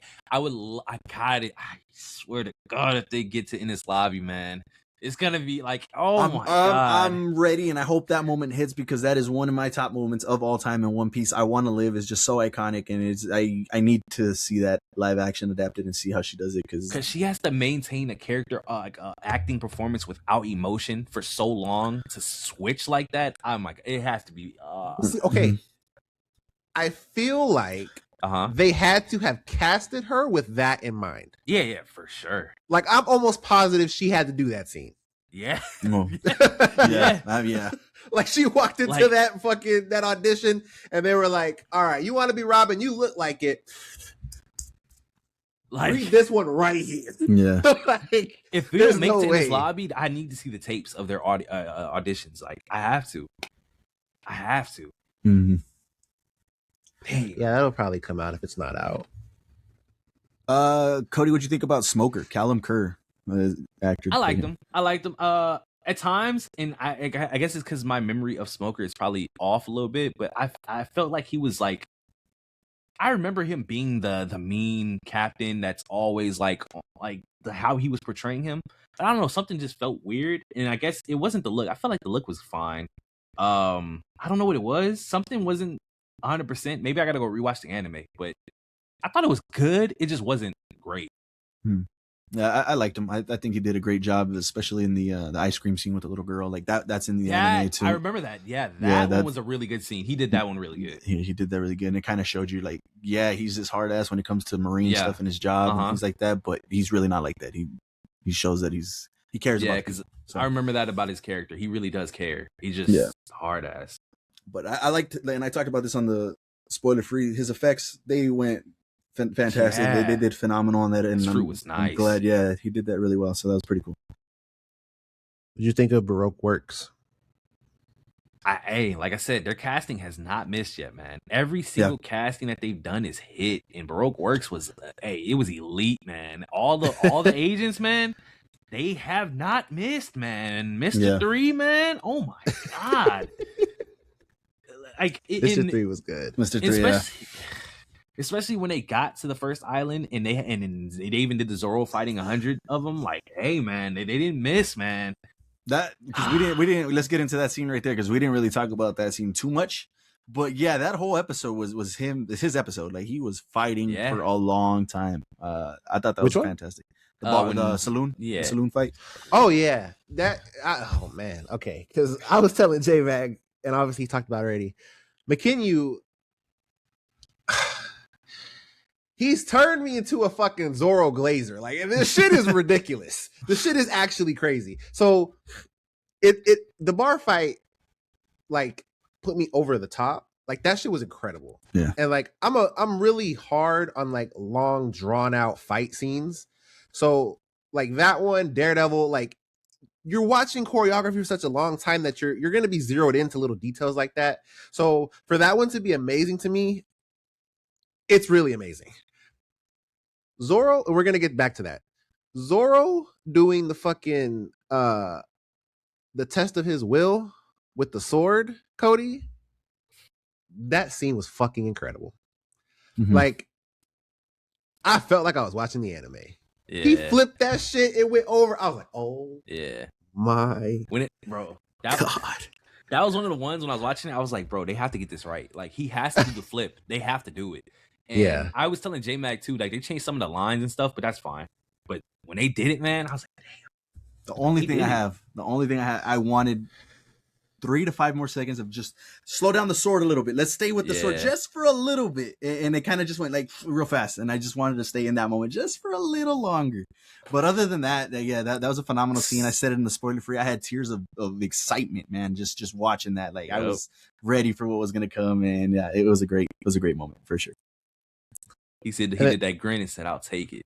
swear to God, if they get to Enies Lobby, man, It's gonna be like, oh my god. I'm ready, and I hope that moment hits because that is one of my top moments of all time in One Piece. I Want to Live is just so iconic, and it's I need to see that live action adapted and see how she does it because she has to maintain a character acting performance without emotion for so long to switch like that. I'm like, it has to be. See, okay, I feel like they had to have casted her with that in mind. Yeah, for sure. Like, I'm almost positive she had to do that scene. Yeah. yeah. Like, she walked into that audition, and they were like, all right, you want to be Robin? You look like it. Like, read this one right here. Yeah. Like, if we don't make it in this lobby, I need to see the tapes of their auditions. Like, I have to. Mm-hmm. Yeah, that'll probably come out if it's not out. Cody, what'd you think about Smoker, Callum Kerr, actor? I liked him. At times, and I guess it's because my memory of Smoker is probably off a little bit, but I felt like he was like, I remember him being the mean captain that's always like how he was portraying him. I don't know, something just felt weird, and I guess it wasn't the look. I felt like the look was fine. I don't know what it was. Something wasn't 100%. Maybe I gotta go rewatch the anime, but I thought it was good. It just wasn't great. Yeah, I liked him. I think he did a great job, especially in the ice cream scene with the little girl. Like that's in the anime too. I remember that. Yeah, that one was a really good scene. He did that one really good. He did that really good, and it kind of showed you like, yeah, he's this hard ass when it comes to marine stuff in his job and things like that. But he's really not like that. He shows that he cares about. Yeah, because I remember that about his character. He really does care. He's just hard ass. But I liked, and I talked about this on the spoiler free. His effects, they went fantastic. Yeah. They did phenomenal on that, and his fruit was nice. I'm glad, he did that really well. So that was pretty cool. What did you think of Baroque Works? Like I said, their casting has not missed yet, man. Every single casting that they've done is hit, and Baroque Works was, it was elite, man. All the agents, man, they have not missed, man. Mr. 3, man, oh my god. Like Mr. 3 was good. Mr. 3, especially when they got to the first island and they even did the Zoro fighting 100 of them. Like, hey, man, they didn't miss, man. That because we didn't. Let's get into that scene right there because we didn't really talk about that scene too much. But yeah, that whole episode was his episode. Like he was fighting for a long time. I thought that was fantastic. The ball with the saloon, the saloon fight. Oh yeah, oh man, okay. Because I was telling J-Mag, and obviously he talked about it already. McKinney, he's turned me into a fucking Zoro Glazer. Like, this shit is ridiculous. This shit is actually crazy. So the bar fight, like, put me over the top. Like, that shit was incredible. Yeah. And like, I'm really hard on like long drawn out fight scenes. So like that one, Daredevil, like, you're watching choreography for such a long time that you're going to be zeroed into little details like that. So for that one to be amazing to me, it's really amazing. Zoro, we're going to get back to that. Zoro doing the fucking the test of his will with the sword, Cody. That scene was fucking incredible. Mm-hmm. Like, I felt like I was watching the anime. Yeah. He flipped that shit. It went over. I was like, oh yeah, my bro. God. That was one of the ones when I was watching it. I was like, bro, they have to get this right. Like, he has to do the flip. They have to do it. And I was telling J-Mag too, like, they changed some of the lines and stuff, but that's fine. But when they did it, man, I was like, damn. The only thing I wanted 3 to 5 more seconds of just slow down the sword a little bit. Let's stay with the sword just for a little bit. And it kind of just went like real fast. And I just wanted to stay in that moment just for a little longer. But other than that, that was a phenomenal scene. I said it in the spoiler free. I had tears of excitement, man, just watching that. Like, I was ready for what was going to come. And yeah, it was a great moment for sure. He said he did that grin and said, I'll take it.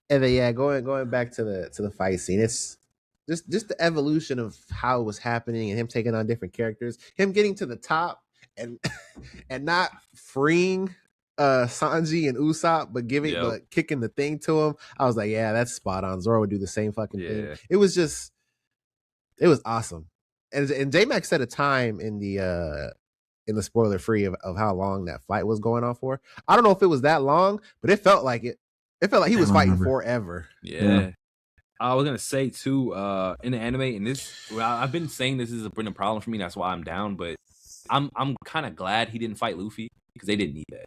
And then going back to the fight scene, it's just the evolution of how it was happening and him taking on different characters, him getting to the top and not freeing Sanji and Usopp, but kicking the thing to him. I was like, yeah, that's spot on. Zoro would do the same fucking thing. It was awesome. And J-Max set a time in the spoiler free of how long that fight was going on for. I don't know if it was that long, but it felt like it. It felt like he was fighting forever. Yeah. I was gonna say too, in the anime, and I've been saying this has been a problem for me. That's why I'm down. But I'm kind of glad he didn't fight Luffy because they didn't need that.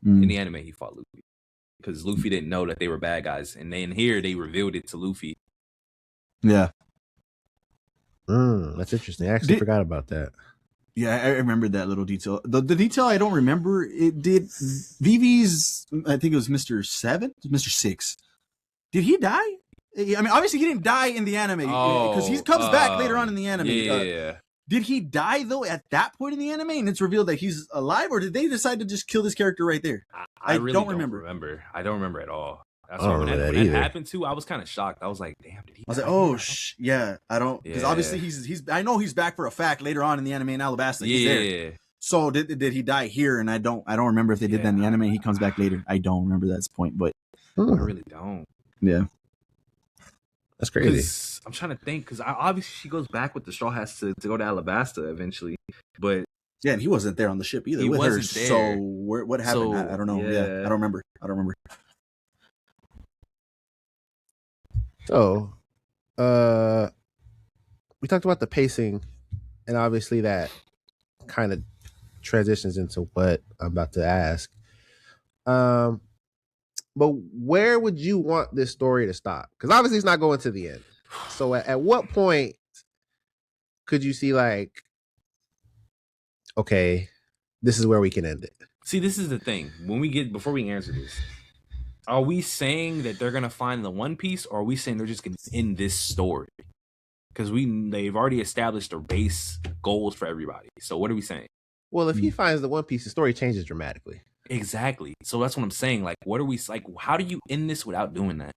In the anime, he fought Luffy because Luffy didn't know that they were bad guys, and then here they revealed it to Luffy. Yeah, that's interesting. I actually forgot about that. Yeah, I remember that little detail. The detail I don't remember. It did Vivi's. I think it was Mr. 7, Mr. 6. Did he die? I mean, obviously he didn't die in the anime because he comes back later on in the anime. Yeah. Did he die though at that point in the anime, and it's revealed that he's alive, or did they decide to just kill this character right there? I really don't remember. I don't remember at all. That's why when that happened too, I was kind of shocked. I was like, "Damn, did he?" I was like, "Oh, yeah." I don't because obviously he's. I know he's back for a fact later on in the anime in Alabasta. He's there. So did he die here? And I don't remember if they did that in the anime. He comes back later. I don't remember that point, but I really don't. Yeah. That's crazy. I'm trying to think because obviously she goes back with the Straw Hats to go to Alabasta eventually, but yeah, and he wasn't there on the ship either. He with wasn't her. there. So what happened? I don't know. Yeah, I don't remember. So, we talked about the pacing, and obviously that kind of transitions into what I'm about to ask. But where would you want this story to stop? Because obviously it's not going to the end. So at what point could you see like, okay, this is where we can end it? See, this is the thing. Before we answer this, are we saying that they're gonna find the One Piece, or are we saying they're just gonna end this story? Because they've already established their base goals for everybody. So what are we saying? Well, if he finds the One Piece, the story changes dramatically. Exactly. So that's what I'm saying. Like, what are we like? How do you end this without doing that?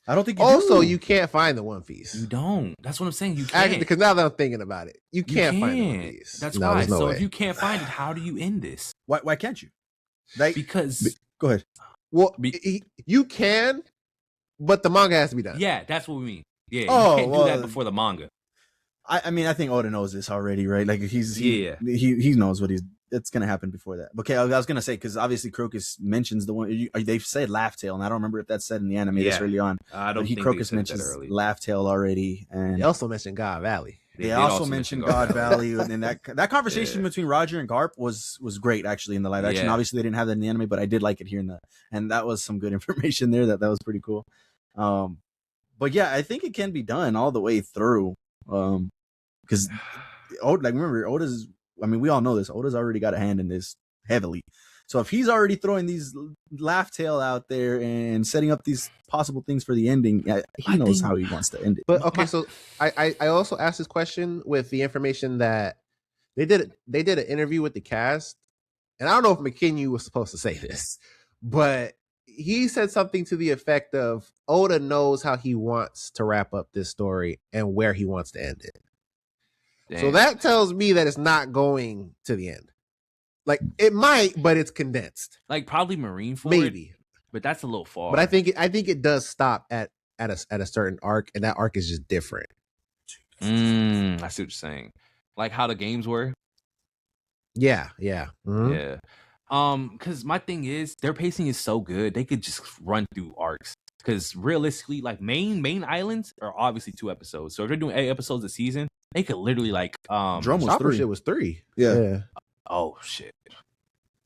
I don't think. You can't find the One Piece. You don't. That's what I'm saying. You can't. Actually, because now that I'm thinking about it, you can't find the One Piece. That's why. So if you can't find it, how do you end this? Why can't you? Because go ahead. Well, you can, but the manga has to be done. Yeah, that's what we mean. Yeah, you can't do that before the manga. I mean, I think Oda knows this already, right? Like he knows what it's gonna happen before that. Okay, I was gonna say because obviously Crocus mentions the one they've said Laugh Tale, and I don't remember if that's said in the anime this early on. I don't think Crocus mentions Laugh Tale already, and they also mentioned God Valley. They also mentioned God Valley, and that conversation between Roger and Garp was great actually in the live action. Obviously, they didn't have that in the anime, but I did like it here and that was some good information there. That was pretty cool. But yeah, I think it can be done all the way through. Because remember, Oda's. I mean, we all know this. Oda's already got a hand in this heavily. So if he's already throwing these Laugh Tale out there and setting up these possible things for the ending, he knows how he wants to end it. But okay, so I also asked this question with the information that they did an interview with the cast, and I don't know if McKinney was supposed to say this, but he said something to the effect of Oda knows how he wants to wrap up this story and where he wants to end it. Damn. So that tells me that it's not going to the end. Like it might, but it's condensed. Like probably Marineford, maybe, but that's a little far. But I think it does stop at a certain arc, and that arc is just different. I see what you're saying. Like how the games were. Yeah. Mm-hmm. Yeah. Because my thing is their pacing is so good they could just run through arcs. Because realistically, like main islands are obviously 2 episodes. So if they're doing 8 episodes a season, they could literally like Drum was 3. Shit was 3. Yeah. Oh shit.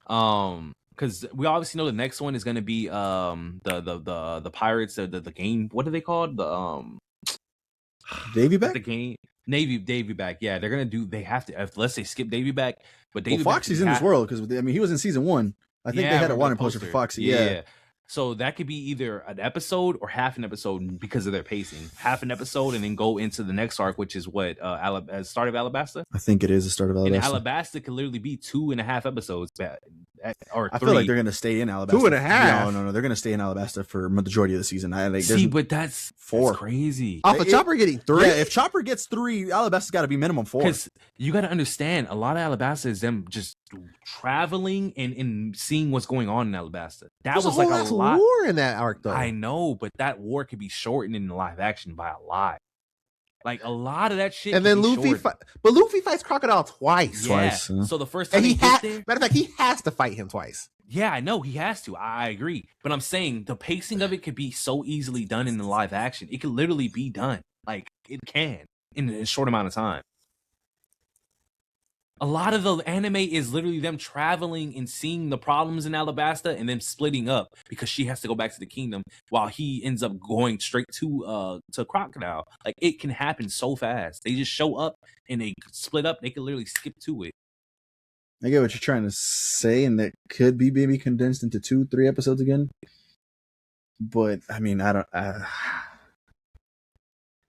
Because we obviously know the next one is gonna be the pirates, the game. What are they called? The Davy back. The game Davy back. Yeah, they're gonna do. They have to unless they skip Davy back. But Davy Foxy's in this world because I mean he was in season 1. I think they had a wanted poster for Foxy. Yeah. So that could be either an episode or half an episode because of their pacing. Half an episode and then go into the next arc, which is what start of Alabasta. I think it is the start of Alabasta. And Alabasta could literally be 2.5 episodes, or 3. I feel like they're gonna stay in Alabasta. 2.5. No, they're gonna stay in Alabasta for the majority of the season. But that's 4. That's crazy. Off of Chopper getting 3. Yeah, if Chopper gets 3, Alabasta's got to be minimum 4. Because you got to understand, a lot of Alabasta is them just traveling and seeing what's going on in Alabasta. That was like a lot war in that arc, though. I know, but that war could be shortened in live action by a lot. Like a lot of that shit. And then Luffy, but Luffy fights Crocodile twice. Yeah. Twice, huh? So the first time And he gets there, matter of fact, he has to fight him twice. yeah, I know he has to. I agree, but I'm saying the pacing of it could be so easily done in the live action. It could literally be done. Like it can in a short amount of time. A lot of the anime is literally them traveling and seeing the problems in Alabasta and then splitting up because she has to go back to the kingdom while he ends up going straight to Crocodile. Like it can happen so fast. They just show up and they split up. They can literally skip to it. I get what you're trying to say, and that could be maybe condensed into 2-3 episodes again. But I mean, I don't.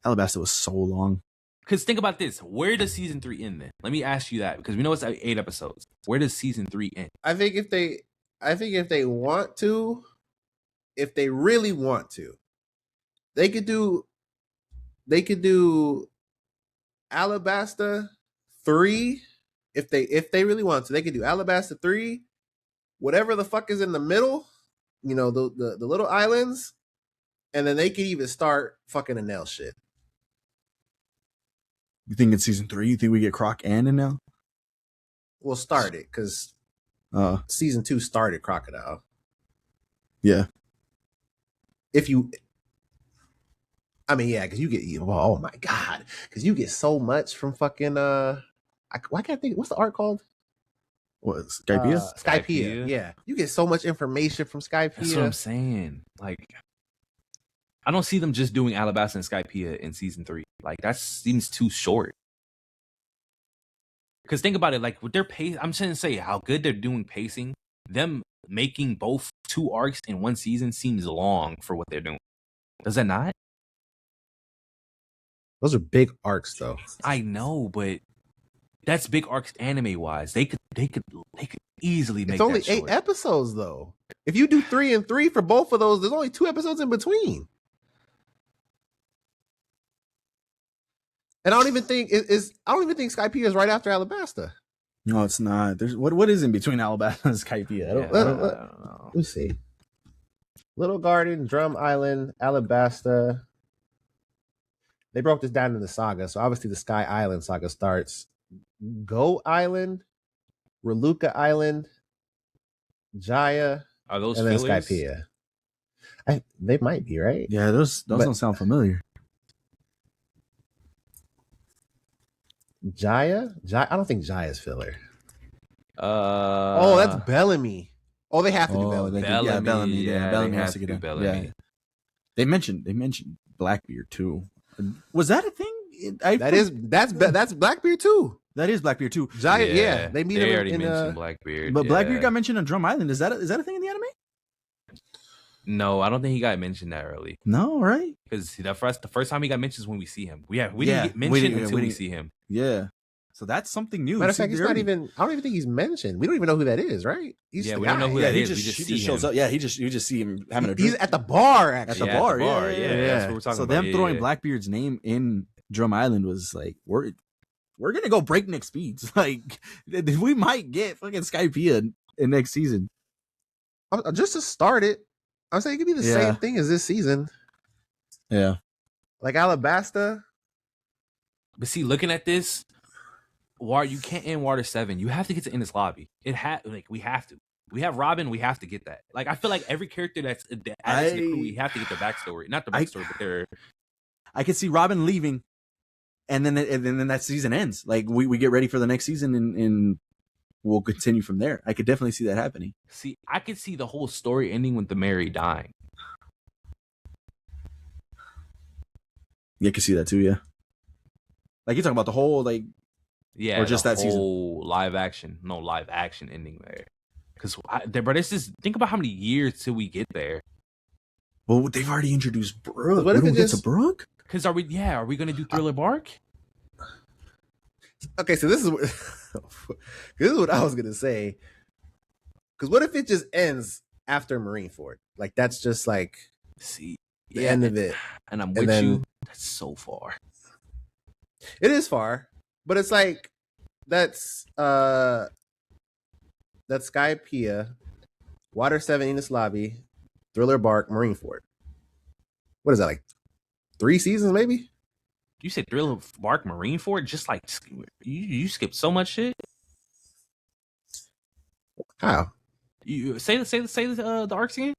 Alabasta was so long. Because think about this. Where does season 3 end then? Let me ask you that because we know it's 8 episodes. Where does season 3 end? I think if they want to, if they really want to, they could do Alabasta 3. If they really want to, they could do Alabasta 3, whatever the fuck is in the middle, you know, the little islands, and then they could even start fucking Enel shit. You think in season 3, you think we get Croc and Enel? We'll start it because season 2 started Crocodile. Yeah. If you, I mean, yeah, because you get, oh my god, because you get so much from fucking why can't I think, what's the art called? What, Skypiea? Skypiea. Yeah, you get so much information from Skypiea. That's what I'm saying. Like, I don't see them just doing Alabasta and Skypiea in season 3. Like, that seems too short. Because think about it, like with their pace, I'm trying to say how good they're doing pacing. Them making both 2 arcs in one season seems long for what they're doing. Does that not? Those are big arcs, though. I know, but that's big arcs anime wise. They could easily make. It's only that 8 short. episodes, though. If you do 3 and 3 for both of those, there's only 2 episodes in between. And I don't even think Skypiea is right after Alabasta. No, it's not. There's what is in between Alabasta and Skypiea? I don't know. Let's see. Little Garden, Drum Island, Alabasta. They broke this down in the saga, so obviously the Sky Island saga starts. Go Island, Reluca Island, Jaya, Are those and then fillers? Skypiea. They might be, right? Yeah, those don't sound familiar. Jaya? I don't think Jaya's filler. Oh, that's Bellamy. Oh, they have to do Bellamy. Bellamy. Yeah, Bellamy has to get do in. Bellamy. Yeah. They mentioned Blackbeard too. Was that a thing? That's Blackbeard too. That is Blackbeard too. Jaya, yeah. They meet him already in mentioned Blackbeard. But yeah. Blackbeard got mentioned on Drum Island. Is that a thing in the anime? No, I don't think he got mentioned that early. No, right? Because the first time he got mentioned is when we see him. We didn't get mentioned until we see him. Yeah. So that's something new. Matter of fact, he's not even. I don't even think he's mentioned. We don't even know who that is, right? He's we the don't guy. know who that is. We just see shows him. up. Yeah, you just see him having a drink. He's at the bar, actually. At the bar. Yeah. That's what we're talking so about. them throwing Blackbeard's name in Drum Island was like, we're gonna go breakneck speeds. Like we might get fucking Skypiea in next season. Just to start it, I'm saying it could be the same thing as this season. Yeah. Like Alabasta. But see, looking at this, you can't end Water 7. You have to get to Endless Lobby. We have to. We have Robin. We have to get that. Like I feel like every character that adds to the crew, we have to get their backstory. Not the backstory, but their. I could see Robin leaving, and then that season ends. Like we get ready for the next season, and we'll continue from there. I could definitely see that happening. See, I could see the whole story ending with the Mary dying. Yeah, I could see that too. Yeah. Like you're talking about the whole yeah, or just that season. live action ending there. Because this is think about how many years till we get there. Well, they've already introduced Brooke. What if we it get to Brooke? Because are we gonna do Thriller Bark? Okay, so this is what I was gonna say. Because what if it just ends after Marineford? Like that's just like the end of it. And I'm with you. That's so far. It is far, but it's like that's Skypiea, Water 7, Enos Lobby, Thriller Bark, Marineford. What is that, like 3 seasons maybe? You said Thriller Bark Marineford, just like you skipped so much shit. How? You say the arcs again.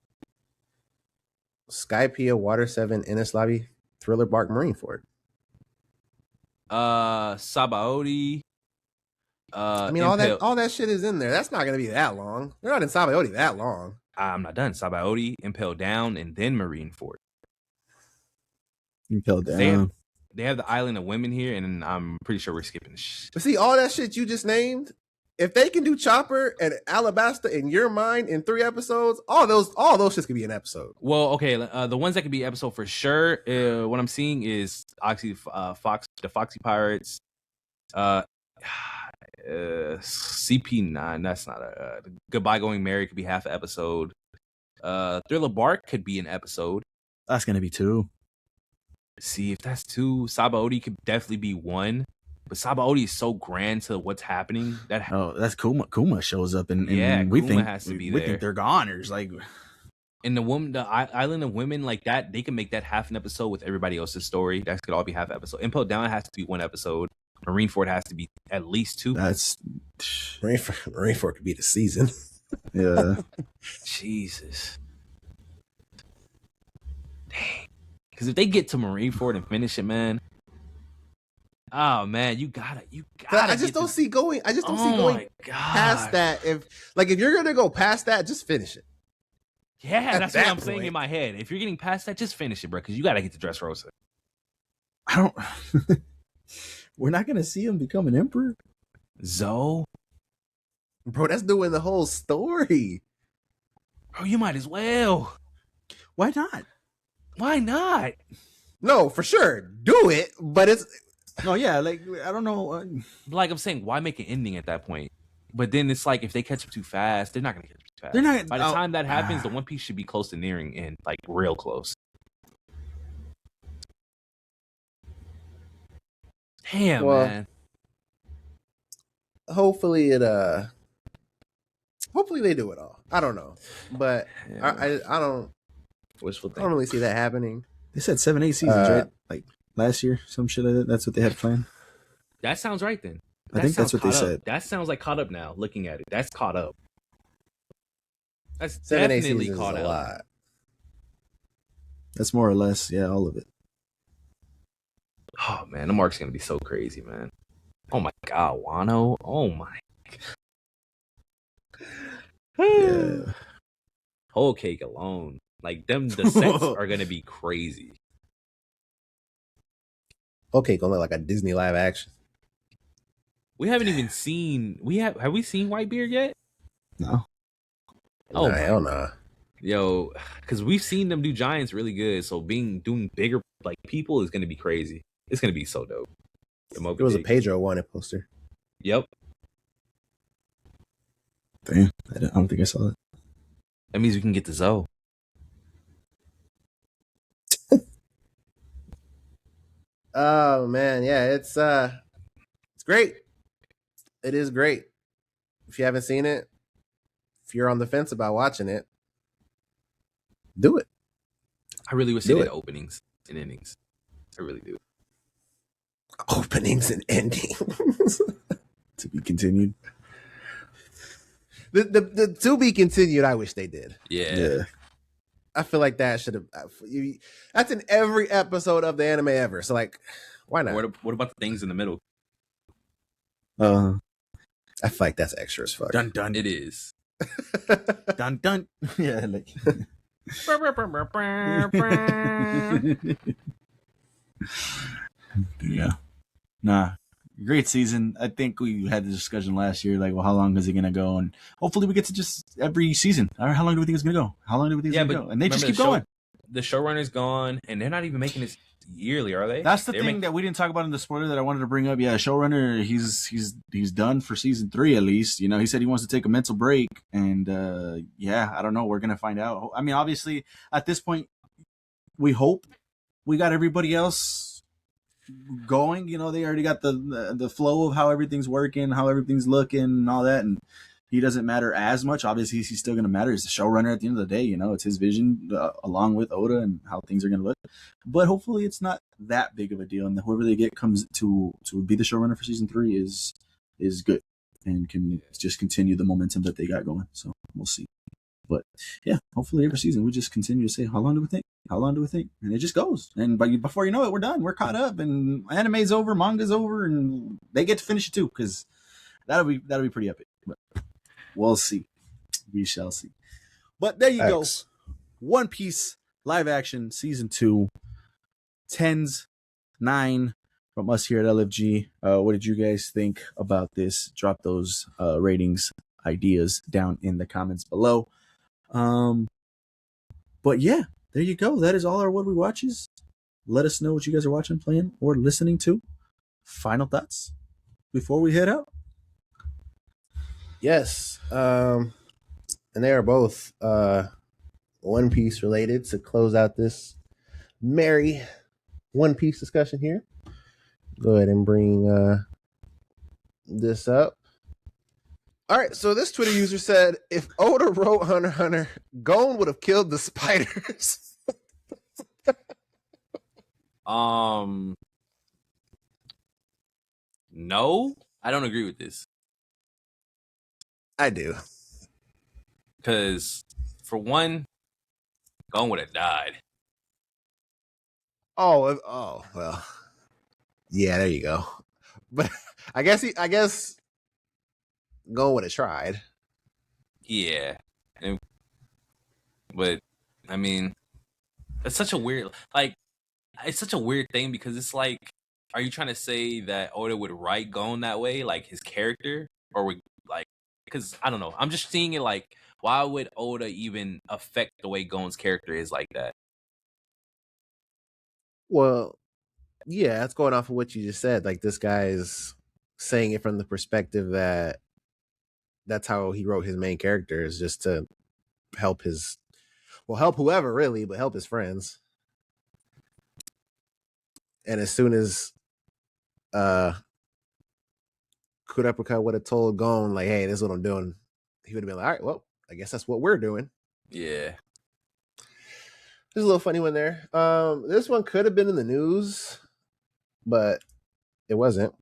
Skypiea, Water 7, Ennis Lobby, Thriller Bark, Marineford. Sabaody. I mean, Impel. all that shit is in there. That's not gonna be that long. They're not in Sabaody that long. I'm not done. Sabaody, Impel Down, and then Marineford. Impel Down. They have the Island of Women here, and I'm pretty sure we're skipping this. But see, all that shit you just named, if they can do Chopper and Alabasta in your mind in 3 episodes, all those shits could be an episode. Well, okay, the ones that could be episode for sure. What I'm seeing is Oxy, the Foxy Pirates, CP9. That's not a Goodbye Going Merry could be half an episode. Thriller Bark could be an episode. That's gonna be 2. See, if that's 2, Sabaody could definitely be 1. But Sabaody is so grand to what's happening. That's Kuma. Kuma shows up, and we Kuma think has to be we there. think they're goners. Like, and the Island of Women, like that, they can make that half an episode with everybody else's story. That could all be half an episode. Impel Down has to be 1 episode. Marineford has to be at least 2. that's Marineford could be the season. yeah. Jesus. Dang. Because if they get to Marineford and finish it, man. Oh man, you gotta. I just don't see going past that. If you're gonna go past that, just finish it. Yeah, that's what I'm saying in my head. If you're getting past that, just finish it, bro. Because you gotta get to Dressrosa. I don't. We're not gonna see him become an emperor. Zoe, bro, that's doing the whole story. Bro, you might as well. Why not? Why not? No, for sure, do it. But it's. No, yeah, like I don't know. Like I'm saying, why make an ending at that point? But then it's like if they catch up too fast, they're not gonna catch up too fast. They're not. By the time that happens, the One Piece should be close to nearing end, like real close. Damn, man. Hopefully hopefully they do it all. I don't know, but yeah, I don't. Wishful thinking. I don't really see that happening. They said 7-8 seasons, right? Like last year, some shit like that. That's what they had planned. That sounds right then. I think that's what they said. That sounds like caught up now. Looking at it, that's caught up. That's 7-8 definitely seasons caught is up. A lot. That's more or less, yeah, all of it. Oh man, the mark's gonna be so crazy, man. Oh my god, Wano. Oh my. Yeah. Whole cake alone. Like them, the sets are gonna be crazy. Okay, gonna look like a Disney live action. We haven't even seen. Have we seen Whitebeard yet? No. Oh hell no. Yo, because we've seen them do giants really good. So doing bigger like people is gonna be crazy. It's gonna be so dope. There was a Pedro wanted poster. Yep. Damn, I don't think I saw that. That means we can get to Zoe. Oh man, yeah, it's great. It is great. If you haven't seen it, if you're on the fence about watching it, do it. I really wish they did openings and endings. I really do. Openings and endings. To be continued. The to be continued, I wish they did. Yeah. I feel like that should have. That's in every episode of the anime ever. So like, why not? What about the things in the middle? I feel like that's extra as fuck. Dun dun. It is. Dun dun. Yeah, like. Yeah. Nah. Great season. I think we had the discussion last year, like, well, how long is it gonna go? And hopefully we get to just every season. All right, how long do we think it's gonna go? How long do we think it's gonna go? And they just keep going. The showrunner's gone, and they're not even making this yearly, are they? That's the thing that we didn't talk about in the spoiler that I wanted to bring up. Yeah, showrunner, he's done for season 3 at least. You know, he said he wants to take a mental break, and yeah, I don't know. We're gonna find out. I mean, obviously, at this point, we hope we got everybody else going. You know, they already got the flow of how everything's working, how everything's looking, and all that. And he doesn't matter as much. Obviously, he's still going to matter. He's the showrunner at the end of the day. You know, it's his vision along with Oda and how things are going to look. But hopefully, it's not that big of a deal, and whoever they get comes to be the showrunner for season 3 is good and can just continue the momentum that they got going. So we'll see. But yeah, hopefully every season we just continue to say, how long do we think? How long do we think? And it just goes. And before you know it, we're done. We're caught up, and anime's over, manga's over, and they get to finish it too, because that'll be pretty epic. But we'll see. We shall see. But there you go. One Piece live action season 2, 10s, 9 from us here at LFG. What did you guys think about this? Drop those ratings, ideas down in the comments below. But yeah, there you go. That is all our What We Watches. Let us know what you guys are watching, playing, or listening to. Final thoughts before we head out? Yes. And they are both One Piece related to close out this merry One Piece discussion here. Go ahead and bring this up. All right, so this Twitter user said, if Oda wrote Hunter x Hunter, Gon would have killed the spiders. No, I don't agree with this. I do. Because, for one, Gon would have died. Oh, well. Yeah, there you go. But I guess Gon would have tried. Yeah. But, I mean, it's such a weird, it's such a weird thing because it's like, are you trying to say that Oda would write Gon that way, like his character? Or would, because I don't know. I'm just seeing it like, why would Oda even affect the way Gon's character is like that? Well, yeah, that's going off of what you just said. Like, this guy is saying it from the perspective that that's how he wrote his main character, is just to help help whoever really, but help his friends. And as soon as Kurapika would have told Gon, like, hey, this is what I'm doing, he would have been like, all right, well, I guess that's what we're doing. Yeah. There's a little funny one there. This one could have been in the news, but it wasn't.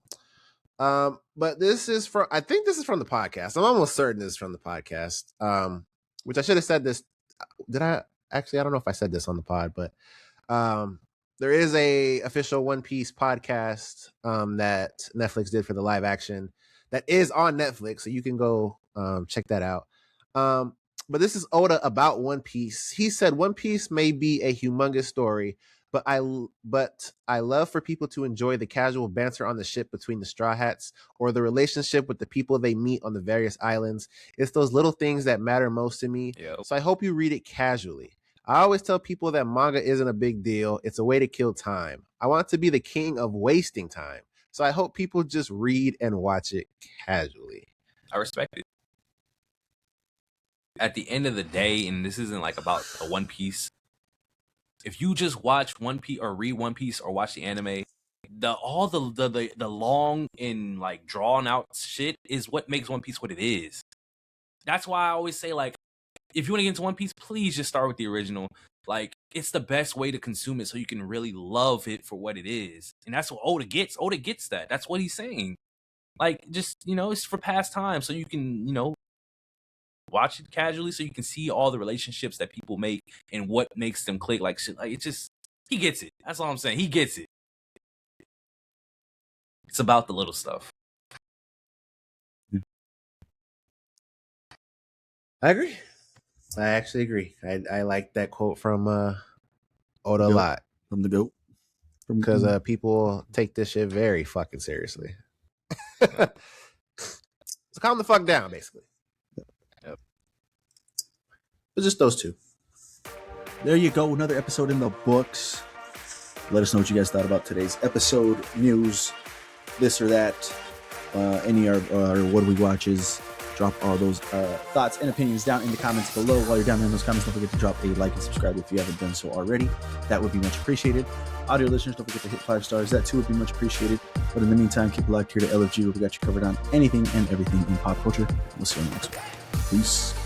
But this is from, I think this is from the podcast. I'm almost certain this is from the podcast. Which I should have said this. Did I? Actually, I don't know if I said this on the pod, but there is a official One Piece podcast that Netflix did for the live action that is on Netflix, so you can go check that out. But this is Oda about One Piece. He said, One Piece may be a humongous story, but I love for people to enjoy the casual banter on the ship between the Straw Hats, or the relationship with the people they meet on the various islands. It's those little things that matter most to me. Yep. So I hope you read it casually. I always tell people that manga isn't a big deal. It's a way to kill time. I want to be the king of wasting time. So I hope people just read and watch it casually. I respect it. At the end of the day, and this isn't like about a One Piece, if you just watch One Piece or read One Piece or watch the anime, all the long and like drawn out shit is what makes One Piece what it is. That's why I always say, like, if you want to get into One Piece, please just start with the original. Like, it's the best way to consume it so you can really love it for what it is. And that's what Oda gets. Oda gets that. That's what he's saying. Like, just, it's for pastime so you can, watch it casually so you can see all the relationships that people make and what makes them click. Like, shit, like, it's just, he gets it. That's all I'm saying. He gets it. It's about the little stuff. I agree. I actually agree. I like that quote from Oda a lot. From the GOAT. Because people take this shit very fucking seriously. So calm the fuck down, basically. Yep. It's just those two. There you go. Another episode in the books. Let us know what you guys thought about today's episode. News, this or that. Any of our What We Watches. Drop all those thoughts and opinions down in the comments below. While you're down there in those comments, don't forget to drop a like and subscribe if you haven't done so already. That would be much appreciated. Audio listeners, don't forget to hit 5 stars. That too would be much appreciated. But in the meantime, keep it locked here to LFG, where we got you covered on anything and everything in pop culture. We'll see you on the next one. Peace.